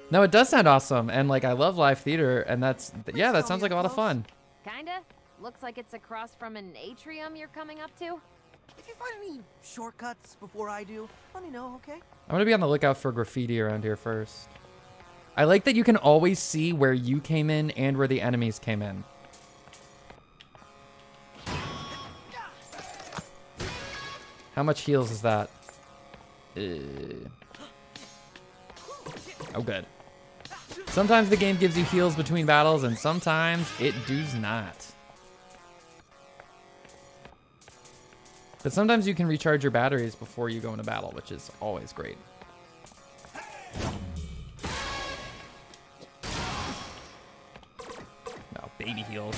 No, it does sound awesome. And like, I love live theater. And that sounds like a lot of fun. Kinda. Looks like it's across from an atrium you're coming up to. If you find any shortcuts before I do, let me know, okay? I'm going to be on the lookout for graffiti around here first. I like that you can always see where you came in and where the enemies came in. How much heals is that? Oh, good. Sometimes the game gives you heals between battles, and sometimes it does not. But sometimes you can recharge your batteries before you go into battle, which is always great. Oh, baby heals.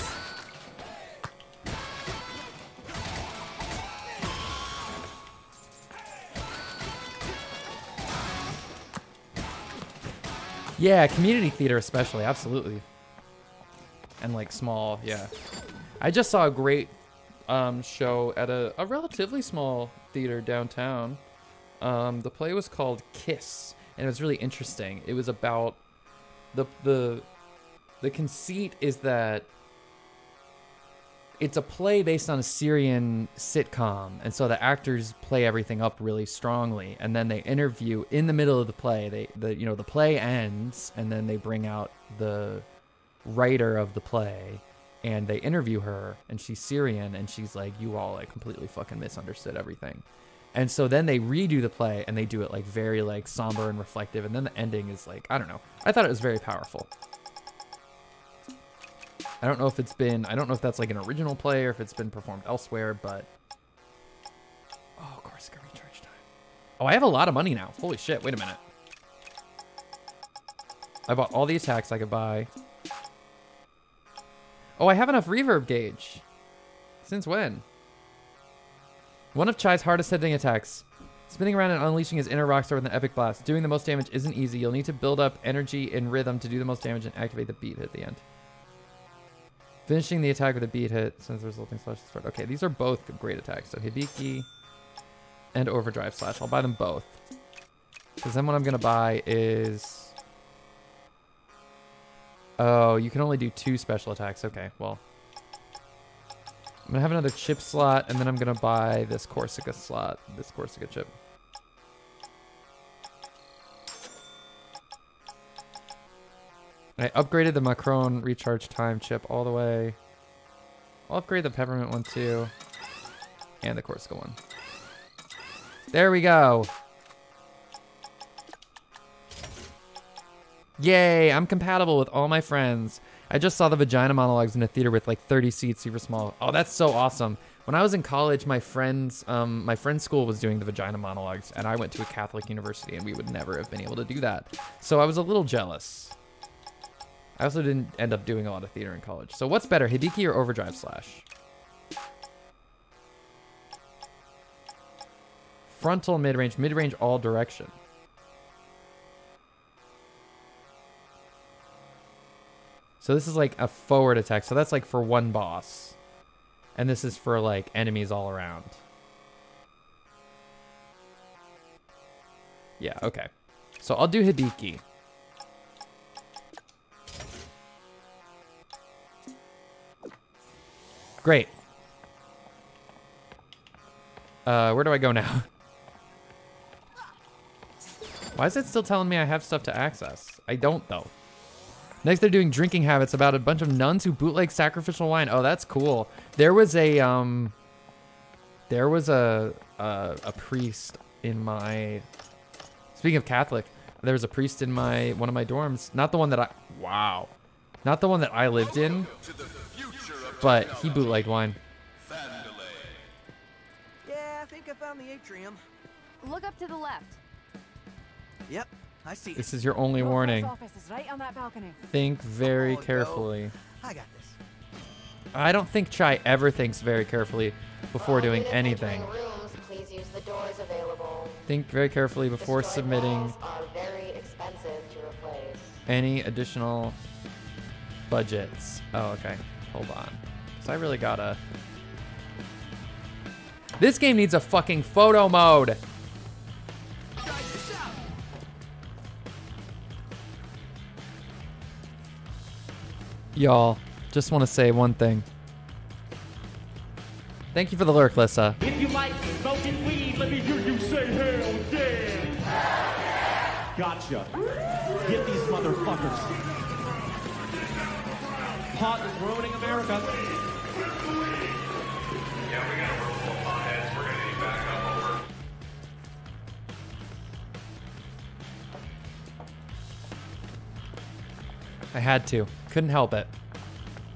Yeah, community theater especially, absolutely. And like small, yeah. I just saw a great show at a relatively small theater downtown. The play was called Kiss, and it was really interesting. It was about the conceit is that it's a play based on a Syrian sitcom, and so the actors play everything up really strongly, and then they interview in the middle of the play. The play ends, and then they bring out the writer of the play, and they interview her, and she's Syrian, and she's like, "You all like completely fucking misunderstood everything." And so then they redo the play, and they do it like very like somber and reflective, and then the ending is like, I don't know. I thought it was very powerful. I don't know if that's like an original play or if it's been performed elsewhere, but... Oh, Corsica recharge time. Oh, I have a lot of money now. Holy shit, wait a minute. I bought all the attacks I could buy. Oh, I have enough reverb gauge. Since when? One of Chai's hardest hitting attacks. Spinning around and unleashing his inner rock sword with an epic blast. Doing the most damage isn't easy. You'll need to build up energy and rhythm to do the most damage and activate the beat hit at the end. Finishing the attack with a beat hit since the resulting slash is spread. Okay, these are both great attacks. So Hibiki and Overdrive Slash. I'll buy them both. Because then what I'm going to buy is... Oh, you can only do 2 special attacks. Okay, well... I'm going to have another chip slot, and then I'm going to buy this Corsica slot. This Corsica chip. I upgraded the Macron recharge time chip all the way. I'll upgrade the Peppermint one too. And the Corsica one. There we go. Yay, I'm compatible with all my friends. I just saw the Vagina Monologues in a theater with like 30 seats, super small. Oh, that's so awesome. When I was in college, my friend's school was doing the Vagina Monologues, and I went to a Catholic university, and we would never have been able to do that. So I was a little jealous. I also didn't end up doing a lot of theater in college. So what's better, Hibiki or Overdrive Slash? Frontal, mid-range, all direction. So this is like a forward attack. So that's like for one boss. And this is for like enemies all around. Yeah, okay. So I'll do Hibiki. Great. Where do I go now? Why is it still telling me I have stuff to access? I don't, though. Next, they're doing drinking habits about a bunch of nuns who bootleg sacrificial wine. Oh, that's cool. There was a priest in my... Speaking of Catholic, there was a priest in one of my dorms. Not the one that I... Wow. Not the one that I lived in. But he bootlegged wine. Yeah, I think I found the atrium. Look up to the left. Yep, I see. This is your only warning. Office is right on that balcony. Think very carefully. I got this. I don't think Chai ever thinks very carefully before doing anything. Rooms, please use the doors available. Think very carefully before Destroyed submitting walls are very expensive to replace. any additional budgets. Oh, okay. Hold on. So I really gotta... This game needs a fucking photo mode. Y'all, just want to say one thing. Thank you for the lurk, Lissa. If you like smoking weed, let me hear you say hell yeah. Gotcha. Get these motherfuckers. Pot is ruining America. Yeah, we got a room full of potheads. We're gonna need backup. Over. I had to. Couldn't help it.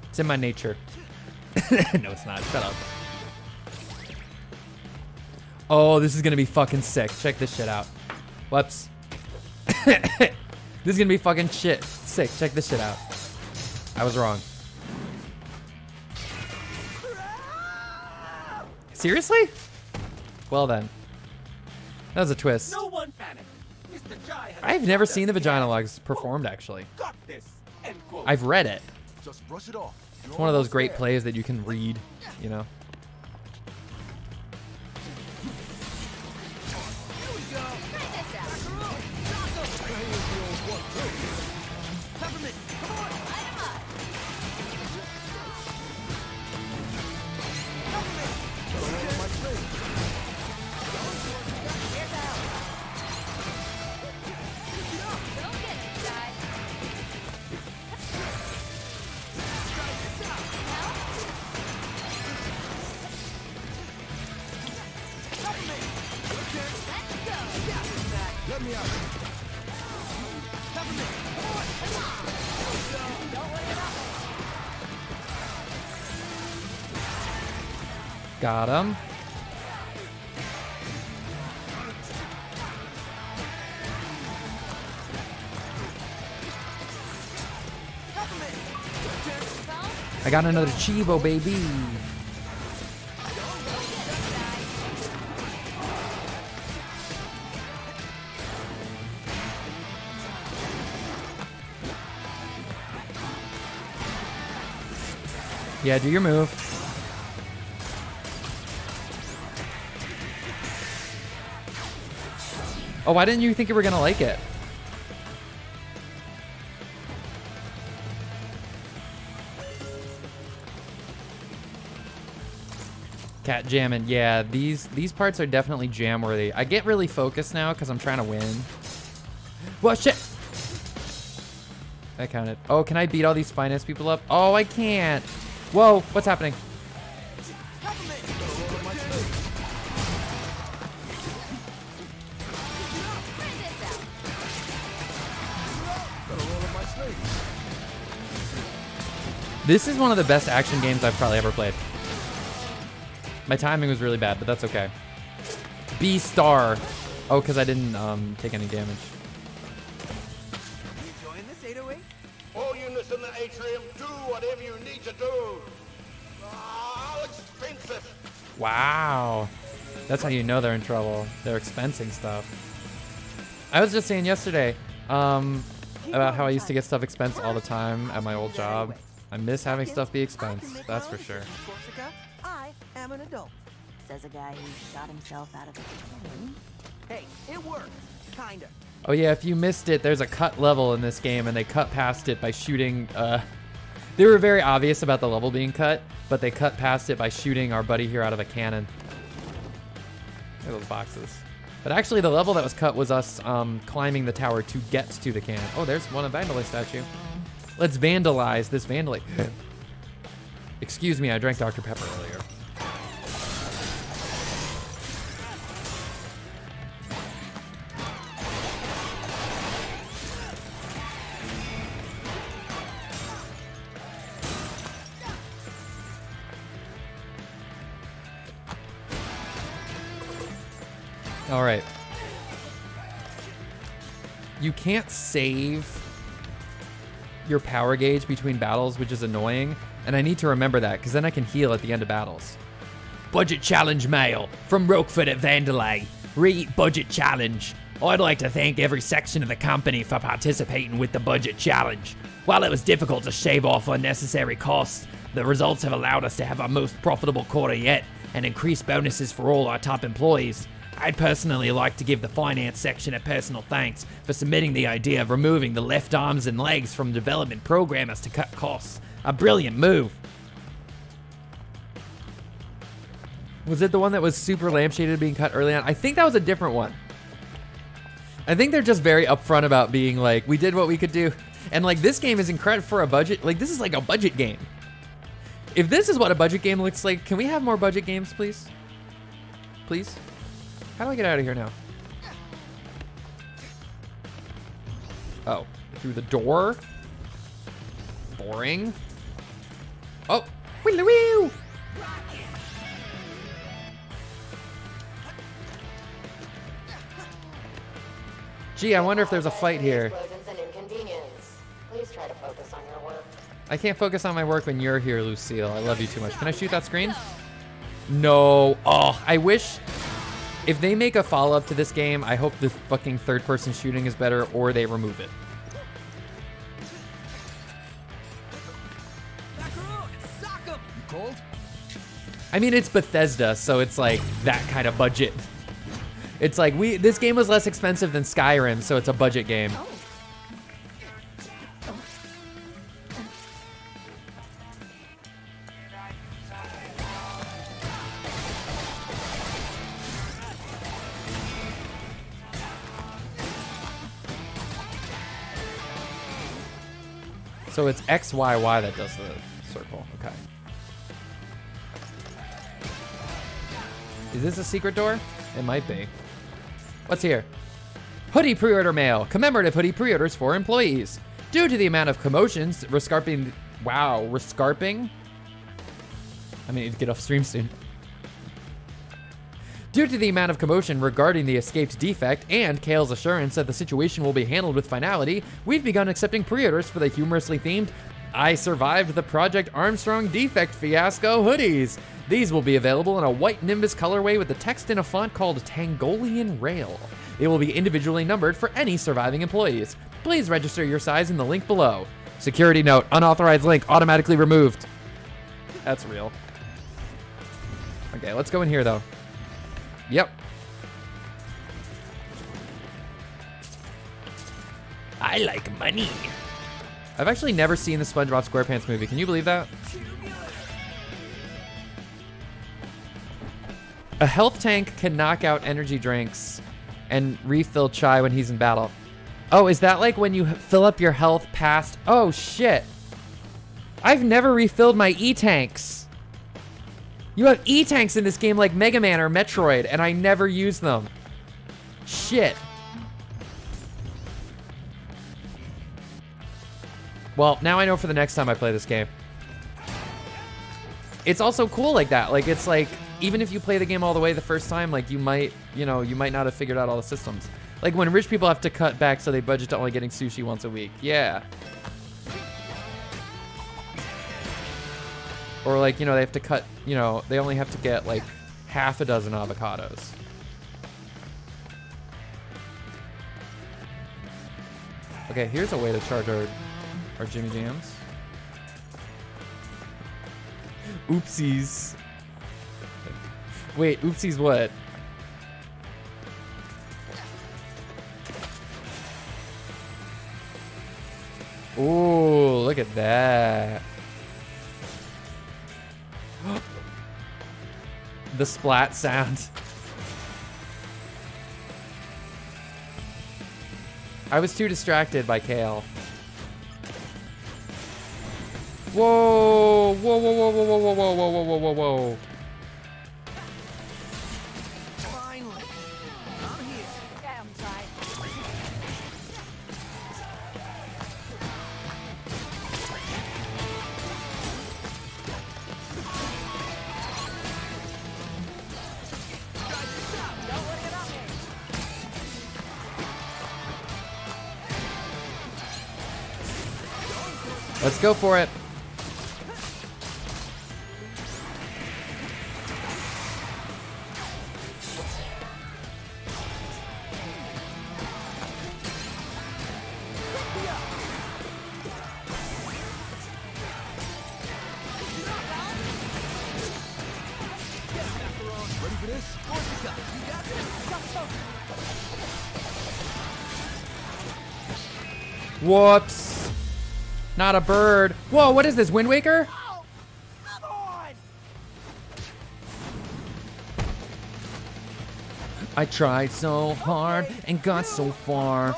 It's in my nature. No, it's not. Shut up. Oh, this is gonna be fucking sick. Check this shit out. Whoops. This is gonna be fucking shit. Sick. Check this shit out. I was wrong. Seriously? Well then. That was a twist. No one panic. Mr. Jai has I've never seen the Vagina Logs performed, actually. got this. End quote. I've read it. Just brush it off. It's one of those great plays that you can read, you know? Peppermint, come on! Light 'em up. Here's out. Don't get it, guys. Let me out. Peppermint, come on! Don't worry about it. Got him. I got another Chivo, baby. Yeah, do your move. Oh, why didn't you think you were gonna like it? Cat jamming. Yeah, these parts are definitely jam worthy. I get really focused now because I'm trying to win. Well, shit. That counted. Oh, can I beat all these finance people up? Oh, I can't. Whoa, what's happening? This is one of the best action games I've probably ever played. My timing was really bad, but that's okay. B star. Oh, because I didn't take any damage. You enjoying this 808? All units in the atrium, do whatever you need to do. I'll expense it. Wow. That's how you know they're in trouble. They're expensing stuff. I was just saying yesterday about how I used to get stuff expensed all the time at my old job. I miss having stuff be expensed, that's for sure. I am an adult. Says a guy who shot himself out of a cannon. Hey, it worked. Kinda. Oh yeah, if you missed it, there's a cut level in this game, and they cut past it by shooting. They were very obvious about the level being cut, but they cut past it by shooting our buddy here out of a cannon. Look at those boxes. But actually, the level that was cut was us climbing the tower to get to the cannon. Oh, there's one of Vandalay statue. Let's vandalize this Vandalay. Excuse me, I drank Dr. Pepper earlier. All right. You can't save your power gauge between battles, which is annoying. And I need to remember that, because then I can heal at the end of battles. Budget challenge mail from Roquefort at Vandalay. Read budget challenge. I'd like to thank every section of the company for participating with the budget challenge. While it was difficult to shave off unnecessary costs, the results have allowed us to have our most profitable quarter yet and increased bonuses for all our top employees. I'd personally like to give the finance section a personal thanks for submitting the idea of removing the left arms and legs from development programmers to cut costs. A brilliant move. Was it the one that was super lampshaded being cut early on? I think that was a different one. I think they're just very upfront about being like, we did what we could do. And like, this game is incredible for a budget. Like, this is like a budget game. If this is what a budget game looks like, can we have more budget games, please? Please? How do I get out of here now? Oh, through the door? Boring. Oh, wee-loo-wee! Gee, I wonder if there's a fight here. Please try to focus on your work. I can't focus on my work when you're here, Lucille. I love you too much. Can I shoot that screen? No. Oh, I wish... If they make a follow-up to this game, I hope the fucking third-person shooting is better, or they remove it. I mean, it's Bethesda, so it's like that kind of budget. It's like this game was less expensive than Skyrim, so it's a budget game. So it's X, Y, Y that does the circle. Okay. Is this a secret door? It might be. What's here? Hoodie pre-order mail. Commemorative hoodie pre-orders for employees. Due to the amount of commotions, rescarping. Wow, rescarping? I need to get off stream soon. Due to the amount of commotion regarding the escaped defect and Kale's assurance that the situation will be handled with finality, we've begun accepting pre-orders for the humorously themed I Survived the Project Armstrong Defect Fiasco hoodies. These will be available in a white Nimbus colorway with the text in a font called Tangolian Rail. They will be individually numbered for any surviving employees. Please register your size in the link below. Security note, unauthorized link automatically removed. That's real. Okay, let's go in here though. Yep. I like money. I've actually never seen the SpongeBob SquarePants movie. Can you believe that? A health tank can knock out energy drinks and refill chai when he's in battle. Oh, is that like when you fill up your health past? Oh, shit. I've never refilled my E-tanks. You have E-tanks in this game like Mega Man or Metroid, and I never use them. Shit. Well, now I know for the next time I play this game. It's also cool like that. Like, it's like, even if you play the game all the way the first time, like, you might, you know, you might not have figured out all the systems. Like when rich people have to cut back so they budget to only getting sushi once a week. Yeah. Or like, you know, they have to cut, you know, they only have to get like half a dozen avocados. Okay, here's a way to charge our Jimmy Jams. Oopsies. Wait, oopsies what? Ooh, look at that. The splat sound. I was too distracted by Kale. Whoa! Whoa, whoa, whoa, whoa, whoa, whoa, whoa, whoa, whoa, whoa, whoa. Finally. I'm here. Damn tight. Let's go for it. Whoops. Not a bird. Whoa, what is this, Wind Waker? I tried so hard and got so far.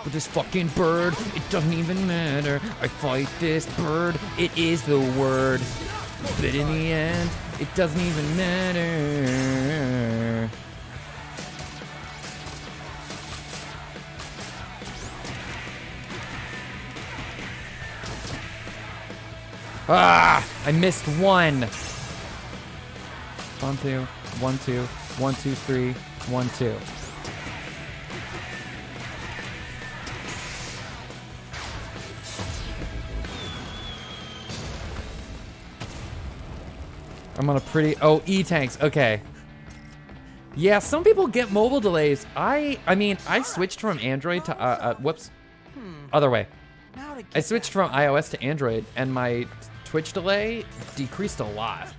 But this fucking bird, it doesn't even matter. I fight this bird, it is the word. But in the end, it doesn't even matter. Ah! I missed one. 1, 2, 1, 2, 1, 2, 3, 1, 2. I'm on a pretty... Oh, E-tanks. Okay. Yeah, some people get mobile delays. I mean, I switched from Android to... whoops. Other way. I switched from iOS to Android, and my Twitch delay decreased a lot.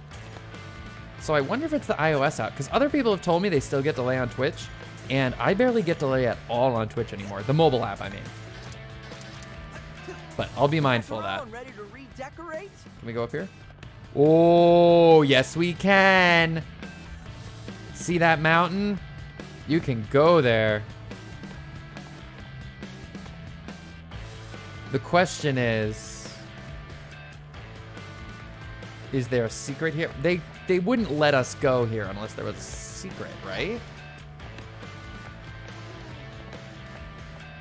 So I wonder if it's the iOS app, because other people have told me they still get delay on Twitch, and I barely get delay at all on Twitch anymore. The mobile app, I mean. But I'll be mindful of that. Can we go up here? Oh, yes we can. See that mountain? You can go there. The question is... Is there a secret here? They wouldn't let us go here unless there was a secret, right?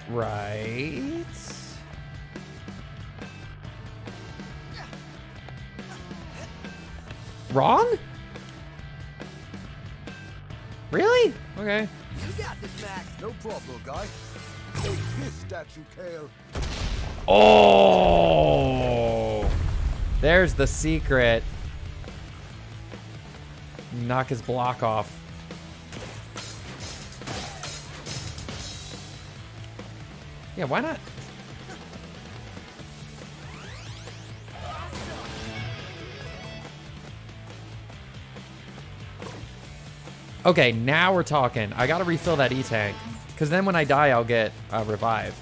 Right. Wrong? Really? Okay. You got this, Mac. No problem, little guy. Take this statue, Kale. Oh! There's the secret. Knock his block off. Yeah, why not? Okay, now we're talking. I gotta refill that E-tank, because then when I die, I'll get revived.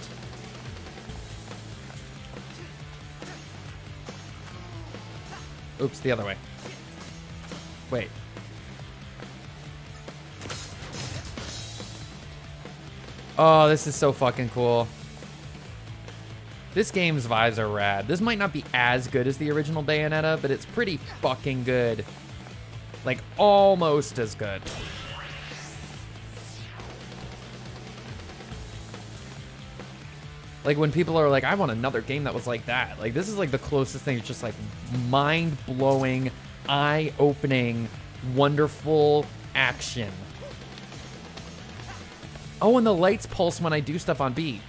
Oops, the other way. Wait. Oh, this is so fucking cool. This game's vibes are rad. This might not be as good as the original Bayonetta, but it's pretty fucking good. Like, almost as good. Like, when people are like, I want another game that was like that. Like, this is like the closest thing. It's just like mind-blowing, eye-opening, wonderful action. Oh, and the lights pulse when I do stuff on beat.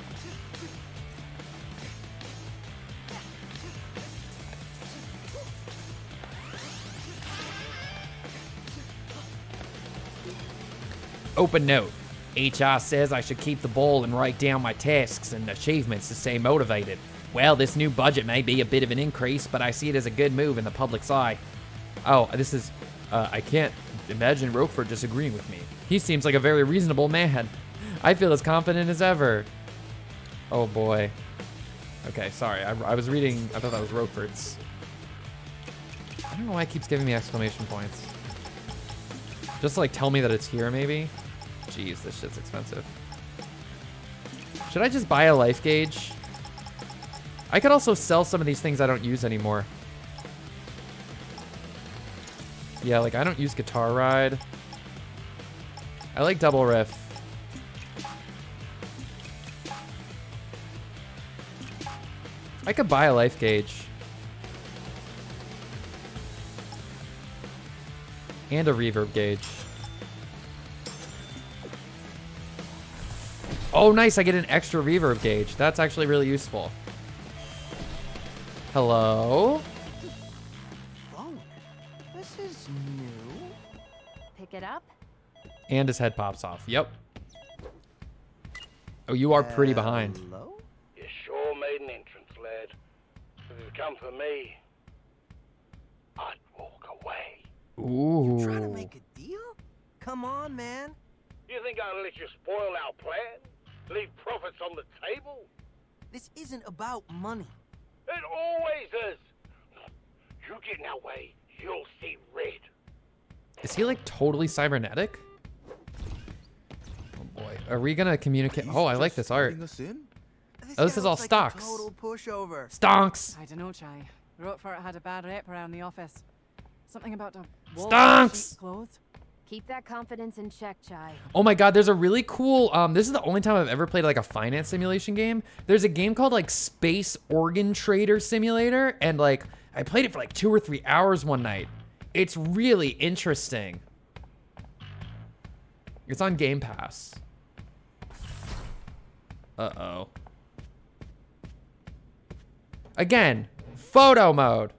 Open note. HR says I should keep the ball and write down my tasks and achievements to stay motivated. Well, this new budget may be a bit of an increase, but I see it as a good move in the public's eye. Oh, this is... I can't imagine Roquefort disagreeing with me. He seems like a very reasonable man. I feel as confident as ever. Oh, boy. Okay, sorry. I was reading... I thought that was Roquefort's. I don't know why it keeps giving me exclamation points. Just to, like, tell me that it's here, maybe? Jeez, this shit's expensive. Should I just buy a life gauge? I could also sell some of these things I don't use anymore. Yeah, like, I don't use Guitar Ride. I like Double Riff. I could buy a life gauge. And a reverb gauge. Oh, nice. I get an extra reverb gauge. That's actually really useful. Hello? Oh, this is new. Pick it up? And his head pops off. Yep. Oh, you are pretty behind. Hello? You sure made an entrance, lad. If it had come for me, I'd walk away. Ooh. You trying to make a deal? Come on, man. You think I'd let you spoil our plan? Leave profits on the table? This isn't about money. It always is. You get in our way, you'll see red. Is he like totally cybernetic? Oh boy. Are we gonna communicate? Oh, I like this art. Oh, this is all stocks. Total pushover. Stonks. I don't know, Chai. Roquefort had a bad rep around the office. Something about the Stonks. clothes. Keep that confidence in check, Chai. Oh my god, there's a really cool, this is the only time I've ever played like a finance simulation game. There's a game called like Space Organ Trader Simulator, and like I played it for like 2 or 3 hours one night. It's really interesting. It's on Game Pass. Uh-oh. Again, photo mode.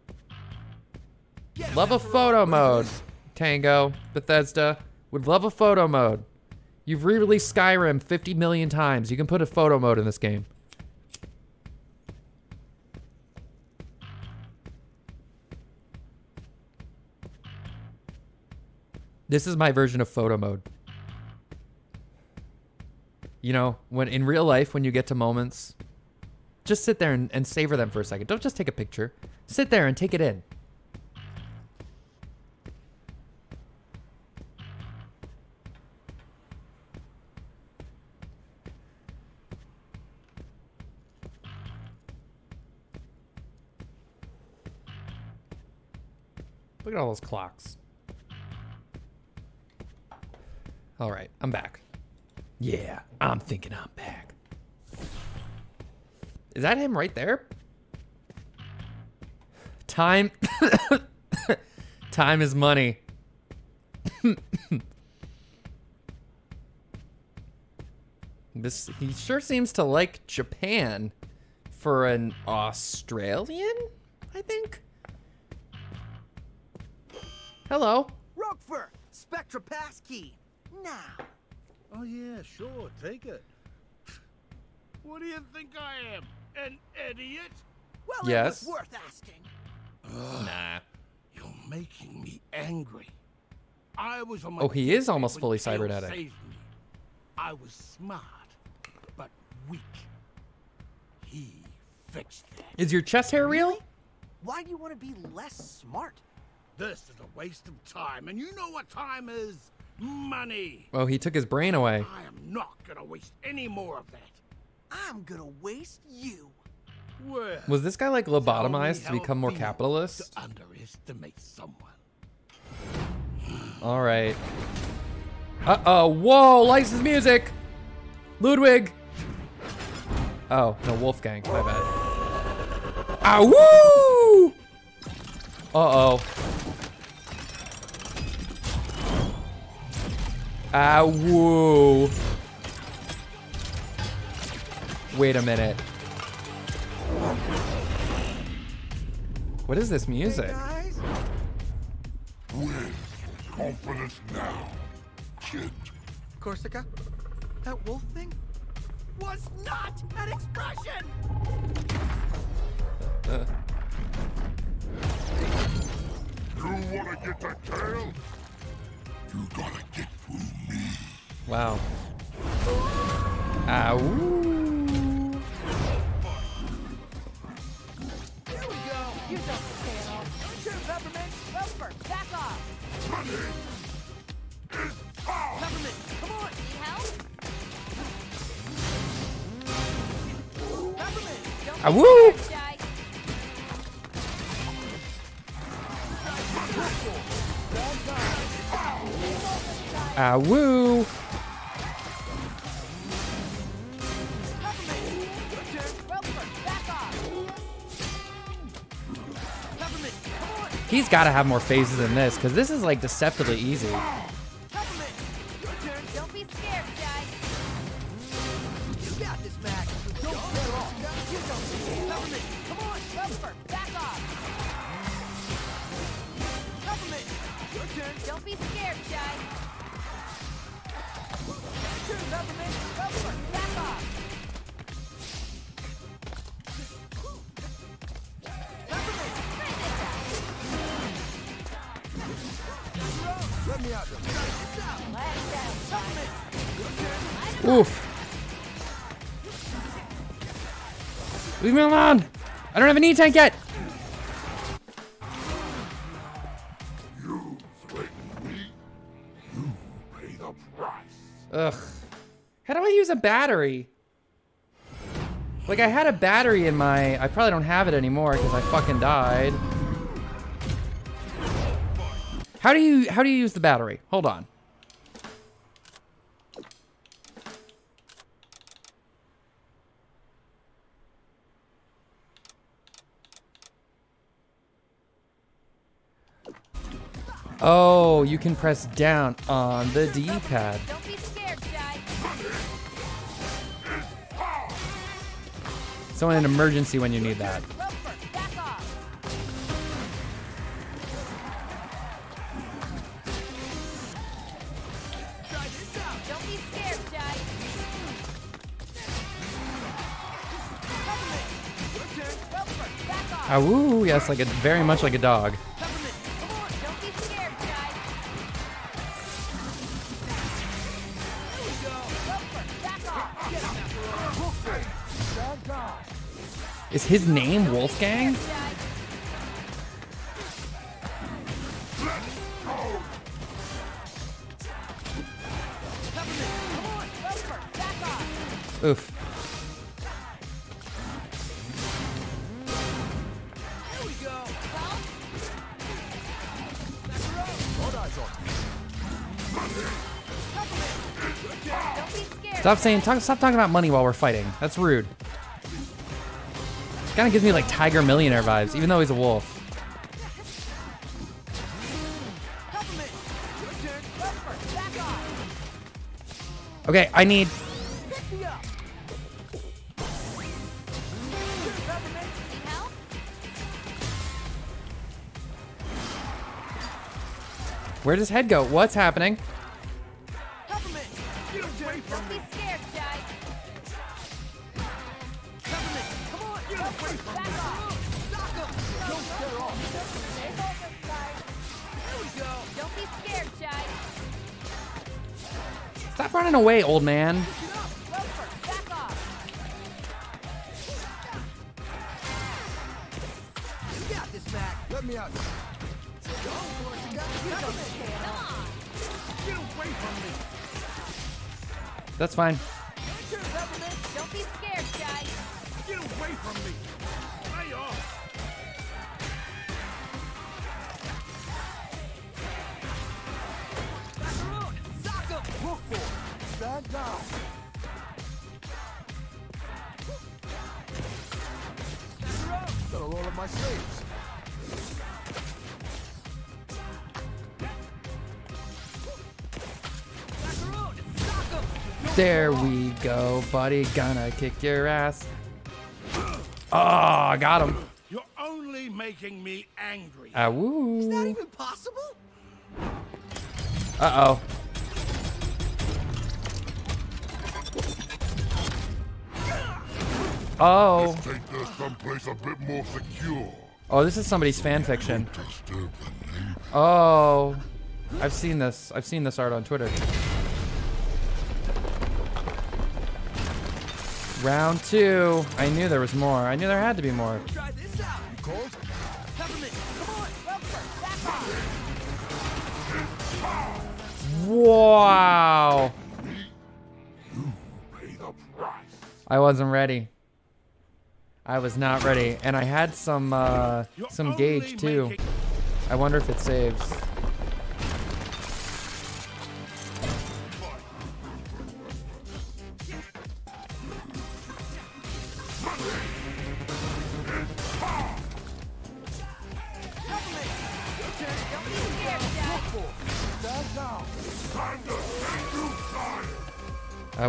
Love a photo mode. Tango, Bethesda, would love a photo mode. You've re-released Skyrim 50 million times. You can put a photo mode in this game. This is my version of photo mode. You know, when in real life, when you get to moments, just sit there and savor them for a second. Don't just take a picture. Sit there and take it in. Look at all those clocks. All right, I'm back. Yeah, I'm thinking I'm back. Is that him right there? Time. Time is money. He sure seems to like Japan for an Australian, I think. Hello. Roquefort, Spectra passkey. Now. Oh yeah, sure, take it. What do you think I am? An idiot? Well, yes. It was worth asking. Nah. You're making me angry. I was on my Oh, he is almost fully Kale cybernetic. saved me. I was smart, but weak. He fixed that. Is your chest hair real? Why do you want to be less smart? This is a waste of time, and you know what time is? Money. Oh, he took his brain away. I am not gonna waste any more of that. I'm gonna waste you. Well, Was this guy like tell me lobotomized to how it become more feels capitalist? to underestimate someone. All right. Uh-oh. Whoa, license music. Ludwig. Oh, no, Wolfgang. My bad. Ah, woo! Uh-oh. Ah, woo. Wait a minute. What is this music? With confidence now, kid. Corsica? That wolf thing? Was not an expression! You wanna get that tail? You gotta get through me. Wow. Ah, woo. Here we go! You don't stand off. Turn Peppermint! Roquefort, back off! Peppermint, come on! Need help? Peppermint! Don't Ah, be woo! scared, Jai. Ah, woo. He's got to have more phases than this, because this is like deceptively easy. Don't be scared, Jai. You got this, Mac. Don't get off. You don't. Peppermint, come on! Roquefort, back off! Peppermint, your turn. Don't be scared, Jai. Turn, Peppermint, Roquefort, back off! Let me out there. Oof. Leave me alone. I don't have an E-tank yet. You threaten me, you pay the price. Ugh. How do I use a battery? Like, I had a battery in my... I probably don't have it anymore because I fucking died. How do you use the battery? Hold on. Oh, you can press down on the D-pad. Don't be scared, Jai. So in an emergency when you need that. Roquefort, back off. Try this out. Don't be scared, Jai. Peppermint, your turn. Roquefort, back off. Ah, woo, yes, like very much like a dog. Peppermint, come on. Don't be scared, Jai. Here we go. Roquefort, back off. Get him, Wolfgang. Is his name Wolfgang? Jai. Peppermint, come on. Roquefort, back off. Oof. Here we go. Stop talking about money while we're fighting. That's rude. Kind of gives me like Tiger Millionaire vibes, even though he's a wolf. Okay, I need... Where does head go? What's happening? Don't be scared, Jai. Come on, get away from me. Knock him. Don't scare off. Stay focused, Jai. There we go. Don't be scared, Jai. Stop running away, old man. Back off. You got this, Mac. Let me out. Come on. Get away from me. That's fine. Don't be scared, Jai. Get away from me. Lay off. Back around. Sock him. Look for it. Stand down. Got a load of my slaves. There we go, buddy. Gonna kick your ass. Oh, I got him. You're only making me angry. Ah, woo. Is that even possible? Uh-oh. Oh. Let's take this someplace a bit more secure. Oh, this is somebody's fan fiction. Oh. I've seen this. I've seen this art on Twitter. Round 2. I knew there was more. I knew there had to be more. Try this out. Cold? Peppermint, come on. Back off. Wow. You pay the price. I wasn't ready. I was not ready. And I had some gauge too. I wonder if it saves.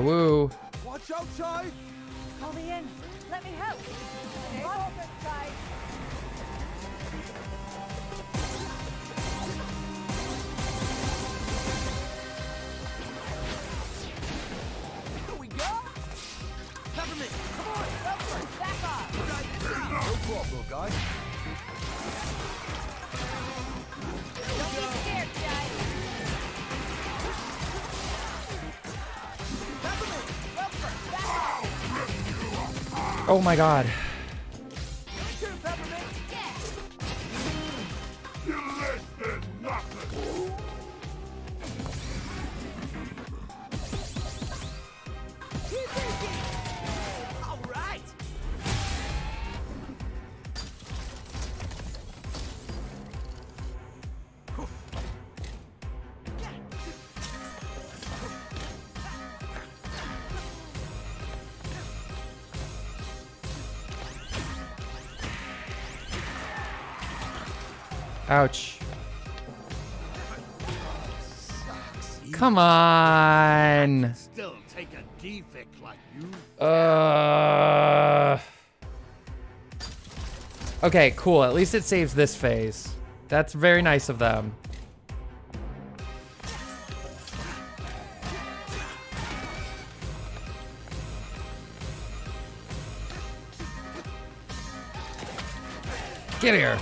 Woo. Watch out, Chai. Call me in. Let me help. Stay focused, Jai. Here we go. Peppermint, come on. Back off. Try this out. No problem, little guy. Don't be scared, Jai. Oh my god. All right. Ouch. Come on. Still take a defect like you. Okay, cool. At least it saves this phase. That's very nice of them. Get here.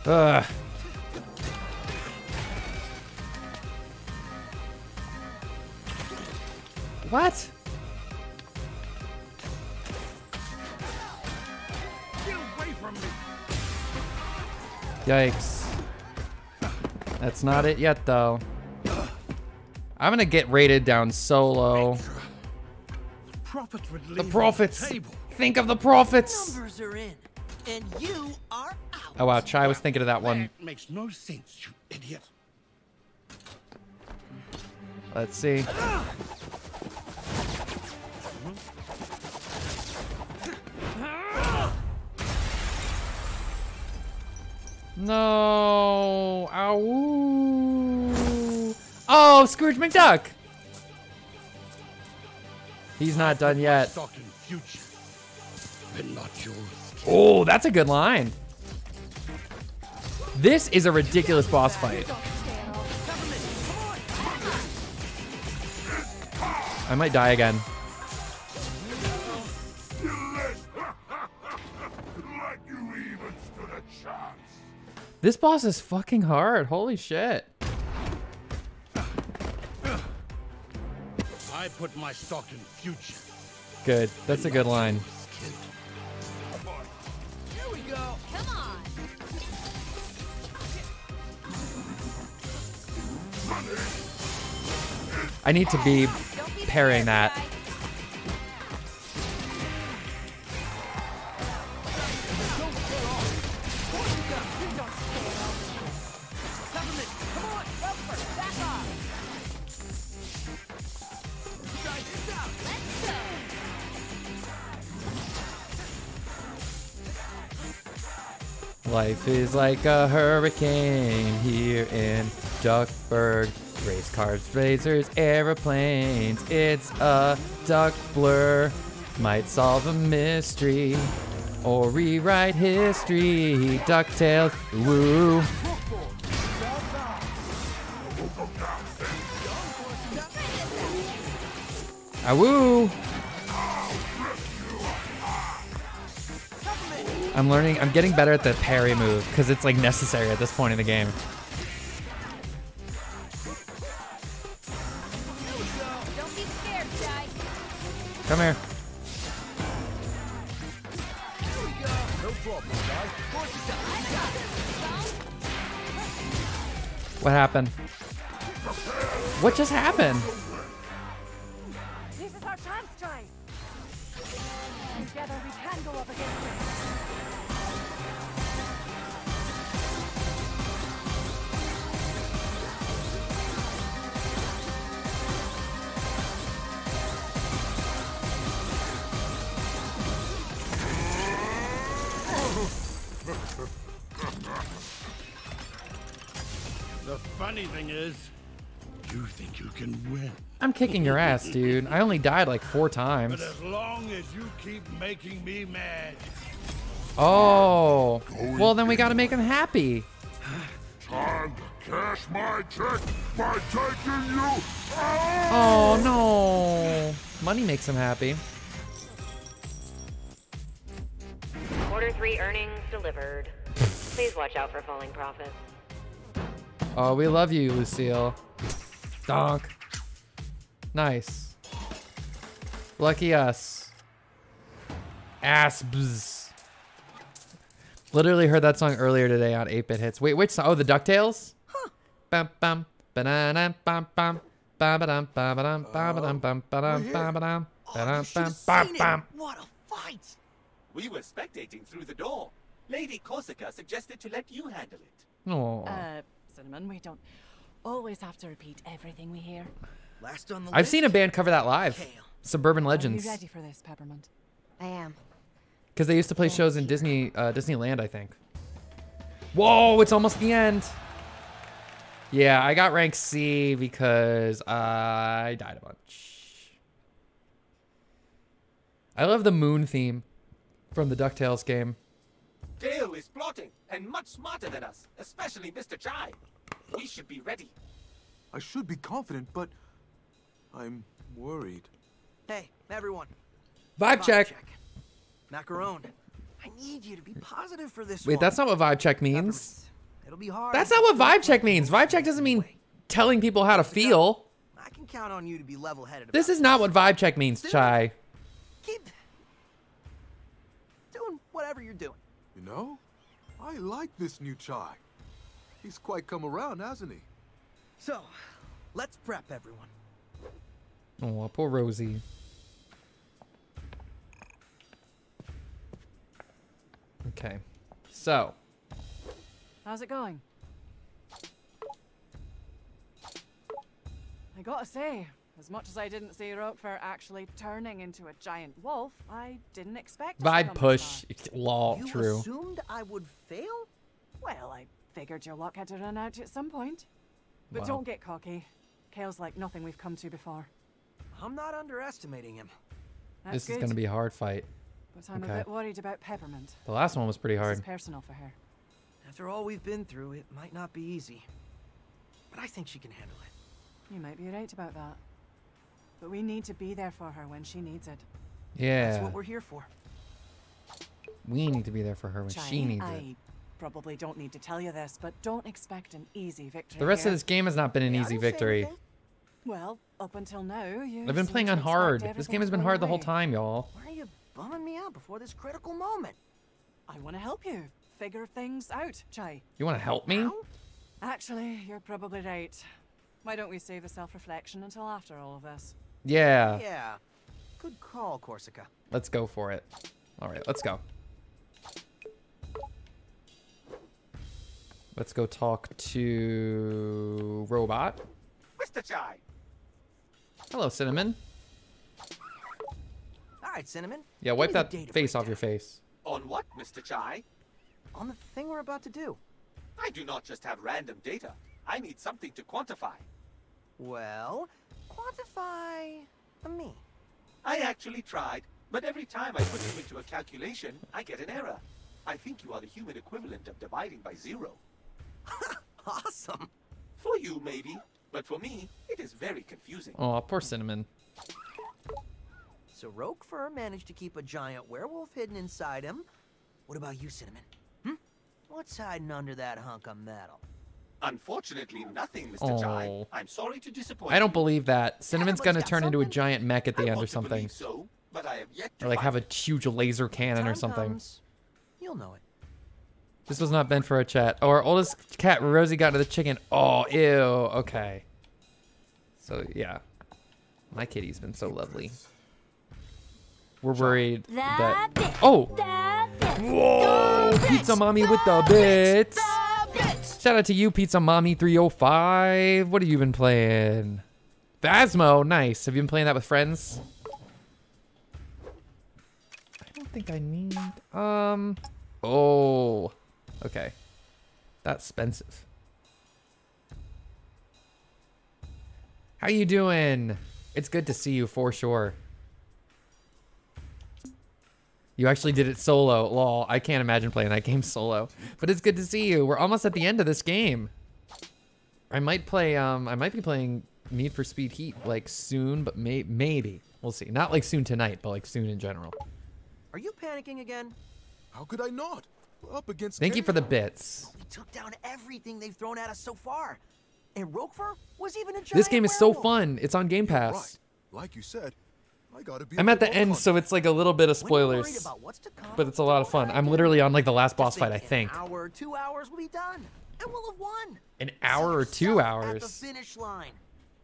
Ugh. What? Get away from me. Yikes. That's not it yet, though. I'm gonna get rated down so low. prophets would leave The on prophets. table. Think of the prophets. Numbers are in, and you are out. Oh wow, Chai was thinking of that one. That makes no sense, you idiot. Let's see. No. Ow. Oh, Scrooge McDuck. He's not done yet. Stock in future, but not yours. Oh, that's a good line. This is a ridiculous boss fight. I might die again. Like you even stood a chance. This boss is fucking hard. Holy shit. I put my stock in future. Good. That's a good line. Here we go. Come on. I need to be parrying that. Life is like a hurricane here in Duckburg. Race cars, racers, aeroplanes. It's a duck blur. Might solve a mystery or rewrite history. DuckTales, woo. Ah, woo. I'm getting better at the parry move because it's like necessary at this point in the game. Don't be scared, Chai. Come here. What happened? What just happened? This is our chance, Chai. Together we can go up against it. The funny thing is, you think you can win. I'm kicking your ass, dude. I only died like 4 times. But as long as you keep making me mad. Oh. Well, then we gotta make him happy. Time to cash my check by taking you out. Oh, no. Money makes him happy. Quarter 3 earnings delivered. Please watch out for falling profits. Oh, we love you, Lucille. Donk. Nice. Lucky us. Asps. Literally heard that song earlier today on 8-Bit Hits. Wait, which song? Oh, the DuckTales? Bum bum banana bum bum ba ba dum ba ba dum ba ba dum bum ba dum ba ba dum ba dum bum bum bum. What a fight! We were spectating through the door. Lady Corsica suggested to let you handle it. Oh. Cinnamon, we don't always have to repeat everything we hear. Last on the I've seen a band cover that live. Suburban Legends. Are you ready for this, Peppermint? I am. Because they used to play shows in Disneyland, I think. Whoa, it's almost the end. Yeah, I got rank C because I died a bunch. I love the moon theme from the DuckTales game. Gale is plotting, and much smarter than us, especially Mr. Chai. We should be ready. I should be confident, but I'm worried. Hey, everyone. Vibe check. Macaron, I need you to be positive for this Wait, one. that's not what vibe check means. It'll be hard. That's not what vibe check means. Vibe check doesn't mean telling people how to feel. I can count on you to be level-headed. This is not what vibe check means, Chai. Keep doing whatever you're doing. You know, I like this new Chai. He's quite come around, hasn't he? So, let's prep everyone. Oh, poor Rosie. Okay. So. How's it going? I gotta say, as much as I didn't see Roquefort actually turning into a giant wolf, I didn't expect to see I'd him push. this Law. You True. assumed I would fail? far. Well, I figured your luck had to run out at some point. But Wow. don't get cocky. Kale's like nothing we've come to before. I'm not underestimating him. That's This good. is going to be a hard fight. But I'm Okay. a bit worried about Peppermint. The last one was pretty This hard. is personal for her. After all we've been through, it might not be easy. But I think she can handle it. You might be right about that. But we need to be there for her when she needs it. Yeah. That's what we're here for. We need to be there for her when she Chai, needs I it. probably don't need to tell you this, but don't expect an easy victory. The rest here. of this game has not been an easy victory. Well, up until now, you I've been seem playing to on expect hard. This everything game has to been go hard your the whole way. time, y'all. Why are you bumming me out before this critical moment? I want to help you figure things out, Chai. You want to help me? Actually, you're probably right. Why don't we save the self-reflection until after all of this? Yeah. Yeah. Good call, Corsica. Let's go for it. All right, let's go. Let's go talk to Robot. Mr. Chai. Hello, Cinnamon. All right, Cinnamon. Yeah, wipe Give me that the data face off your face. On what, Mr. Chai? On the thing we're about to do. I do not just have random data. I need something to quantify. Well, quantify me. I actually tried, but every time I put you into a calculation, I get an error. I think you are the human equivalent of dividing by 0. Awesome. For you, maybe, but for me, it is very confusing. Oh, poor Cinnamon. So Roquefort managed to keep a giant werewolf hidden inside him. What about you, Cinnamon? What's hiding under that hunk of metal? Unfortunately, nothing, Mr. Chai. Oh. I'm sorry to disappoint I don't you. believe that. Cinnamon's Everybody's gonna got turn into a something. giant mech at the I end or want to something. believe so, but I have yet to Or like have find a huge laser cannon or Time something. comes, you'll know it. This was not meant for a chat. Oh, our oldest cat, Rosie, got to the chicken. Oh, ew. Okay. So, yeah. My kitty's been so lovely. We're worried that... Oh! Whoa! Pizza Mommy with the bits! Shout out to you, Pizza Mommy 305. What have you been playing? Phasmo, nice. Have you been playing that with friends? I don't think I need... Oh. Okay. That's expensive. How you doing? It's good to see you for sure. You actually did it solo. Lol, I can't imagine playing that game solo. But it's good to see you. We're almost at the end of this game. I might play I might be playing Need for Speed Heat like soon, but maybe. We'll see. Not like soon tonight, but like soon in general. Are you panicking again? How could I not? We're up against Thank you for the bits. We took down everything they've thrown at us so far. And Roquefort was even a giant This game is so werewolf. fun. It's on Game Pass. Right. Like you said, I gotta be I'm at the end, so it's like a little bit of spoilers. But it's a lot of fun. I'm literally on like the last boss fight, I think. An hour or 2 hours will be done. And we'll have won. An hour or 2 At the hours. finish line.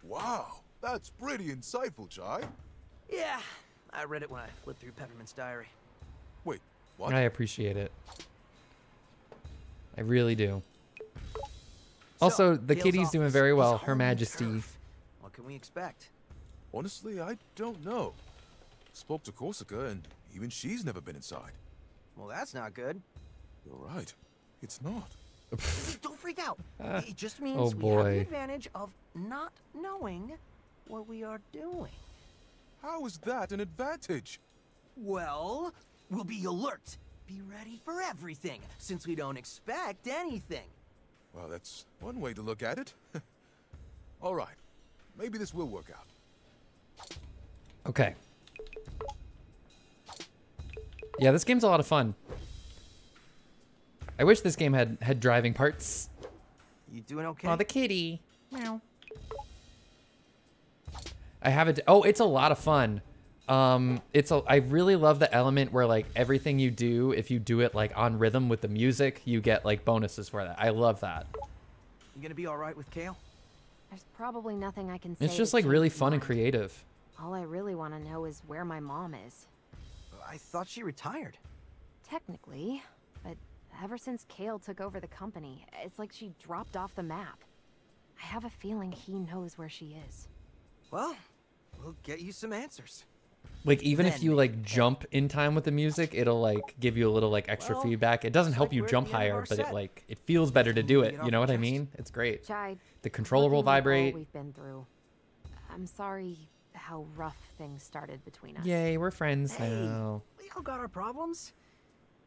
Wow, that's pretty insightful, Chai. Yeah, I read it when I flipped through Peppermint's diary. Wait, what? I appreciate it. I really do. Also, the Kale's kitty's doing office very is well. Her home Majesty. turf. What can we expect? Honestly, I don't know. Spoke to Corsica, and even she's never been inside. Well, that's not good. You're right. It's not. Don't freak out. It just means Oh, we have the boy. advantage of not knowing what we are doing. How is that an advantage? Well, we'll be alert. Be ready for everything, since we don't expect anything. Well, that's one way to look at it. All right. Maybe this will work out. Okay. Yeah, this game's a lot of fun. I wish this game had driving parts. You doing okay? Oh, the kitty. Meow. I have it. Oh, it's a lot of fun. I really love the element where like everything you do, if you do it like on rhythm with the music, you get like bonuses for that. I love that. You gonna be all right with Kale? There's probably nothing I can say. It's just to like really change his fun and mind. creative. All I really want to know is where my mom is. I thought she retired. Technically, But ever since Kale took over the company, it's like she dropped off the map. I have a feeling he knows where she is. Well, we'll get you some answers. Like, even if you, like, jump in time with the music, it'll, like, give you a little, like, extra feedback. It doesn't help you jump higher, but it, like, it feels better to do it. You know what I mean? It's great. Chai, The controller will looking at all vibrate. we've been through, I'm sorry how rough things started between us. Yay, we're friends now. We all got our problems.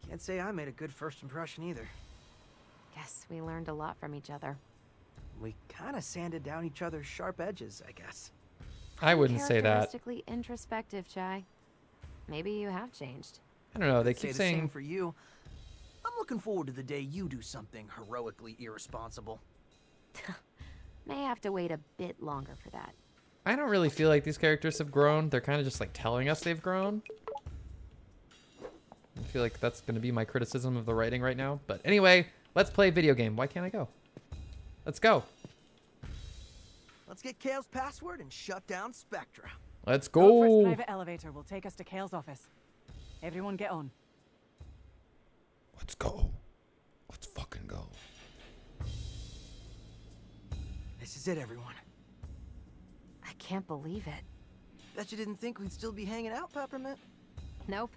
Can't say I made a good first impression either. Guess we learned a lot from each other. We kind of sanded down each other's sharp edges, I guess. I wouldn't say that. Characteristically introspective, Chai. Maybe you have changed. I don't know. They I'd say keep the saying same for you. I'm looking forward to the day you do something heroically irresponsible. May have to wait a bit longer for that. I don't really feel like these characters have grown. They're kind of just like telling us they've grown. I feel like that's going to be my criticism of the writing right now. But anyway, let's play video game. Why can't I go? Let's go. Let's get Kale's password and shut down Spectra. Let's First go. private elevator will take us to Kale's office. Everyone get on. Let's go. Let's fucking go. This is it, everyone. I can't believe it. Bet you didn't think we'd still be hanging out, Peppermint? Nope.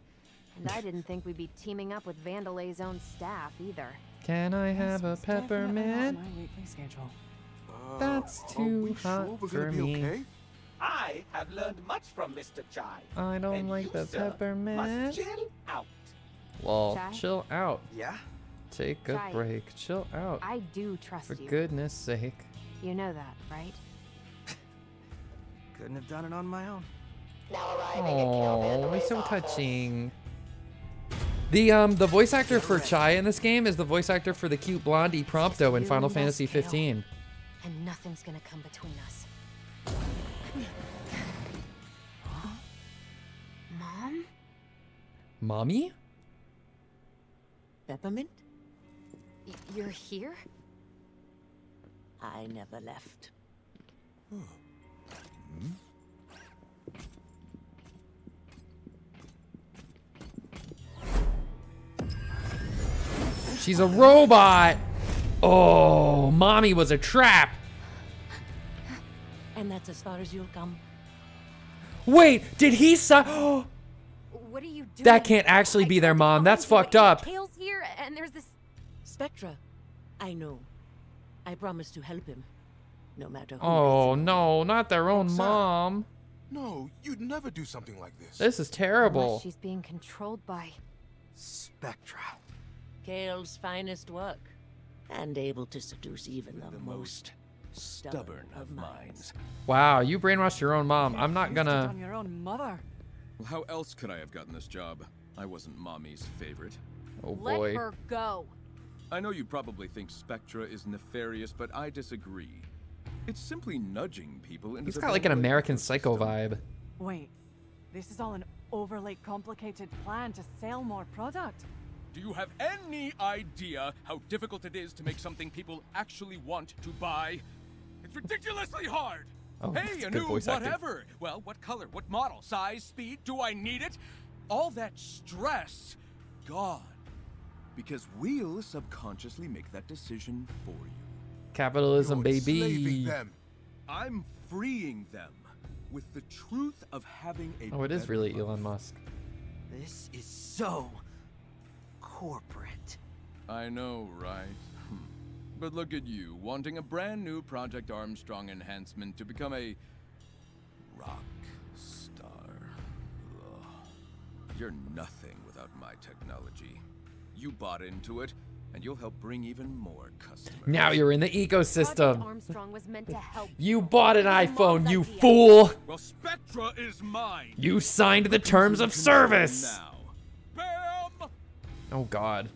And I didn't think we'd be teaming up with Vandelay's own staff either. Can I have a peppermint? My weekly schedule. That's too hot for me. Okay? I have learned much from Mr. Chai. I don't and like you, the sir, peppermint. must chill out. Well, Chai? chill out. Yeah? Take a Chai, break. Chill out. I do trust For you. goodness sake. You know that, right? Couldn't have done it on my own. Oh, it's so touching. The voice actor for Chai in this game is the voice actor for the cute blondie Prompto in Final Fantasy 15. And nothing's gonna come between us. Mom? Mommy? Peppermint? You're here? I never left. She's a robot. Oh, mommy was a trap. And that's as far as you'll come. Wait, did he sign? What are you doing? That can't actually be their mom. That's fucked up. Kale's here, and there's this. Spectra. I know. I promised to help him. No matter who. Oh, no, not their own mom. No, you'd never do something like this. This is terrible. Unless she's being controlled by Spectra. Kale's finest work. And able to seduce even the most stubborn of minds. Wow, you brainwashed your own mom. I'm not gonna. On your own mother. Well, how else could I have gotten this job? I wasn't Mommy's favorite. Oh boy. Let her go. I know you probably think Spectra is nefarious, but I disagree. It's simply nudging people into He's the got like an Vanillite American ecosystem. Psycho vibe. Wait, this is all an overly complicated plan to sell more product. Do you have any idea how difficult it is to make something people actually want to buy? It's ridiculously hard! Oh, that's Hey, a a good new voice actor. whatever! Well, what color, what model, size, speed, do I need it? All that stress, gone. Because we'll subconsciously make that decision for you. Capitalism, You're baby. enslaving them. I'm freeing them with the truth of having a Oh, it is better really life. Elon Musk. This is so corporate. I know, right? But look at you, wanting a brand new Project Armstrong enhancement to become a rock star. Ugh. You're nothing without my technology. You bought into it, and you'll help bring even more customers. Now you're in the Project ecosystem. Armstrong was meant to help. You bought an It was iPhone, Mom's you idea. fool. Well, Spectra is mine. You signed the terms of service. Now. Bam! Oh God.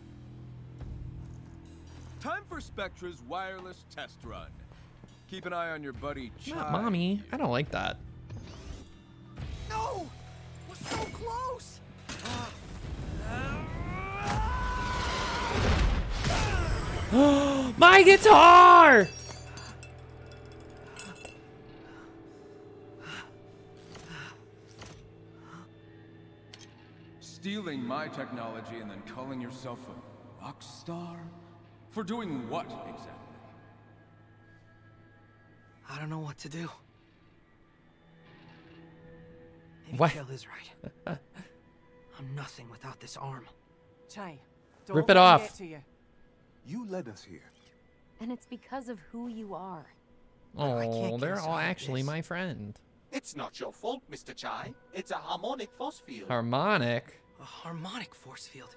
Time for Spectra's wireless test run. Keep an eye on your buddy Chai. Not mommy. I don't like that. No! We're so close! My guitar! Stealing my technology and then calling yourself rock star? For doing what exactly? I don't know what to do. Maybe What? Kel is right. I'm nothing without this arm. Chai, Rip it off. To you. You led us here. And it's because of who you are. Oh, they're all actually my friend. It's not your fault, Mr. Chai. It's a harmonic force field. Harmonic? A harmonic force field?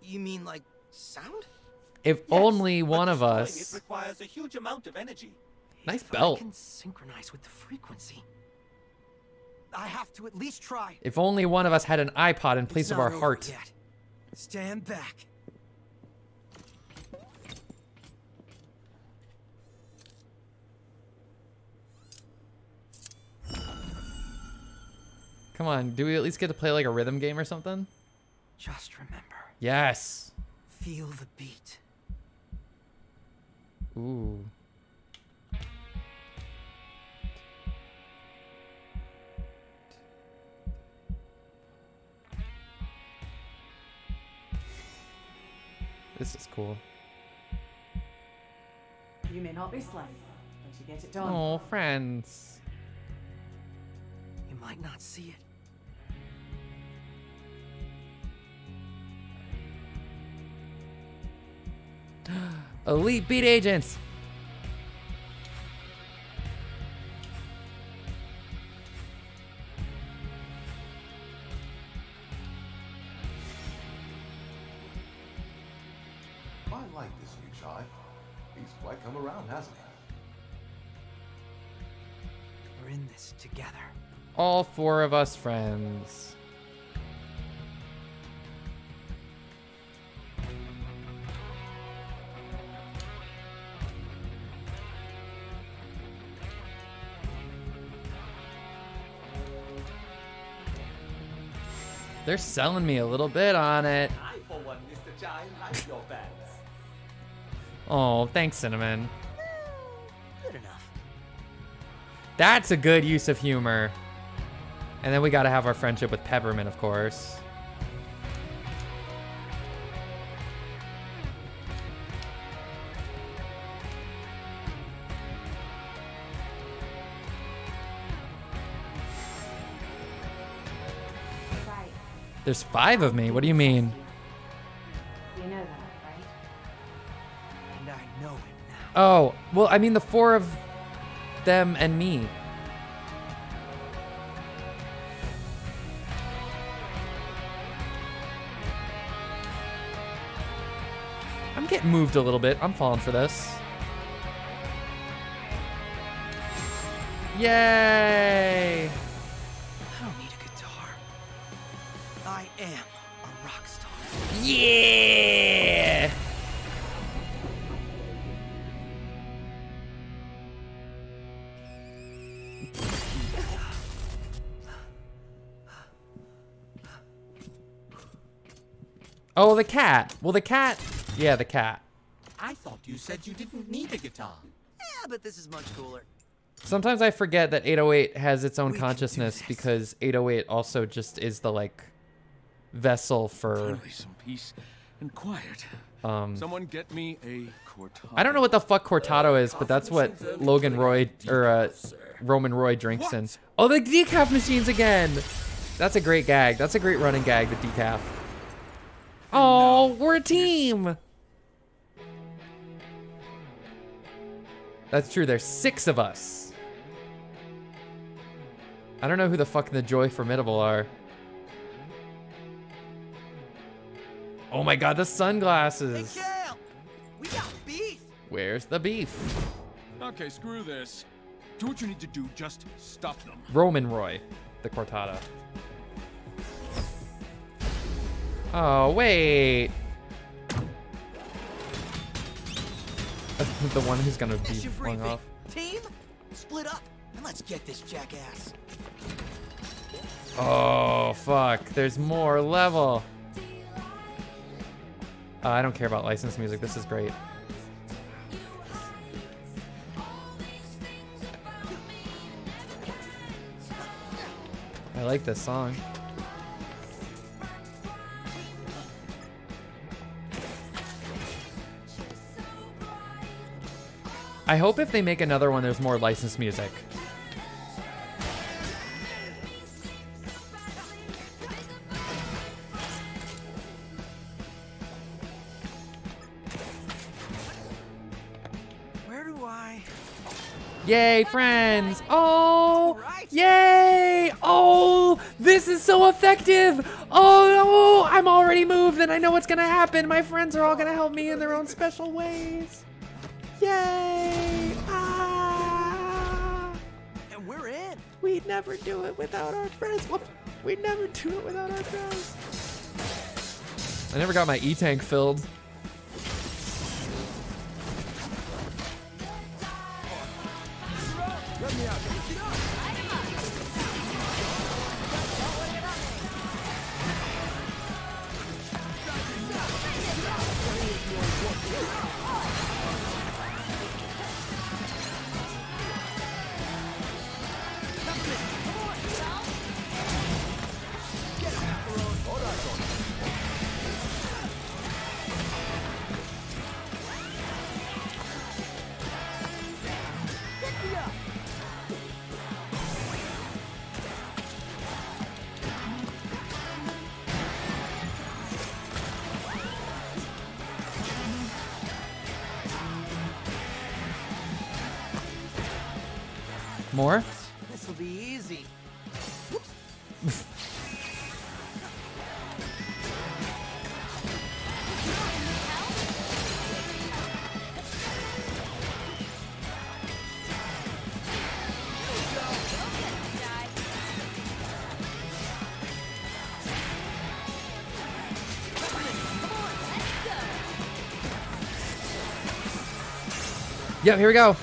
You mean like sound? If only one of It us... requires a huge amount of energy. Nice If belt. I can synchronize with the frequency. I have to at least try. If only one of us had an iPod in place It's of not our over heart. yet. Stand back. Come on, do we at least get to play like a rhythm game or something? Just remember. Yes. Feel the beat. Ooh. This is cool. You may not be slim, but you get it done. Oh, friends. You might not see it. Elite beat agents. I like this new Chai. He's quite come around, hasn't he? We're in this together. All four of us friends. They're selling me a little bit on it. I, for one, Mr. Chai, like your bands. Oh, thanks, Cinnamon. Good enough. That's a good use of humor. And then we gotta have our friendship with Peppermint, of course. Right. There's 5 of me. What do you mean? You know that, right? And I know it now. Oh, well, I mean the 4 of them and me. I'm getting moved a little bit. I'm falling for this. Yay! I don't need a guitar. I am a rock star. Yeah! Oh, the cat. Well, the cat. Yeah, the cat. I thought you said you didn't need a guitar. Yeah, but this is much cooler. Sometimes I forget that 808 has its own consciousness because 808 also just is the like vessel for Finally, some peace and quiet. Someone get me a cortado. I don't know what the fuck cortado is, but that's what Logan Roy or Roman Roy drinks in. Oh, the decaf machines again. That's a great gag. That's a great running gag, the decaf. Oh, we're a team. That's true. There's 6 of us. I don't know who the fuck the Joy Formidable are. Oh my god, the sunglasses. Hey, Kel! We got beef! Where's the beef? Okay, screw this. Do what you need to do, just stop them. Roman Roy, the cortado. Oh, wait. The one who's gonna be That's your flung briefing. off. Team, split up and let's get this jackass. Oh, fuck. There's more level. I don't care about licensed music. This is great. I like this song. I hope if they make another one, there's more licensed music. Where do I... Yay, friends! Oh! Yay! Oh! This is so effective! Oh, no! I'm already moved and I know what's gonna happen. My friends are all gonna help me in their own special ways. Yay! Ah! And we're in. We'd never do it without our friends. Whoop. We'd never do it without our friends. I never got my E-tank filled. Let me out. More? This'll be easy. Yep, here we go.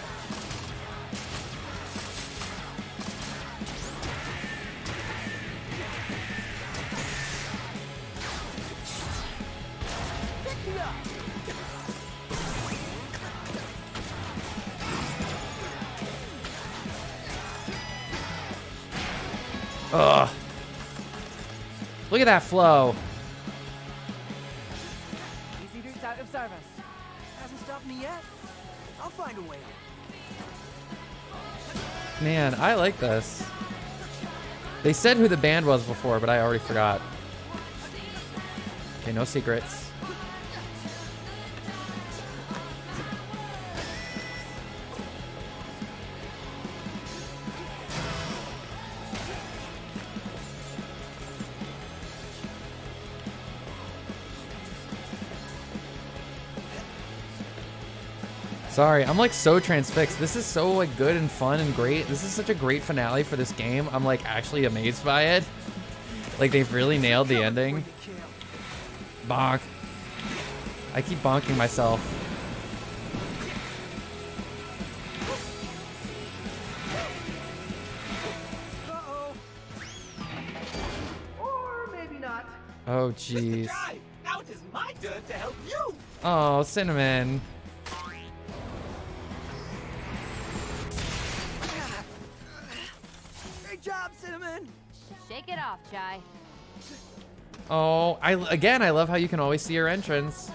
Ugh. Look at that flow. Easy boots out of service. Hasn't stopped me yet. I'll find a way. Man, I like this. They said who the band was before, but I already forgot. Okay, no secrets. Sorry, I'm like so transfixed. This is so like good and fun and great. This is such a great finale for this game. I'm like actually amazed by it. Like they've really nailed the ending. Bonk. I keep bonking myself. Or maybe not. Oh jeez. Now it is my turn to help you. Oh, Cinnamon. Great job, Cinnamon. Shake it off, Chai. Oh, I love how you can always see your entrance.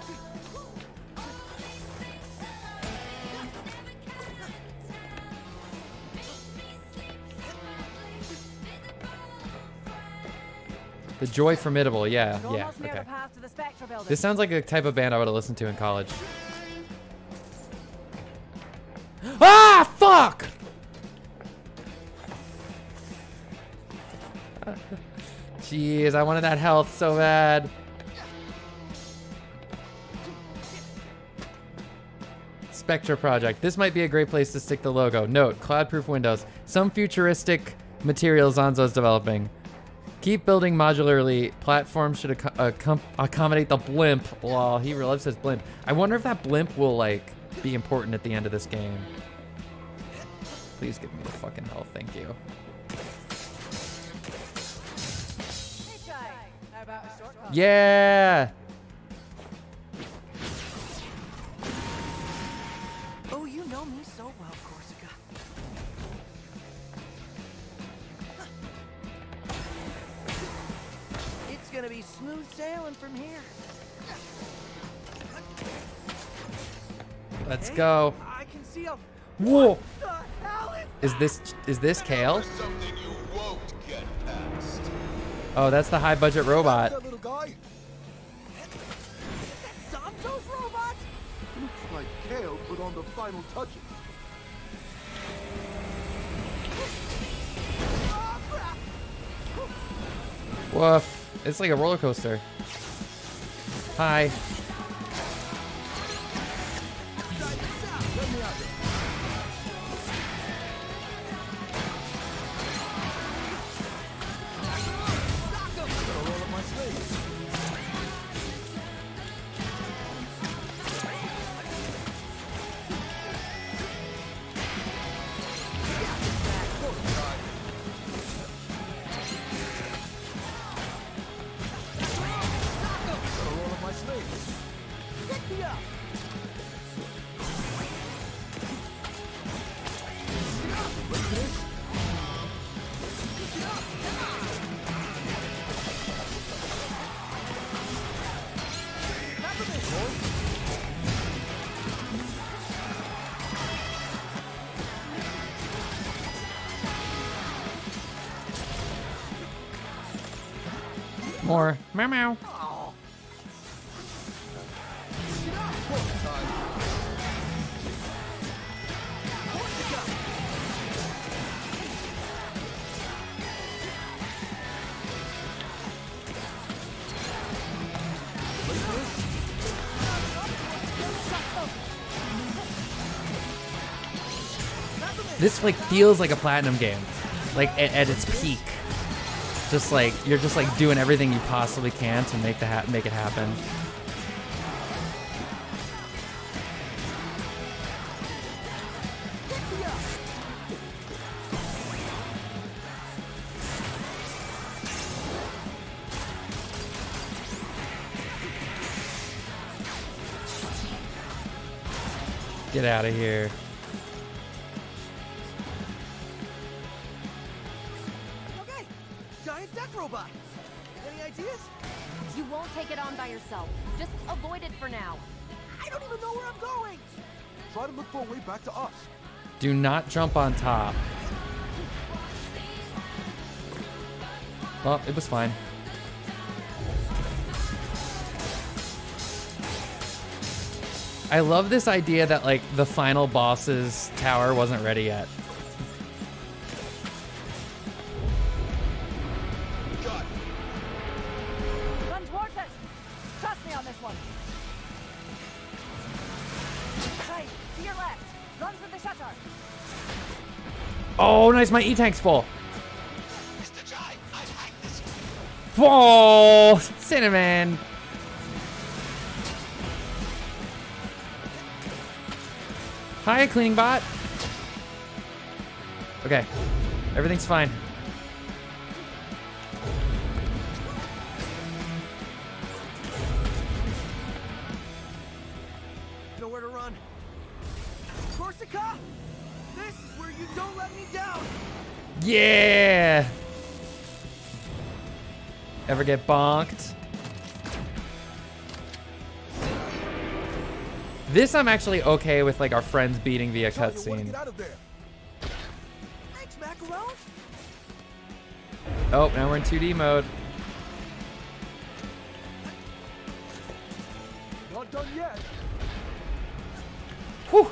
The Joy Formidable, yeah, yeah, okay. This sounds like a type of band I would have listened to in college. Ah, fuck! Jeez, I wanted that health so bad. Spectre Project. This might be a great place to stick the logo. Note, cloud-proof windows. Some futuristic materials Zanzo's developing. Keep building modularly. Platforms should accommodate the blimp. Lol, he loves his blimp. I wonder if that blimp will, like, be important at the end of this game. Please give me the fucking health, thank you. Yeah! Oh, you know me so well, Corsica. It's gonna be smooth sailing from here. Let's go. I can see a Whoa! Is this Kale? Oh, that's the high budget robot. That little guy. Sancho's robot? Looks like Kale put on the final touches. Woof. It's like a roller coaster. Hi. More. Meow meow. This like feels like a platinum game, like at its peak. Just like you're just like doing everything you possibly can to make make it happen. Get out of here. Robot. Any ideas? You won't take it on by yourself. Just avoid it for now. I don't even know where I'm going. Try to look for a way back to us. Do not jump on top. Well, it was fine. I love this idea that like the final boss's tower wasn't ready yet. Oh, nice. My E-tank's full. Whoa, Cinnamon. Hi, cleaning bot. Okay, everything's fine. Nowhere to run. Corsica? This is where you don't let me down. Yeah. Ever get bonked? This I'm actually okay with, like our friends beating via cutscene. Thanks, Macaron. Oh, now we're in 2D mode. Not done yet. Whew.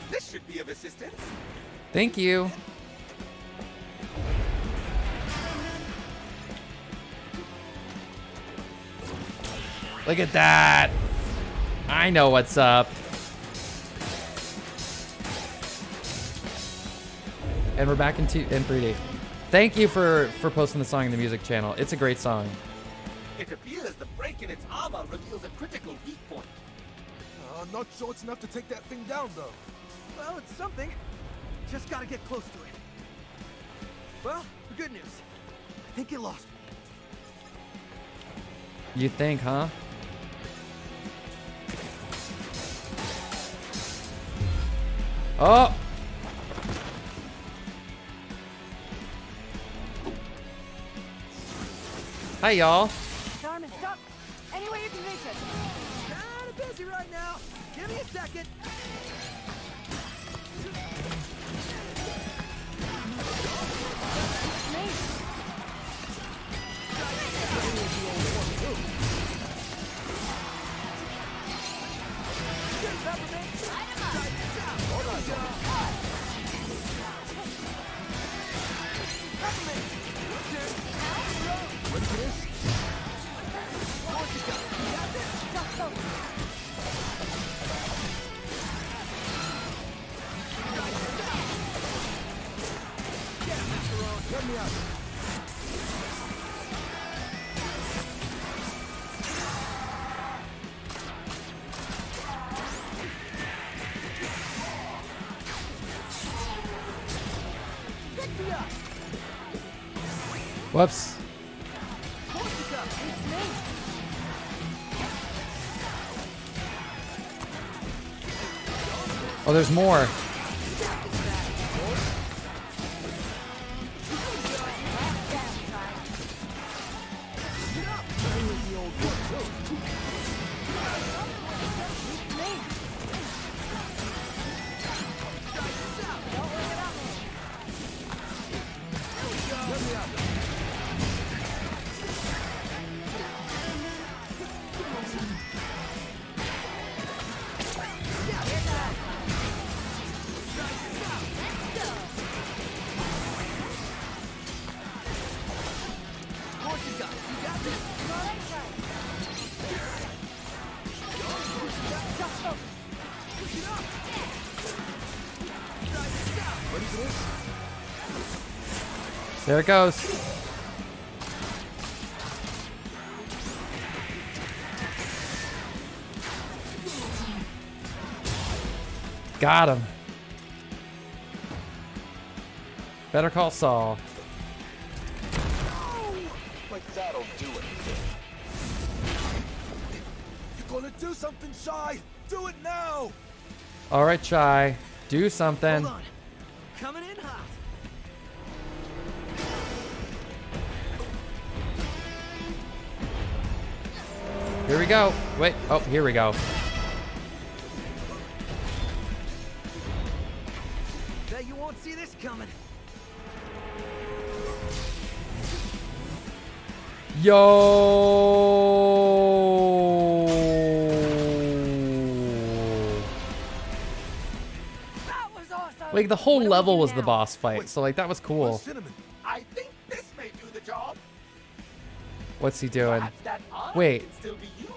This should be of assistance. Thank you. Look at that. I know what's up. And we're back in 3D. Thank you for posting the song in the music channel. It's a great song. It appears the break in its armor reveals a critical weak point. Not sure it's enough to take that thing down, though. Well, it's something. Just gotta get close to it. Well, the good news. I think it lost me. You think, huh? Hi, y'all. Its arm is stuck. Any way you can reach it. Kinda busy right now. Give me a second. Whoops. Oh, there's more. There it goes. Got him. Better call Saul. Like that'll do it. You're gonna do something, Shy. Do it now. All right, Shy. Do something. Hold on. Coming in hot. Here we go. Wait. Oh, here we go. Bet you won't see this coming. Yo. That was awesome. Like the whole level was the boss fight, so like that was cool. I think this may do the job. What's he doing? Perhaps that arm Wait. can still be used.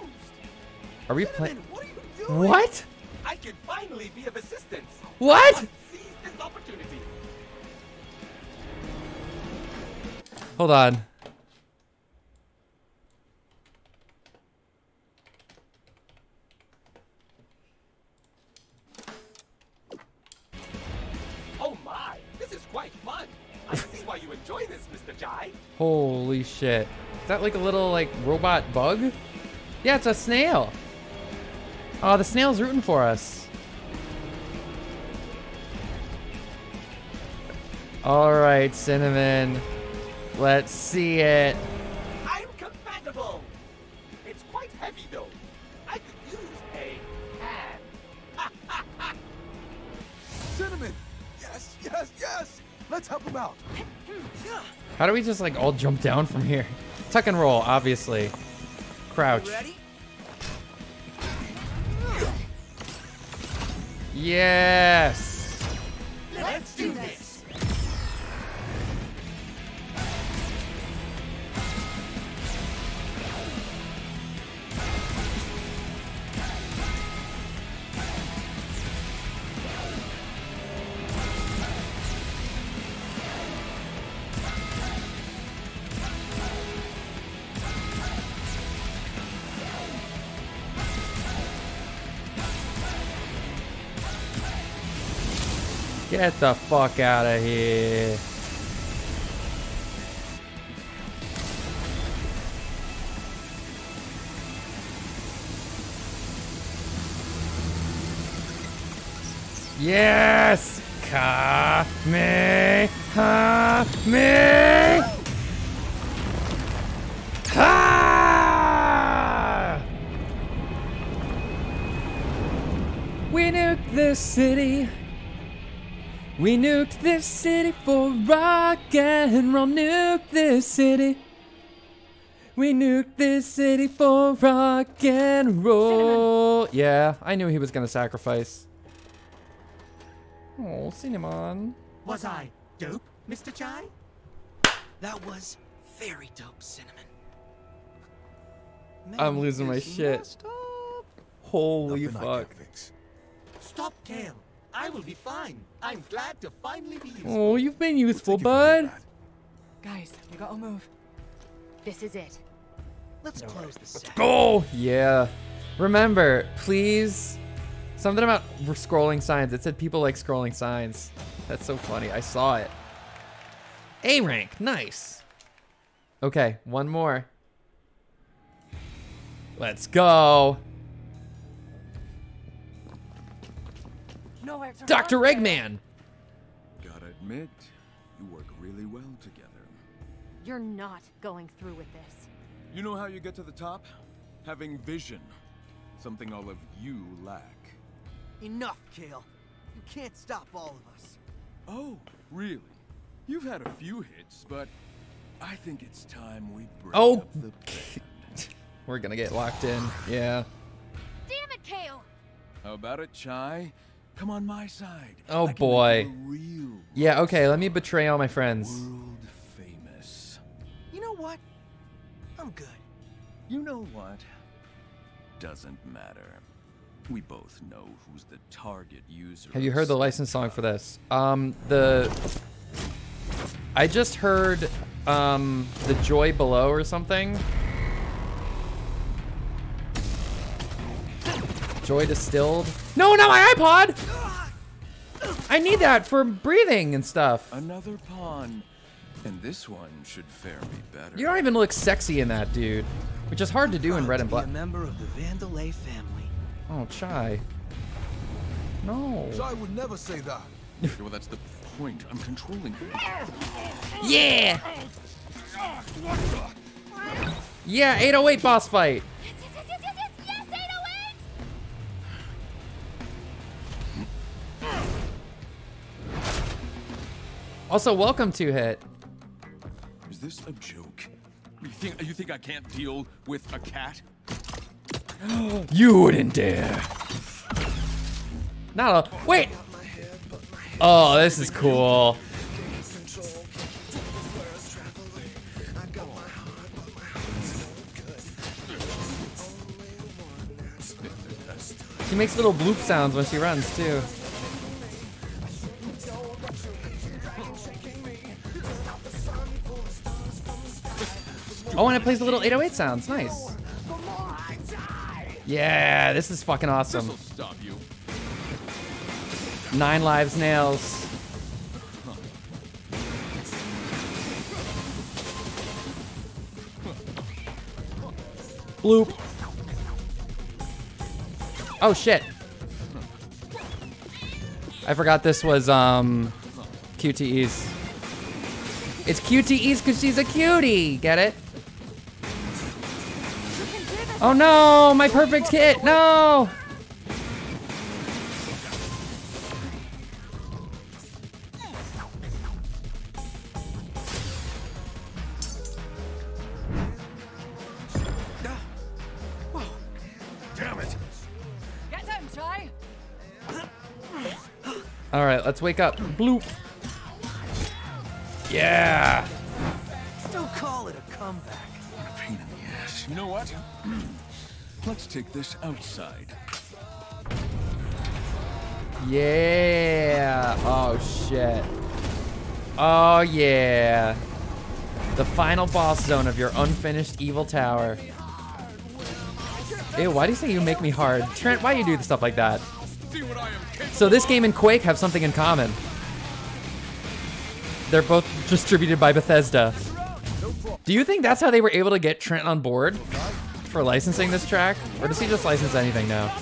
Are we playing? What are you doing? What? I can finally be of assistance. What? Let's seize this opportunity. Hold on. Oh my, this is quite fun. I see why you enjoy this, Mr. Jai. Holy shit. Is that like a little like robot bug? Yeah, it's a snail. Oh, the snail's rooting for us. All right, Cinnamon. Let's see it. I'm compatible. It's quite heavy though. I could use a hand. Cinnamon! Yes, yes, yes! Let's help him out. How do we just like all jump down from here? Tuck and roll, obviously. Crouch. Ready? Yes. Let's do this. Get the fuck out of here. Yes! Kamehameha! this city. We nuked this city for rock and roll. Nuke this city. We nuked this city for rock and roll. Cinnamon. Yeah, I knew he was gonna sacrifice. Oh, Cinnamon. Was I dope, Mr. Chai? That was very dope, Cinnamon. I'm losing my shit. Holy fuck. Stop, Kale. I will be fine. I'm glad to finally be useful. Oh, you've been useful, bud. Guys, we gotta move. This is it. Let's close this. Let's go. Yeah. Remember, please. Something about scrolling signs. It said people like scrolling signs. That's so funny. I saw it. A rank. Nice. Okay, one more. Let's go. Dr. Eggman. Gotta admit, you work really well together. You're not going through with this. You know how you get to the top? Having vision. Something all of you lack. Enough, Kale. You can't stop all of us. Oh, really? You've had a few hits, but I think it's time we break Oh. up the We're gonna get locked in. Yeah. Damn it, Kale! How about it, Chai? Come on my side. Oh I can boy. make you a real Yeah, okay, let me betray all my friends. world famous. You know what? I'm good. You know what? Doesn't matter. We both know who's the target user. Have you heard the license song for this? I just heard The Joy Below or something. Joy Distilled. No, not my iPod! I need that for breathing and stuff. Another pawn. And this one should fare me better. You don't even look sexy in that, dude. Which is hard to do in red and black. A member of the Vandelay family. Oh, Chai. No. Chai would never say that. Well, that's the point. I'm controlling you. Yeah! Yeah, 808 boss fight. Also, welcome to Hit. Is this a joke? You think I can't deal with a cat? You wouldn't dare. Not a wait. Oh, this is cool. She makes little bloop sounds when she runs too. Oh, and it plays the little 808 sounds. Nice. Yeah, this is fucking awesome. This'll stop you. 9 lives nails. Bloop. Oh shit. I forgot this was QTEs. It's QTEs because she's a cutie. Get it? Oh no, my perfect hit. No. Damn it. Get him, Chai. All right, let's wake up. Bloop. Yeah. Still call it a comeback. What a pain in the ass. You know what? Let's take this outside. Yeah. Oh shit. Oh yeah. The final boss zone of your unfinished evil tower. Ew, why do you say you make me hard? Trent, why do you do stuff like that? So this game and Quake have something in common. They're both distributed by Bethesda. Do you think that's how they were able to get Trent on board for licensing this track? Or does he just license anything now?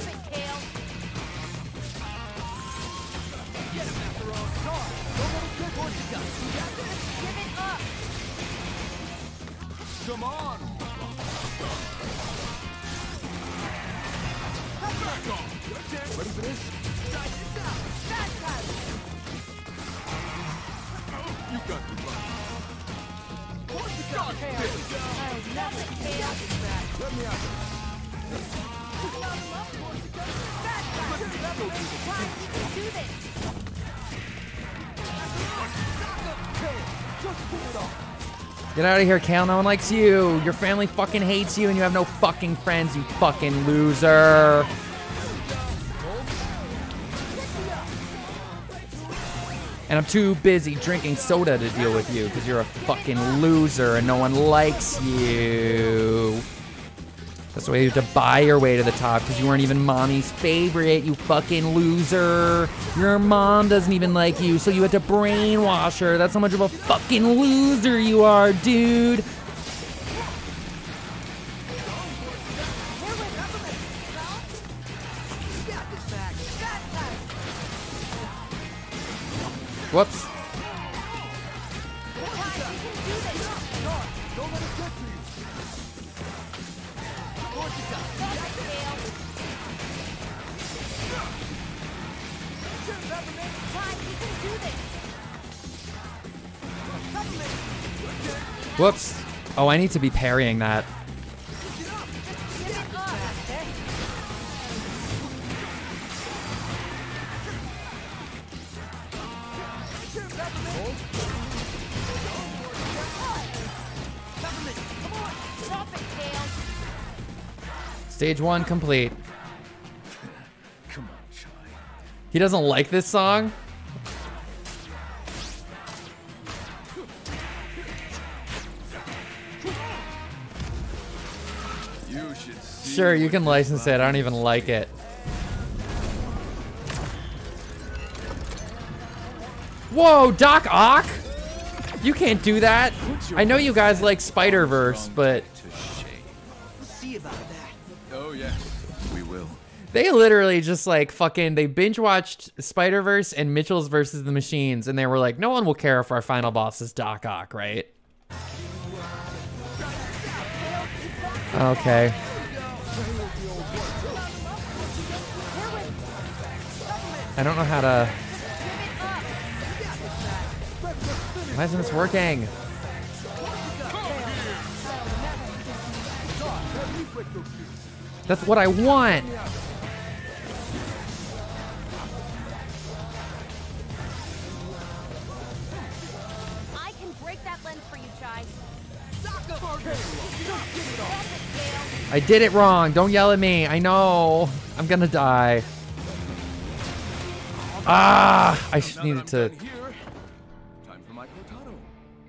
Come on. Ready for this? You got the bug. Let me out. Get out of here, Kale. No one likes you. Your family fucking hates you and you have no fucking friends, you fucking loser. And I'm too busy drinking soda to deal with you because you're a fucking loser and no one likes you. That's why you have to buy your way to the top because you weren't even mommy's favorite, you fucking loser. Your mom doesn't even like you, so you had to brainwash her. That's how much of a fucking loser you are, dude. Whoops. Whoops. Oh, I need to be parrying that. Stage 1 complete. Come on, Chai. He doesn't like this song? You should see. Sure, you can license it. I don't even like it. Whoa, Doc Ock? You can't do that. I know you guys like Spider-Verse, but We'll see about that. Oh yes, we will. they literally just like fucking, they binge watched Spider-Verse and Mitchell's versus the Machines, and they were like, no one will care if our final boss is Doc Ock, right? Okay. I don't know how to... Why isn't this working? That's what I want. I can break that lens for you, Chai. I did it wrong. Don't yell at me. I know. I'm gonna die. Ah! I needed to... Time for my cortado.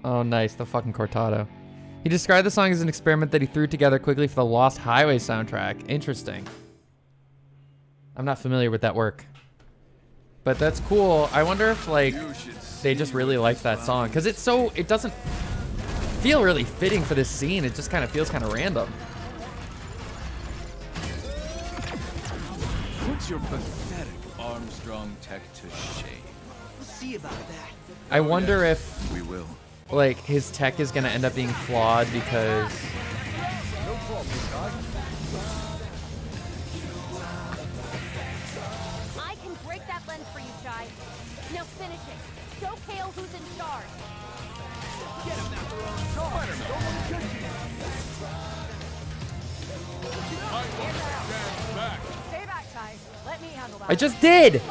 Oh, nice. The fucking cortado. He described the song as an experiment that he threw together quickly for the Lost Highway soundtrack. Interesting. I'm not familiar with that work. But that's cool. I wonder if, like, they just really liked that song. Because it's so... It doesn't feel really fitting for this scene. It just kind of feels kind of random. Put your pathetic Armstrong tech to shame. We'll see about that. I wonder if... We will. Like, his tech is going to end up being flawed because... No problem, Doc. I can break that lens for you, Chai. Now finish it. Show Kale who's in charge. Get him after all. Spider-Man, don't let him get you. Stay back, Chai. Let me handle that. I just did!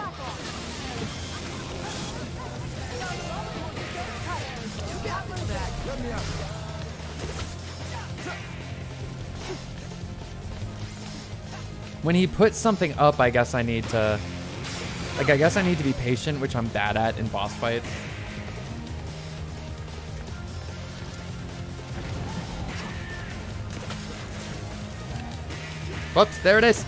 When he puts something up, I guess I need to... Like, I guess I need to be patient, which I'm bad at in boss fights. Whoops, there it is.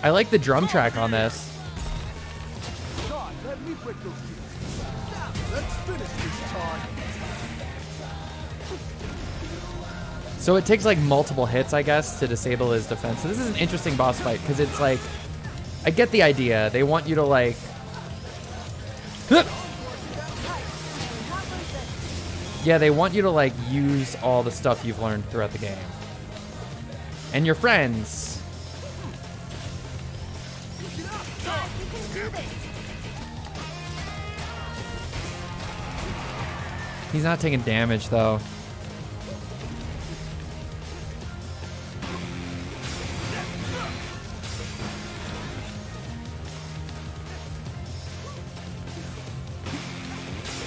I like the drum track on this. God, let me break those gears. Let's finish this time. So it takes like multiple hits, I guess, to disable his defense. So this is an interesting boss fight because it's like I get the idea. They want you to like... Yeah, they want you to like use all the stuff you've learned throughout the game. And your friends. He's not taking damage though.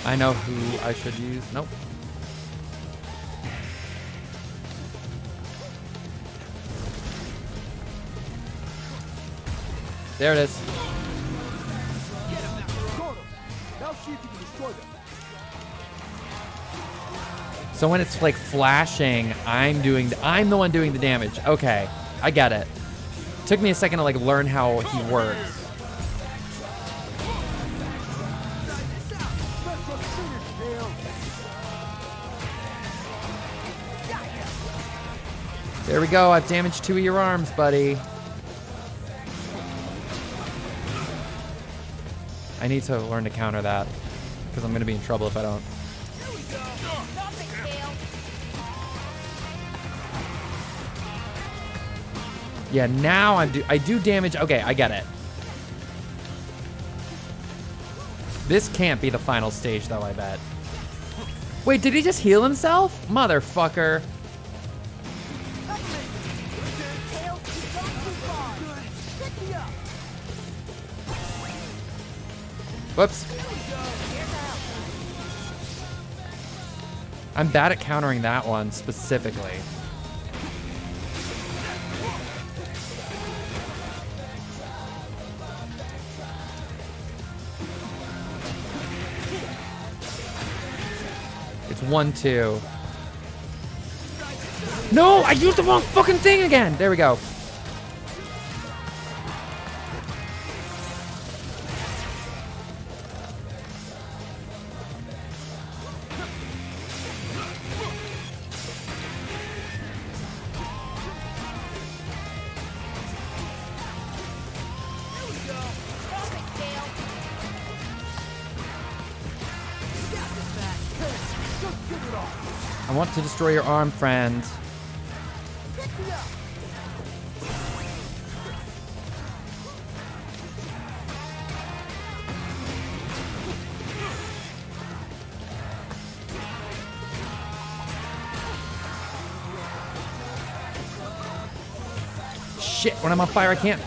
I know who I should use. Nope. There it is. So when it's like flashing, I'm the one doing the damage. Okay, I get it. Took me a second to like learn how he works. There we go. I've damaged 2 of your arms, buddy. I need to learn to counter that because I'm going to be in trouble if I don't. Yeah, now I do damage. Okay, I get it. This can't be the final stage, though, I bet. Wait, did he just heal himself? Motherfucker. Whoops. I'm bad at countering that one specifically. It's 1-2. No, I used the wrong fucking thing again. There we go. I want to destroy your arm, friend. Shit, when I'm on fire, I can't.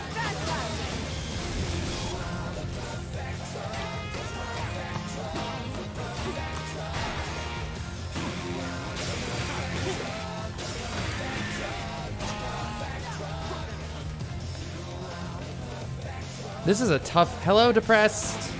This is a tough... Hello, depressed.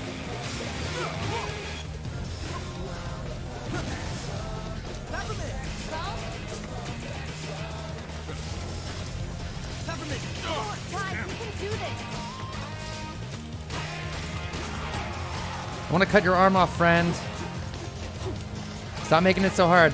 I want to cut your arm off, friend. Stop making it so hard.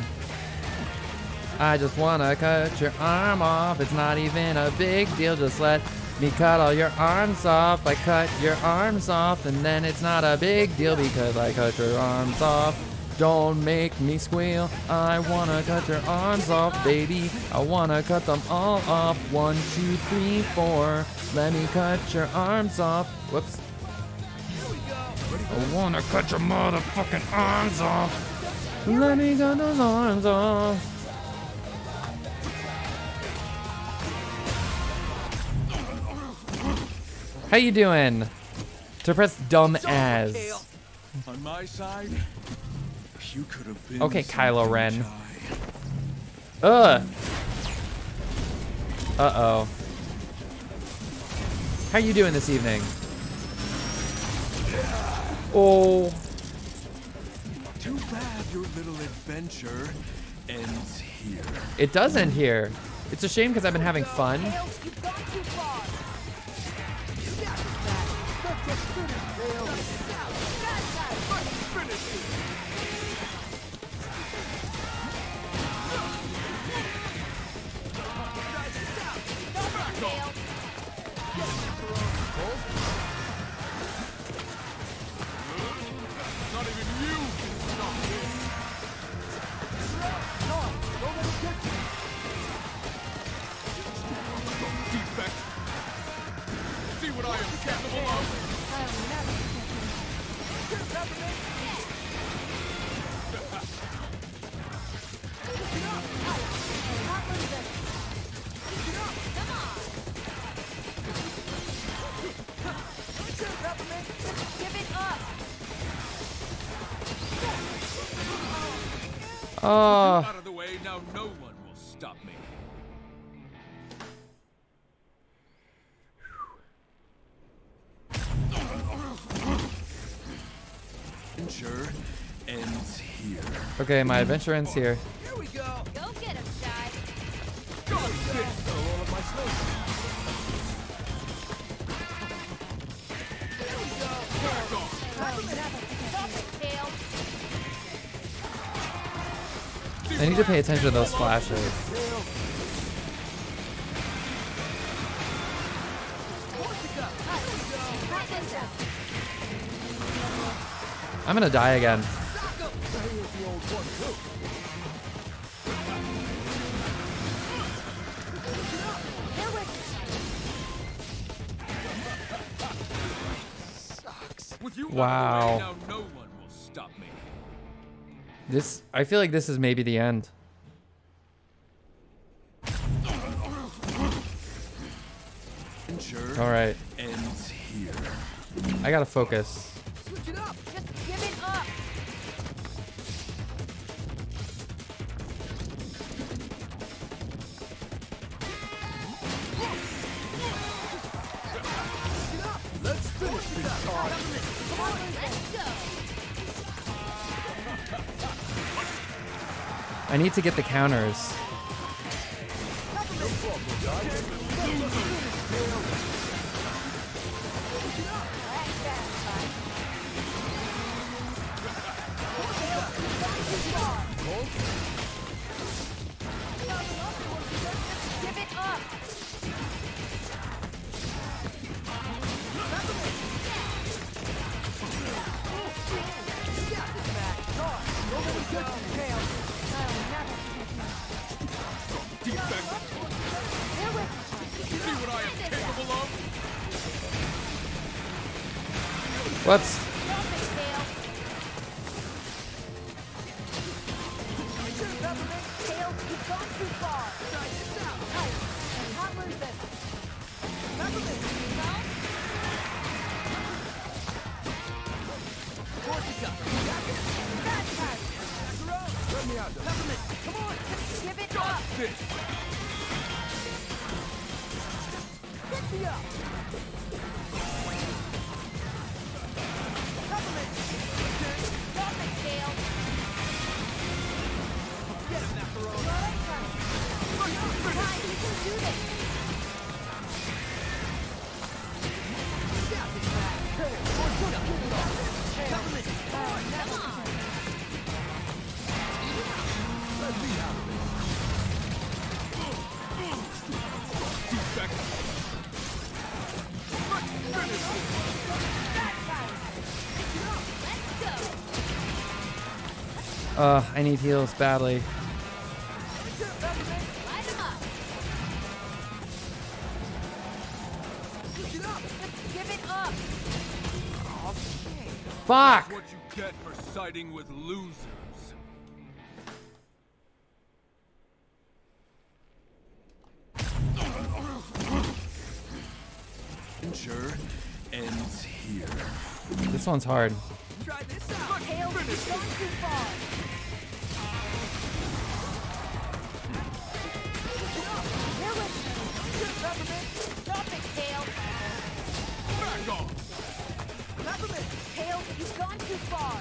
I just want to cut your arm off. It's not even a big deal. Just let me cut all your arms off. I cut your arms off, and then it's not a big deal because I cut your arms off. Don't make me squeal. I wanna cut your arms off, baby. I wanna cut them all off. 1, 2, 3, 4. Let me cut your arms off. Whoops. I wanna cut your motherfucking arms off. Let me cut those arms off. How you doing? Depressed dumb as. On my side, you could have been. Okay, Kylo Ren. Ugh. Uh-oh. How you doing this evening? Oh. Too bad your little adventure ends here. It does end here. It's a shame because I've been having fun. Oh. Out of the way, now no one will stop me. Adventure ends here. Okay, my adventure ends here. Here we go. Go get him, Shy. Go get all of my snow. Here we go. Back off. Stop it, Kale. I need to pay attention to those flashes. I'm gonna die again. Wow. Now no one will stop me. This, I feel like this is maybe the end. All right. Ends here. I gotta focus. Switch it up. Just give it up. Let's finish this card. Come on, let's go. I need to get the counters. Give it up. Whoops. Come on, give it up. Pick me up. Stop it, Kale. Get him, Macaron. Right, you can do this. Come on. Let me have it. I need heals badly. Give it up. Fuck! That's what you get for siding with losers. Adventure ends here. This one's hard. Try this out. Kale, you've gone too far. Here with me. Stop it, Kale. Back off. Peppermint. Kale, you've gone too far.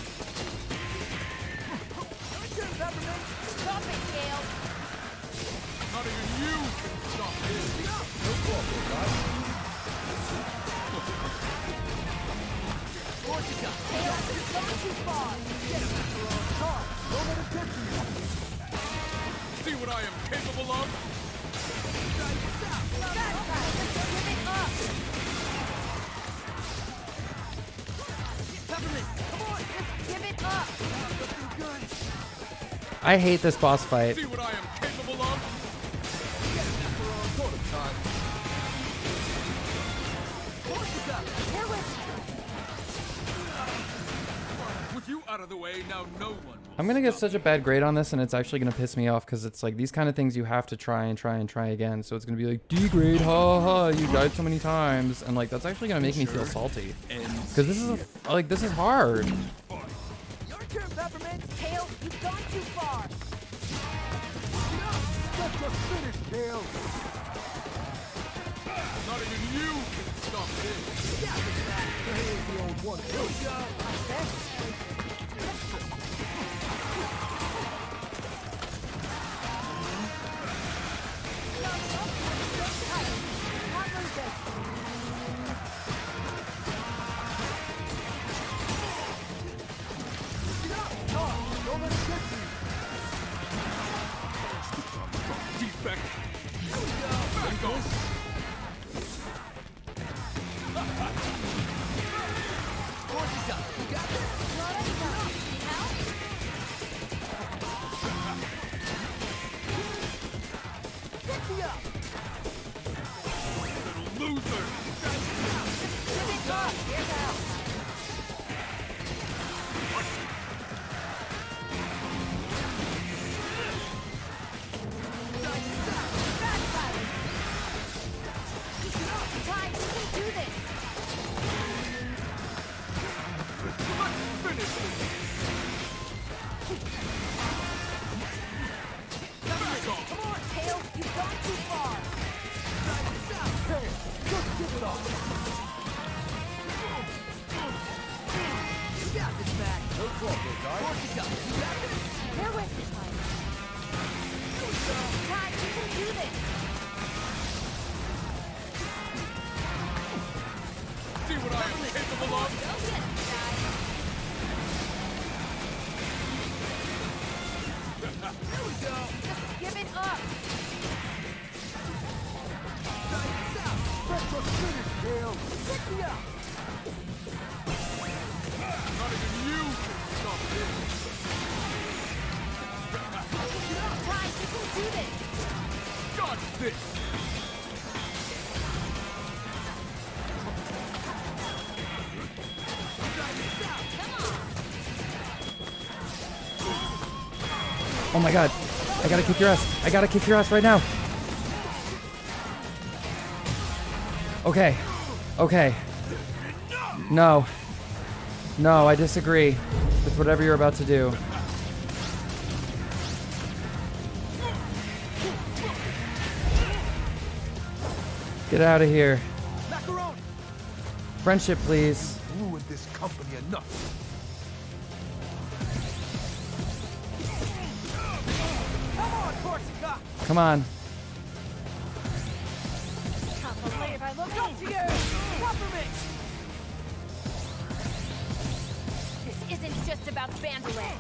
Stop it, Kale. Not even you can stop me. No problem, guys. Kale, you've gone too far. Get him, Macaron. Come, don't let him get you. See what I am capable of? Try this out. Give it up. Peppermint, come on. Just give it up. Looking good. I hate this boss fight. See what I am capable of? Get him, Macaron. Sort of time. Force it up. Here with me. out of the way, now no one. I'm gonna get such a bad grade on this, and it's actually gonna piss me off because it's like these kind of things you have to try again. So it's gonna be like D grade, ha ha, you died so many times, and like that's actually gonna make me feel salty because this is like this is hard. Your turn, Peppermint. Kale, you've gone too far. Let us finish, Kale. Not even you can stop this. Yeah, Here's the old one. here we go. Defect. Let go. Little loser. See what I am capable of? There we go. Just give it up. Let us finish, Kale. Pick me up. Not even you can stop this. Ty, you can do this. Dodge this. Oh my god. I gotta kick your ass. I gotta kick your ass right now. Okay. Okay. No. No, I disagree with whatever you're about to do. Get out of here. Macaroni. Friendship, please. Ruined this company enough. Come on, Corsica. Come on. Can't believe I looked up to you. Peppermint. This isn't just about Vandalay.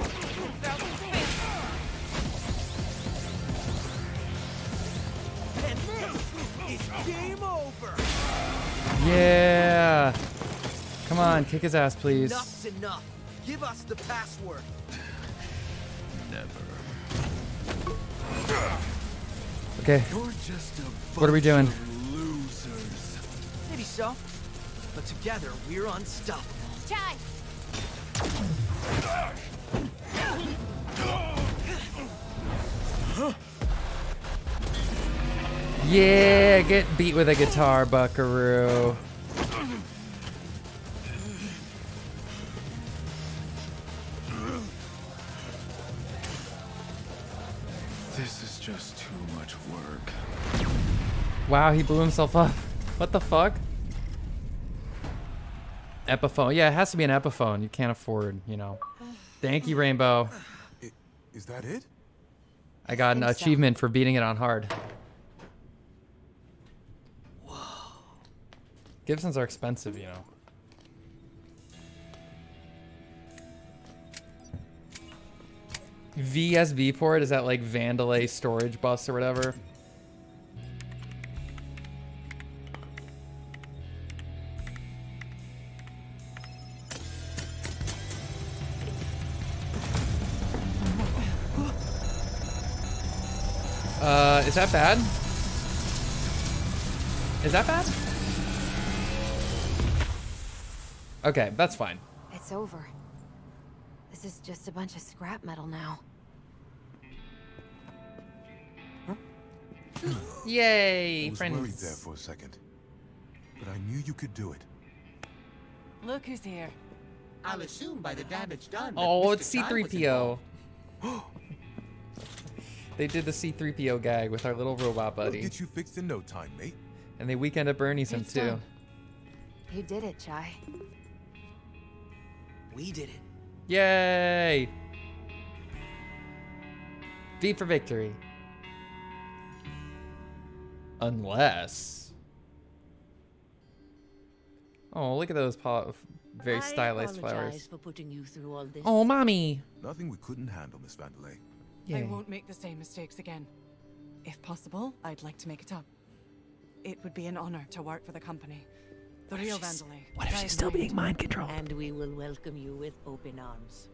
And this is game over. Yeah. Come on, kick his ass, please. Enough's enough. Give us the password. Never. Okay. You're just a What are we doing? bunch of losers. Maybe so. But together, we're unstoppable. Ty. Yeah, get beat with a guitar, buckaroo. This is just too much work. Wow, he blew himself up. What the fuck? Epiphone. Yeah, it has to be an Epiphone. You can't afford, you know. Thank you, Rainbow. Is that it? I got an achievement for beating it on hard. Gibsons are expensive, you know. VSV port, is that like Vandalay storage bus or whatever? Is that bad? Is that bad? Okay, that's fine. It's over. This is just a bunch of scrap metal now. Yay, I was friends. worried there for a second, but I knew you could do it. Look who's here. I'll assume by the damage done. that Oh, Mr. it's Tsai was C-3PO. involved. They did the C-3PO gag with our little robot We'll buddy. get you fixed in no time, mate. And they Weekend at Bernie's him It's too. done. You did it, Chai. We did it. Yay! V for victory. Unless. Oh, look at those very stylized flowers. For putting you through all this. Oh, mommy. Nothing we couldn't handle, Miss Vandelay. I Yay. won't make the same mistakes again. If possible, I'd like to make it up. It would be an honor to work for the company. The real Vandelay. What if she's still being mind controlled? And we will welcome you with open arms.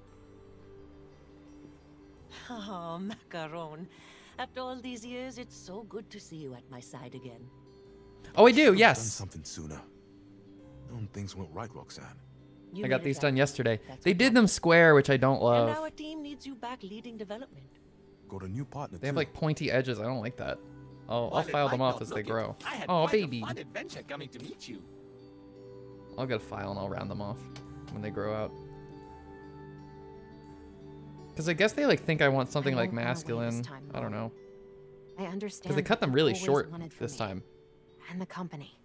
Oh, Macaron. After all these years, it's so good to see you at my side again. Oh, I do, Should've yes. Done something sooner. Known things went right, Roxanne. You I got made these it done happen. yesterday. That's They what did them square, which I don't And love. our team needs you back leading development. Got a new partner. They have too. like pointy edges. I don't like that. I'll While it file them might off not as they look it, grow. I had Oh, quite baby. a fun adventure coming to meet you. I'll get a file and I'll round them off when they grow out. Because I guess they like think I want something like won't run away this masculine. time, I don't know. I understand. Because they cut them what really you always short wanted from this me. time. And the company.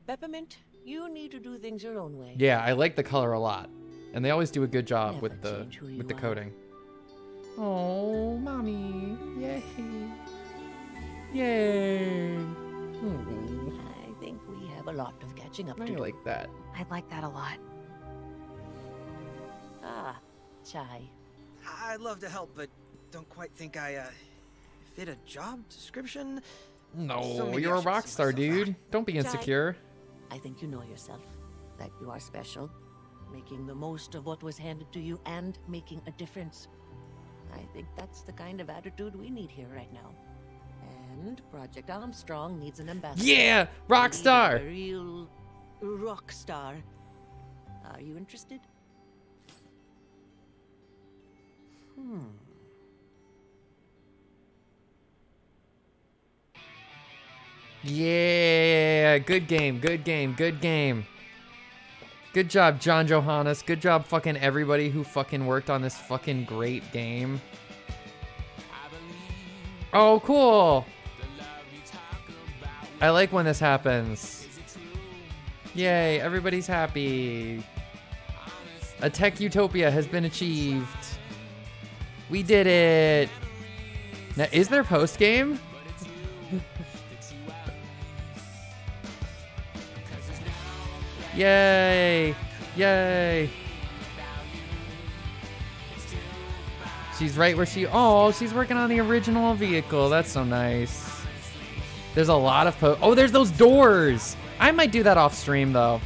Peppermint, you need to do things your own way. Yeah, I like the color a lot. And they always do a good job Never with the change who you with the are. coating. Oh, mommy. Yay. Yay. Ooh, I think we have a lot of catching up I to do. like that. I'd like that a lot. Ah, Chai. I'd love to help, but don't quite think I fit a job description. No, So maybe you're I a should rock see star, myself out. dude. Don't be insecure. I think you know yourself, that you are special, making the most of what was handed to you and making a difference. I think that's the kind of attitude we need here right now. And Project Armstrong needs an ambassador. Yeah, rock We need star. A real rock star. Are you interested? Yeah, good game, good game, good game. Good job, John Johannes. Good job, fucking everybody who fucking worked on this fucking great game. Oh, cool. I like when this happens. Yay, everybody's happy. A tech utopia has been achieved. We did it. Now, is there post game? Yay! Yay! She's right where she... Oh, she's working on the original vehicle. That's so nice. There's a lot of... Oh, there's those doors! I might do that off stream, though.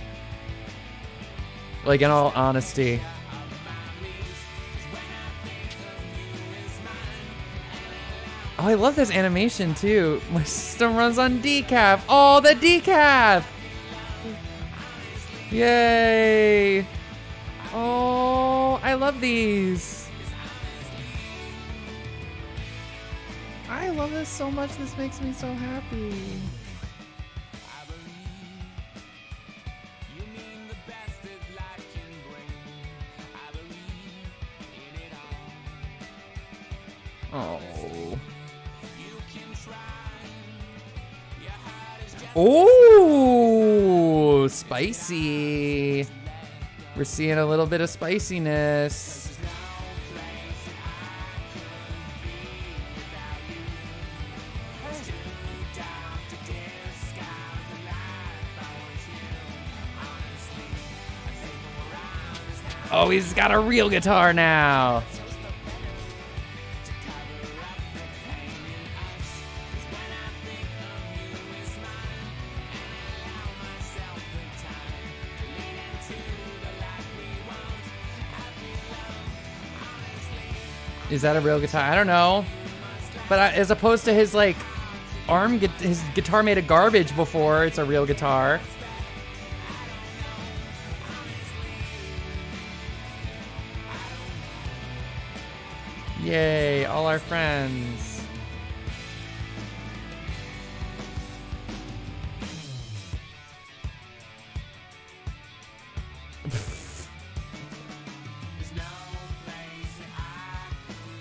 Like, in all honesty. Oh, I love this animation, too. My system runs on decaf. Oh, the decaf! Yay! Oh, I love these. I love this so much. This makes me so happy. Oh. Ooh, spicy. We're seeing a little bit of spiciness. Oh, he's got a real guitar now. Is that a real guitar? I don't know. But as opposed to his like his guitar made of garbage before, it's a real guitar. Yay, all our friends.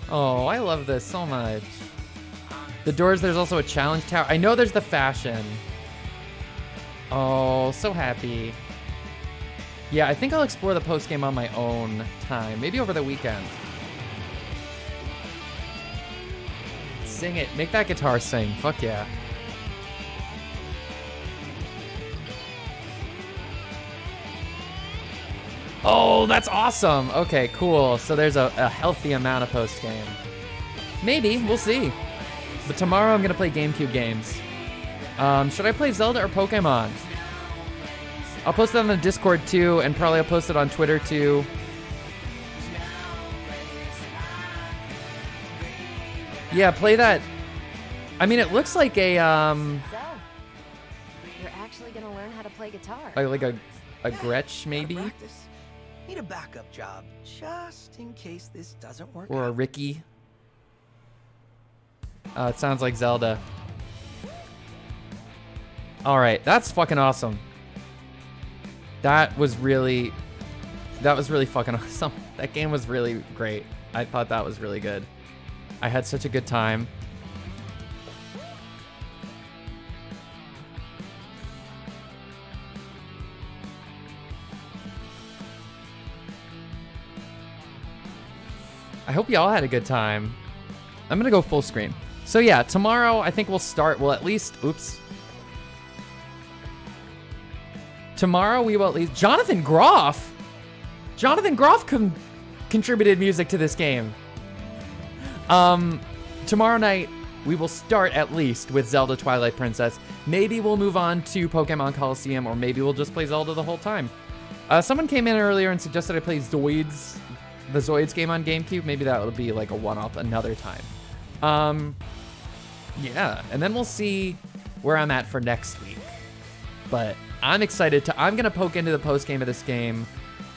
Oh, I love this so much. The doors, there's also a challenge tower. I know there's the fashion. Oh, so happy. Yeah, I think I'll explore the post-game on my own time. Maybe over the weekend. Sing it. Make that guitar sing. Fuck yeah. Oh, that's awesome. Okay, cool. So there's a healthy amount of post-game. Maybe. We'll see. But tomorrow I'm going to play GameCube games. Should I play Zelda or Pokemon? I'll post it on the Discord too, and probably I'll post it on Twitter too. Yeah, play that. I mean, it looks like a, So, you're actually gonna learn how to play guitar. like a Gretsch, maybe? Practice. Need a backup job, just in case this doesn't work Or a out. Ricky. It sounds like Zelda. All right, that's fucking awesome. That was really fucking awesome. That game was really great. I thought that was really good. I had such a good time. I hope y'all had a good time. I'm gonna go full screen. So yeah, tomorrow I think we'll start, well at least, oops. Tomorrow we will at least, Jonathan Groff contributed music to this game. Tomorrow night we will start at least with Zelda Twilight Princess. Maybe we'll move on to Pokemon Coliseum, or maybe we'll just play Zelda the whole time. Someone came in earlier and suggested I play Zoids, the Zoids game on GameCube. Maybe that would be like a one-off another time. Yeah, and then we'll see where I'm at for next week. But I'm excited to, I'm gonna poke into the post game of this game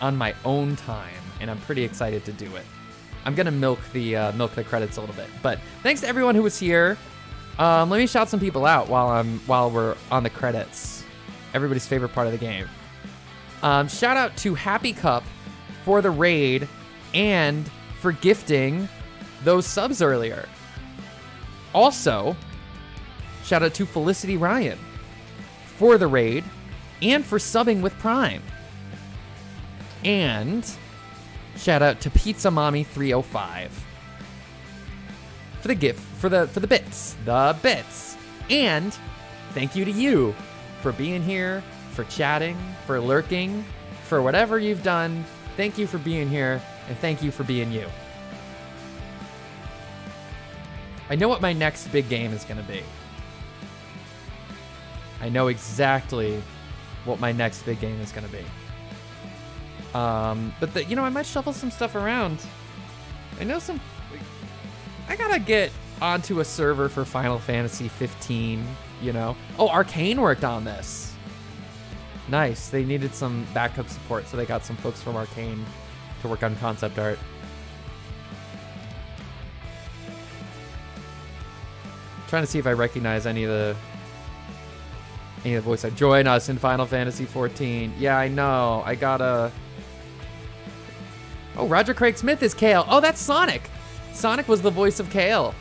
on my own time, and I'm pretty excited to do it. I'm gonna milk the credits a little bit. But thanks to everyone who was here. Let me shout some people out while we're on the credits. Everybody's favorite part of the game. Shout out to Happy Cup for the raid and for gifting those subs earlier. Also, shout out to Felicity Ryan for the raid and for subbing with Prime. And shout out to Pizza Mommy 305 for the gift, for the bits. And thank you to you for being here, for chatting, for lurking, for whatever you've done. Thank you for being here, and thank you for being you. I know what my next big game is going to be. I know exactly what my next big game is going to be. But I might shuffle some stuff around. I know I gotta get onto a server for Final Fantasy 15, Oh, Arcane worked on this. Nice. They needed some backup support, so they got some folks from Arcane to work on concept art. Trying to see if I recognize any of the voice. Join us in Final Fantasy 14. Yeah, I know. I gotta. Oh, Roger Craig Smith is Kale. Oh, that's Sonic. Sonic was the voice of Kale.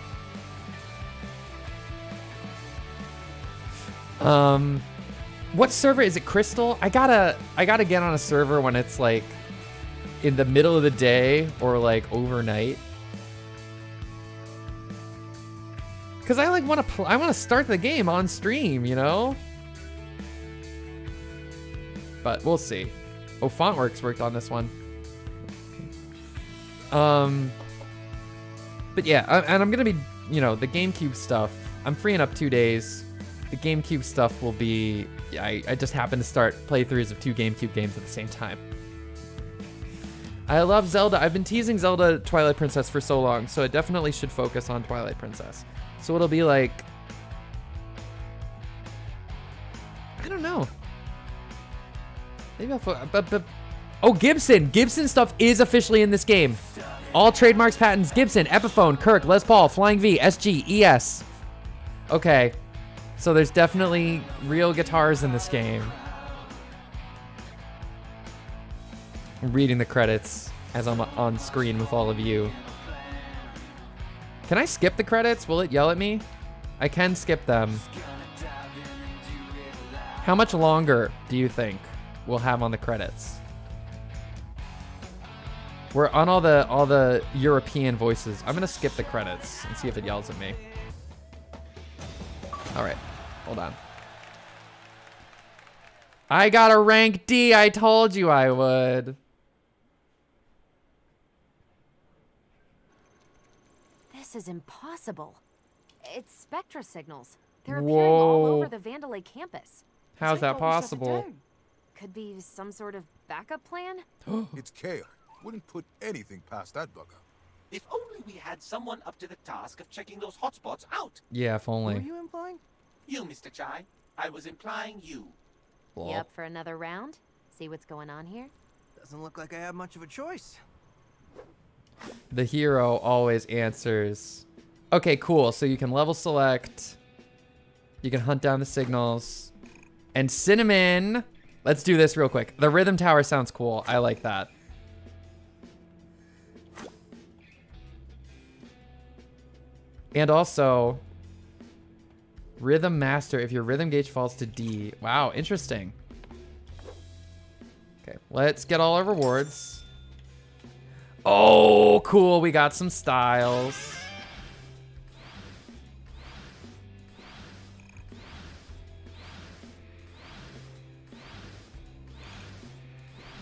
What server is it? Crystal? I gotta get on a server when it's like in the middle of the day or like overnight. Cause I like want to start the game on stream, But we'll see. Oh, Fontworks worked on this one. But yeah, and I'm gonna be, the GameCube stuff. I'm freeing up 2 days. The GameCube stuff will be. I just happen to start playthroughs of 2 GameCube games at the same time. I love Zelda. I've been teasing Zelda Twilight Princess for so long, so it definitely should focus on Twilight Princess. So it'll be like, I don't know. Maybe I'll but oh, Gibson stuff is officially in this game. All trademarks, patents, Gibson, Epiphone, Kirk, Les Paul, Flying V, SG, ES. Okay. So there's definitely real guitars in this game. I'm reading the credits as I'm on screen with all of you. Can I skip the credits? Will it yell at me? I can skip them. How much longer do you think we'll have on the credits? We're on all the European voices. I'm gonna skip the credits and see if it yells at me. All right, hold on. I got a rank D. I told you I would. This is impossible. It's spectra signals. They're appearing all over the Vandalay campus. How's that possible? Could be some sort of backup plan? It's Kale. Wouldn't put anything past that bugger. If only we had someone up to the task of checking those hotspots out. Yeah, if only. Who are you implying? You, Mr. Chai. I was implying you. You up for another round? See what's going on here? Doesn't look like I have much of a choice. The hero always answers. Okay, cool. So you can level select. You can hunt down the signals. And Cinnamon. Let's do this real quick. The rhythm tower sounds cool. I like that. And also, Rhythm Master, if your rhythm gauge falls to D. Wow, interesting. Okay, let's get all our rewards. Oh, cool. We got some styles.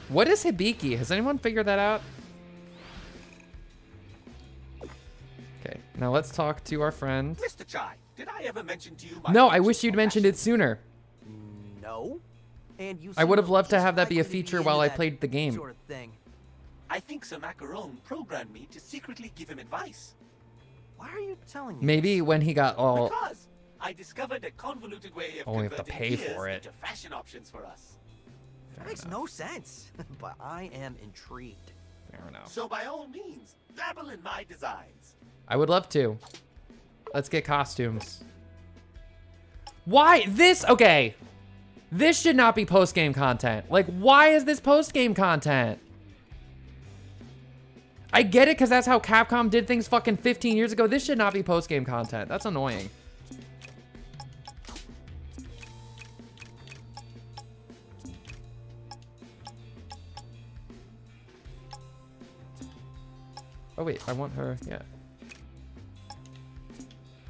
What is Hibiki? Has anyone figured that out? Okay, now let's talk to our friend. Mr. Chai, did I ever mention to you my No, I wish you'd mentioned it sooner. No. And you I would have loved to just have that be a likely to feature into while I that played the game. Sort of thing. I think Sir Macaron programmed me to secretly give him advice. Why are you telling me? Maybe when he got all... Because I discovered a convoluted way of Oh, we have to converting pay for gears it. into fashion options for us. That makes no sense, but I am intrigued. Fair enough. So by all means, dabble in my designs. I would love to. Let's get costumes. Why? This? Okay. This should not be post-game content. Like, why is this post-game content? I get it because that's how Capcom did things fucking 15 years ago. This should not be post-game content. That's annoying. Oh wait, I want her, yeah.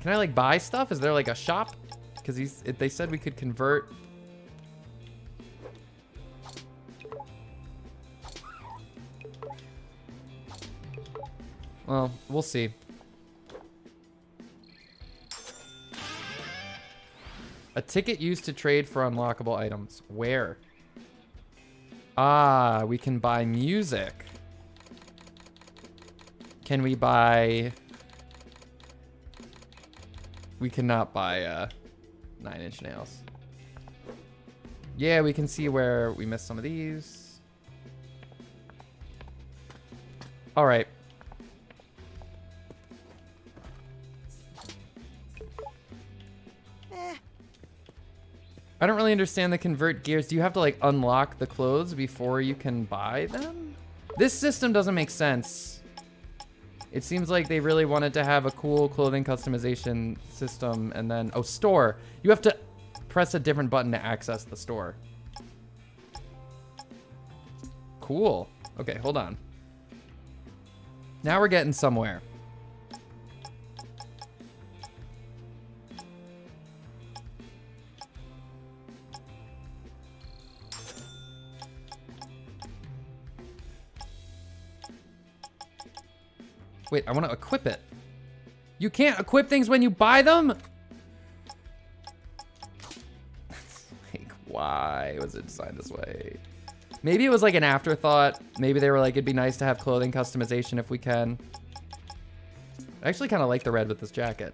Can I like buy stuff? Is there like a shop? Because they said we could convert. Well, we'll see. A ticket used to trade for unlockable items. Where? Ah, we can buy music. Can we buy... We cannot buy 9 Inch Nails. Yeah, we can see where we missed some of these. All right. I don't really understand the convert gears. Do you have to like unlock the clothes before you can buy them? This system doesn't make sense. It seems like they really wanted to have a cool clothing customization system and then, oh, store. You have to press a different button to access the store. Cool. Okay, hold on. Now we're getting somewhere. Wait, I want to equip it. You can't equip things when you buy them? Like, why was it designed this way? Maybe it was like an afterthought. Maybe they were like, it'd be nice to have clothing customization if we can. I actually kind of like the red with this jacket.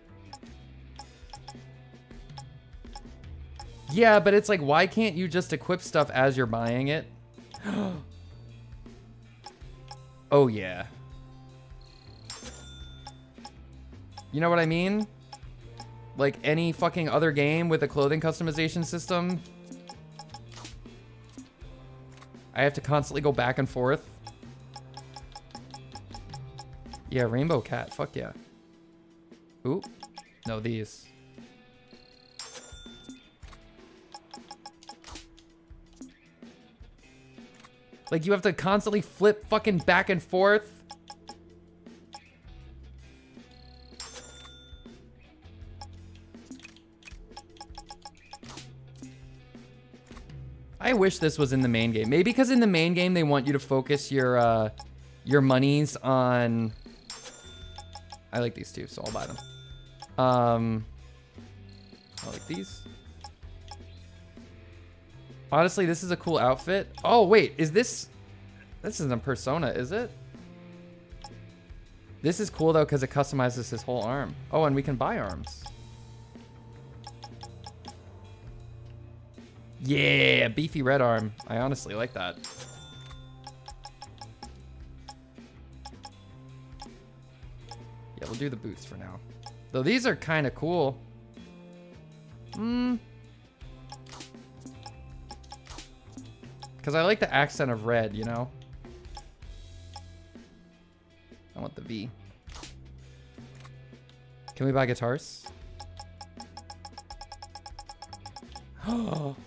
Yeah, but it's like, why can't you just equip stuff as you're buying it? Oh, yeah. You know what I mean? Like any fucking other game with a clothing customization system. I have to constantly go back and forth. Yeah, Rainbow Cat. Fuck yeah. Ooh. No, these. Like, you have to constantly flip fucking back and forth. I wish this was in the main game. Maybe because in the main game they want you to focus your monies on... I like these too, so I'll buy them. I like these. Honestly, this is a cool outfit. Oh, wait, is this... This isn't a Persona, is it? This is cool, though, because it customizes his whole arm. Oh, and we can buy arms. Yeah, beefy red arm. I honestly like that. Yeah, we'll do the boots for now. Though these are kind of cool. Because I like the accent of red, you know? I want the V. Can we buy guitars?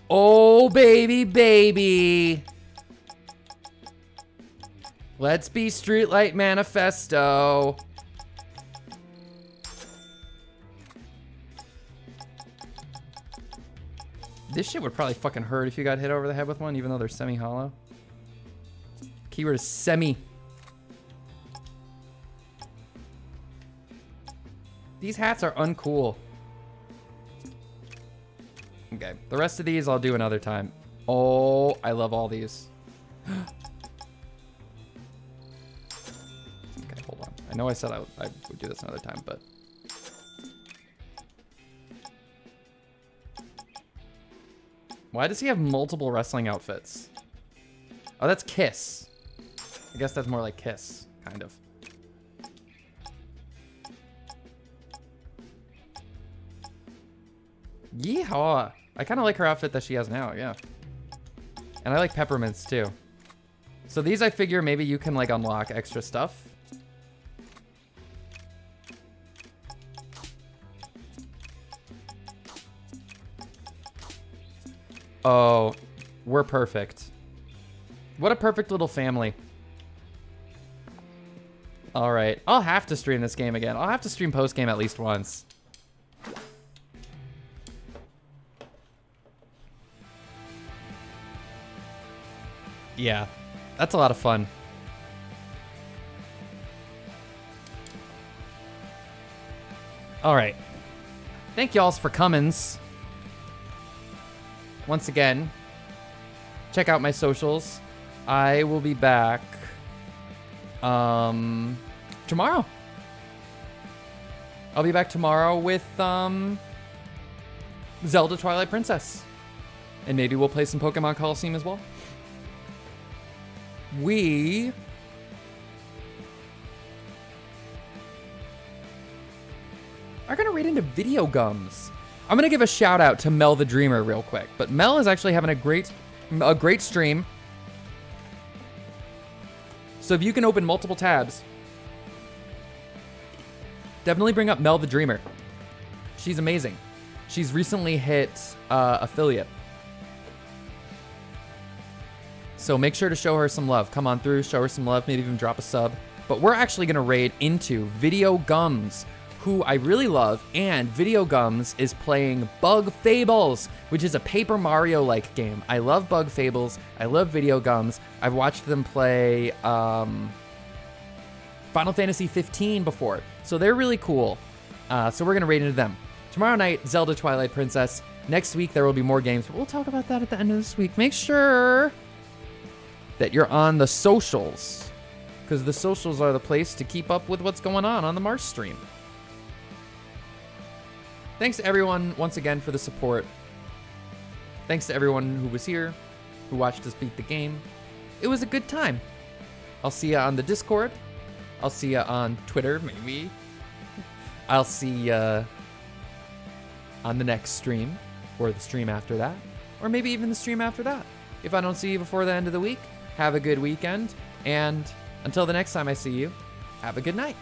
Oh, baby, baby. Let's be Streetlight Manifesto. This shit would probably fucking hurt if you got hit over the head with one, even though they're semi-hollow. Keyword is semi. These hats are uncool. Okay, the rest of these I'll do another time. Oh, I love all these. Okay, hold on. I know I said I would do this another time, but... Why does he have multiple wrestling outfits? Oh, that's Kiss. I guess that's more like Kiss, kind of. Yeehaw! I kind of like her outfit that she has now, yeah. And I like Peppermints, too. So these, I figure, maybe you can, like, unlock extra stuff. Oh, we're perfect. What a perfect little family. All right, I'll have to stream this game again. I'll have to stream post-game at least once. Yeah, that's a lot of fun. All right. Thank y'all for comings. Once again, check out my socials. I will be back tomorrow. I'll be back tomorrow with Zelda Twilight Princess. And maybe we'll play some Pokemon Coliseum as well. We are going to read into Video Gums. I'm going to give a shout out to Mel the Dreamer real quick. But Mel is actually having a great stream. So if you can open multiple tabs, definitely bring up Mel the Dreamer. She's amazing. She's recently hit affiliate. So make sure to show her some love. Come on through, show her some love, maybe even drop a sub. But we're actually going to raid into Video Gums, who I really love, and Video Gums is playing Bug Fables, which is a Paper Mario-like game. I love Bug Fables. I love Video Gums. I've watched them play Final Fantasy 15 before, so they're really cool. So we're going to raid into them. Tomorrow night, Zelda Twilight Princess. Next week, there will be more games, but we'll talk about that at the end of this week. Make sure that you're on the socials, because the socials are the place to keep up with what's going on the March stream. Thanks to everyone once again for the support. Thanks to everyone who was here, who watched us beat the game. It was a good time. I'll see you on the Discord. I'll see you on Twitter, maybe. I'll see you on the next stream, or the stream after that, or maybe even the stream after that. If I don't see you before the end of the week, have a good weekend, and until the next time I see you, have a good night.